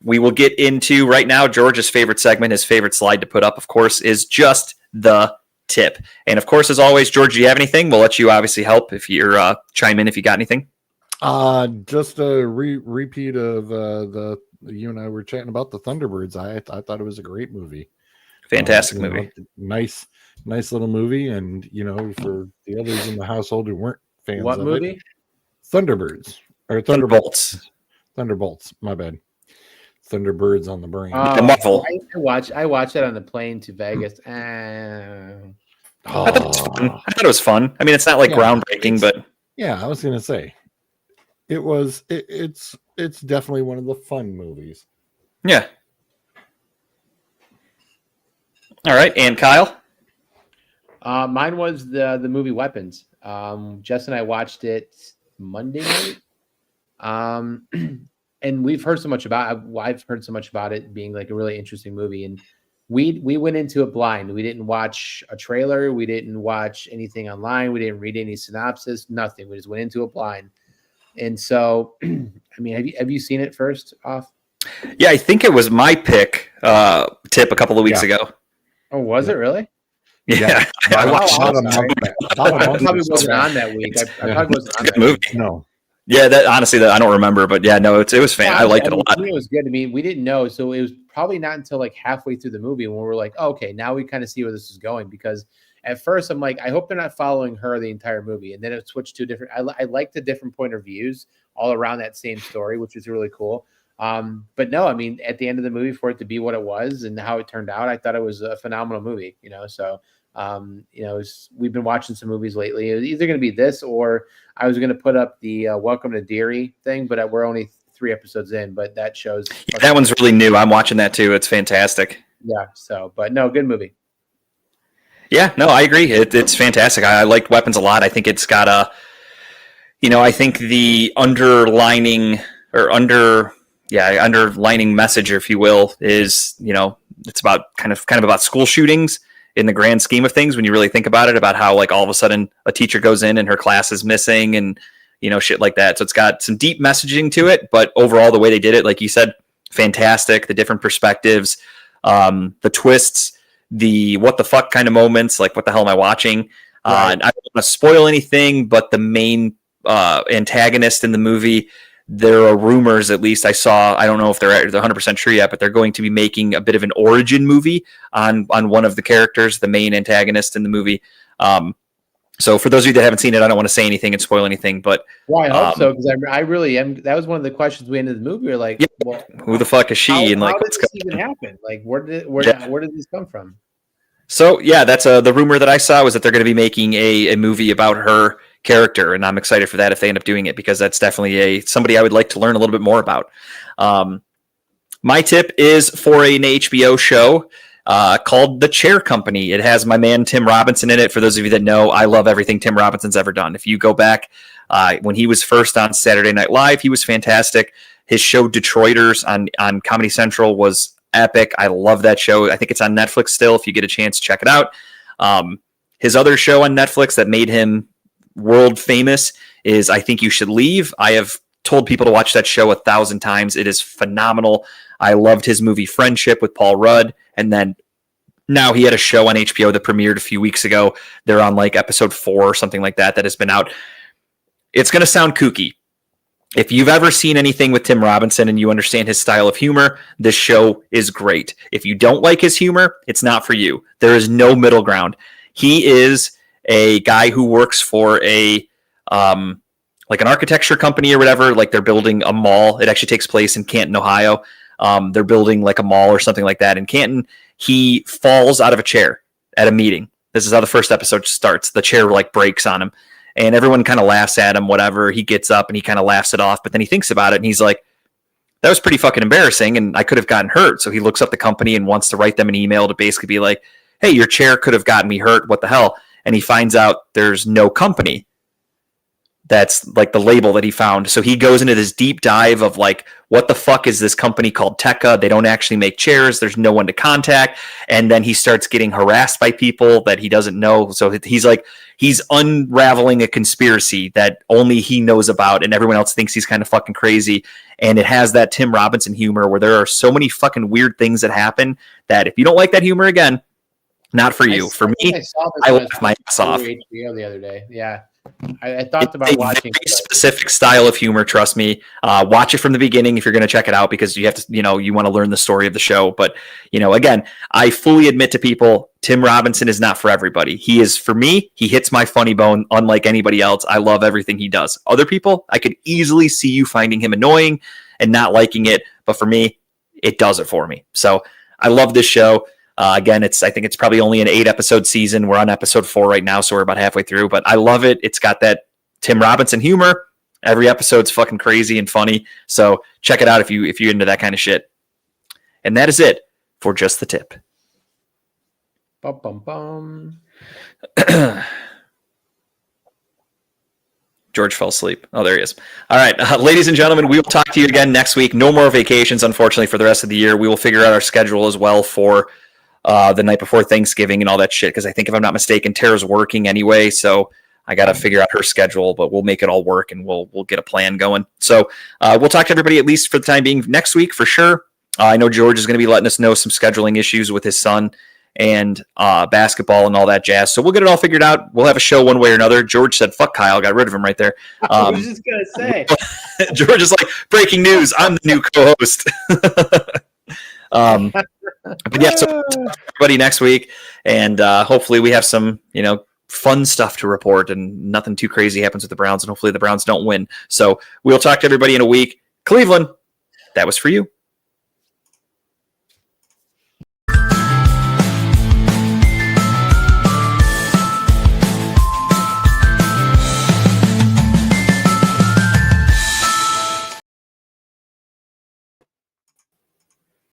A: We will get into right now George's favorite segment. His favorite slide to put up, of course, is just the tip. And of course, as always, George, do you have anything? We'll let you obviously help if you're chime in if you got anything.
C: Just a repeat of the you and I were chatting about the Thunderbirds. I thought it was a great movie.
A: Fantastic movie.
C: Nice little movie. And for the others in the household who weren't fans
B: what
C: of
B: movie?
C: it, Thunderbirds or
A: Thunderbolts.
C: Thunderbolts. My bad. Thunderbirds on the brain.
A: The Marvel.
B: I watched it on the plane to Vegas.
A: I thought it was fun. I mean, it's not like groundbreaking, but
C: yeah, I was gonna say it's definitely one of the fun movies.
A: Yeah. All right, and Kyle.
B: Mine was the movie Weapons. Jess and I watched it Monday night. And we've heard so much about. I've heard so much about it being like a really interesting movie, and we went into it blind. We didn't watch a trailer. We didn't watch anything online. We didn't read any synopsis. Nothing. We just went into it blind. And so, I mean, have you seen it first off?
A: Yeah, I think it was my pick tip a couple of weeks ago.
B: Oh, was it really?
A: Yeah,
B: I probably wasn't on that week. I probably wasn't on that
A: movie.
C: No.
A: Yeah, that honestly, I don't remember, but yeah, no, it was fan. I liked it a lot.
B: It was good. I mean, we didn't know, so it was probably not until like halfway through the movie when we were like, oh, okay, now we kind of see where this is going. Because at first, I'm like, I hope they're not following her the entire movie, and then it switched to different. I like the different point of views all around that same story, which is really cool. But no, I mean, at the end of the movie, for it to be what it was and how it turned out, I thought it was a phenomenal movie. So. We've been watching some movies lately. It was either going to be this or I was going to put up the Welcome to Deary thing, but we're only 3 episodes in. But that shows
A: that one's really new. I'm watching that too. It's fantastic.
B: Yeah. So, but no, good movie.
A: Yeah. No, I agree. It's fantastic. I liked Weapons a lot. I think it's got I think the underlining message, if you will, is it's about kind of about school shootings. In the grand scheme of things, when you really think about it, about how like all of a sudden a teacher goes in and her class is missing and, shit like that. So it's got some deep messaging to it, but overall the way they did it, like you said, fantastic. The different perspectives, the twists, the what the fuck kind of moments, like what the hell am I watching? Right. And I don't want to spoil anything, but the main antagonist in the movie, there are rumors, at least I saw, I don't know if they're 100% true yet, but they're going to be making a bit of an origin movie on one of the characters, the main antagonist in the movie. So for those of you that haven't seen it, I don't want to say anything and spoil anything, but
B: I hope so, because I really am. That was one of the questions we ended the movie. We're like, well,
A: who the fuck is she?
B: How did this even happen? Like, where did this come from?
A: So yeah, that's the rumor that I saw was that they're going to be making a movie about her character, and I'm excited for that if they end up doing it, because that's definitely somebody I would like to learn a little bit more about. My tip is for an HBO show called The Chair Company. It has my man Tim Robinson in it. For those of you that know, I love everything Tim Robinson's ever done. If you go back When he was first on Saturday Night Live, he was fantastic. His show Detroiters on Comedy Central was epic. I love that show. I think it's on Netflix still. If you get a chance, check it out. His other show on Netflix that made him world famous is I Think You Should Leave. I have told people to watch that show 1,000 times. It is phenomenal. I loved his movie Friendship with Paul Rudd. And then now he had a show on HBO that premiered a few weeks ago. They're on like episode 4 or something like that has been out. It's going to sound kooky. If you've ever seen anything with Tim Robinson and you understand his style of humor, this show is great. If you don't like his humor, it's not for you. There is no middle ground. He is a guy who works for a like an architecture company or whatever. Like they're building a mall. It actually takes place in Canton, Ohio. They're building like a mall or something like that in Canton. He falls out of a chair at a meeting. This is how the first episode starts. The chair like breaks on him and everyone kind of laughs at him, whatever. He gets up and he kind of laughs it off, but then he thinks about it and he's like, that was pretty fucking embarrassing and I could have gotten hurt. So he looks up the company and wants to write them an email to basically be like, hey, your chair could have gotten me hurt. What the hell? And he finds out there's no company. That's like the label that he found. So he goes into this deep dive of like, what the fuck is this company called Tekka? They don't actually make chairs. There's no one to contact. And then he starts getting harassed by people that he doesn't know. So he's like, he's unraveling a conspiracy that only he knows about and everyone else thinks he's kind of fucking crazy. And it has that Tim Robinson humor where there are so many fucking weird things that happen that if you don't like that humor, again, not for you. For me, I laughed my ass off.
B: HBO the other day. Yeah. I thought about watching
A: a very specific style of humor. Trust me. Watch it from the beginning if you're going to check it out because you have to, you want to learn the story of the show. But, again, I fully admit to people, Tim Robinson is not for everybody. He is for me. He hits my funny bone unlike anybody else. I love everything he does. Other people, I could easily see you finding him annoying and not liking it. But for me, it does it for me. So I love this show. Again, I think it's probably only an 8-episode season. We're on episode 4 right now, so we're about halfway through. But I love it. It's got that Tim Robinson humor. Every episode's fucking crazy and funny. So check it out if you're into that kind of shit. And that is it for Just the Tip.
B: Bum, bum, bum.
A: George fell asleep. Oh, there he is. All right, ladies and gentlemen, we will talk to you again next week. No more vacations, unfortunately, for the rest of the year. We will figure out our schedule as well for the night before Thanksgiving and all that shit. Because I think, if I'm not mistaken, Tara's working anyway, so I got to figure out her schedule. But we'll make it all work, and we'll get a plan going. So we'll talk to everybody at least for the time being next week for sure. I know George is going to be letting us know some scheduling issues with his son and basketball and all that jazz. So we'll get it all figured out. We'll have a show one way or another. George said, fuck Kyle, got rid of him right there.
B: I was just going to say.
A: George is like, breaking news, I'm the new co-host. But yeah, so everybody next week. And hopefully we have some, fun stuff to report and nothing too crazy happens with the Browns. And hopefully the Browns don't win. So we'll talk to everybody in a week. Cleveland, that was for you.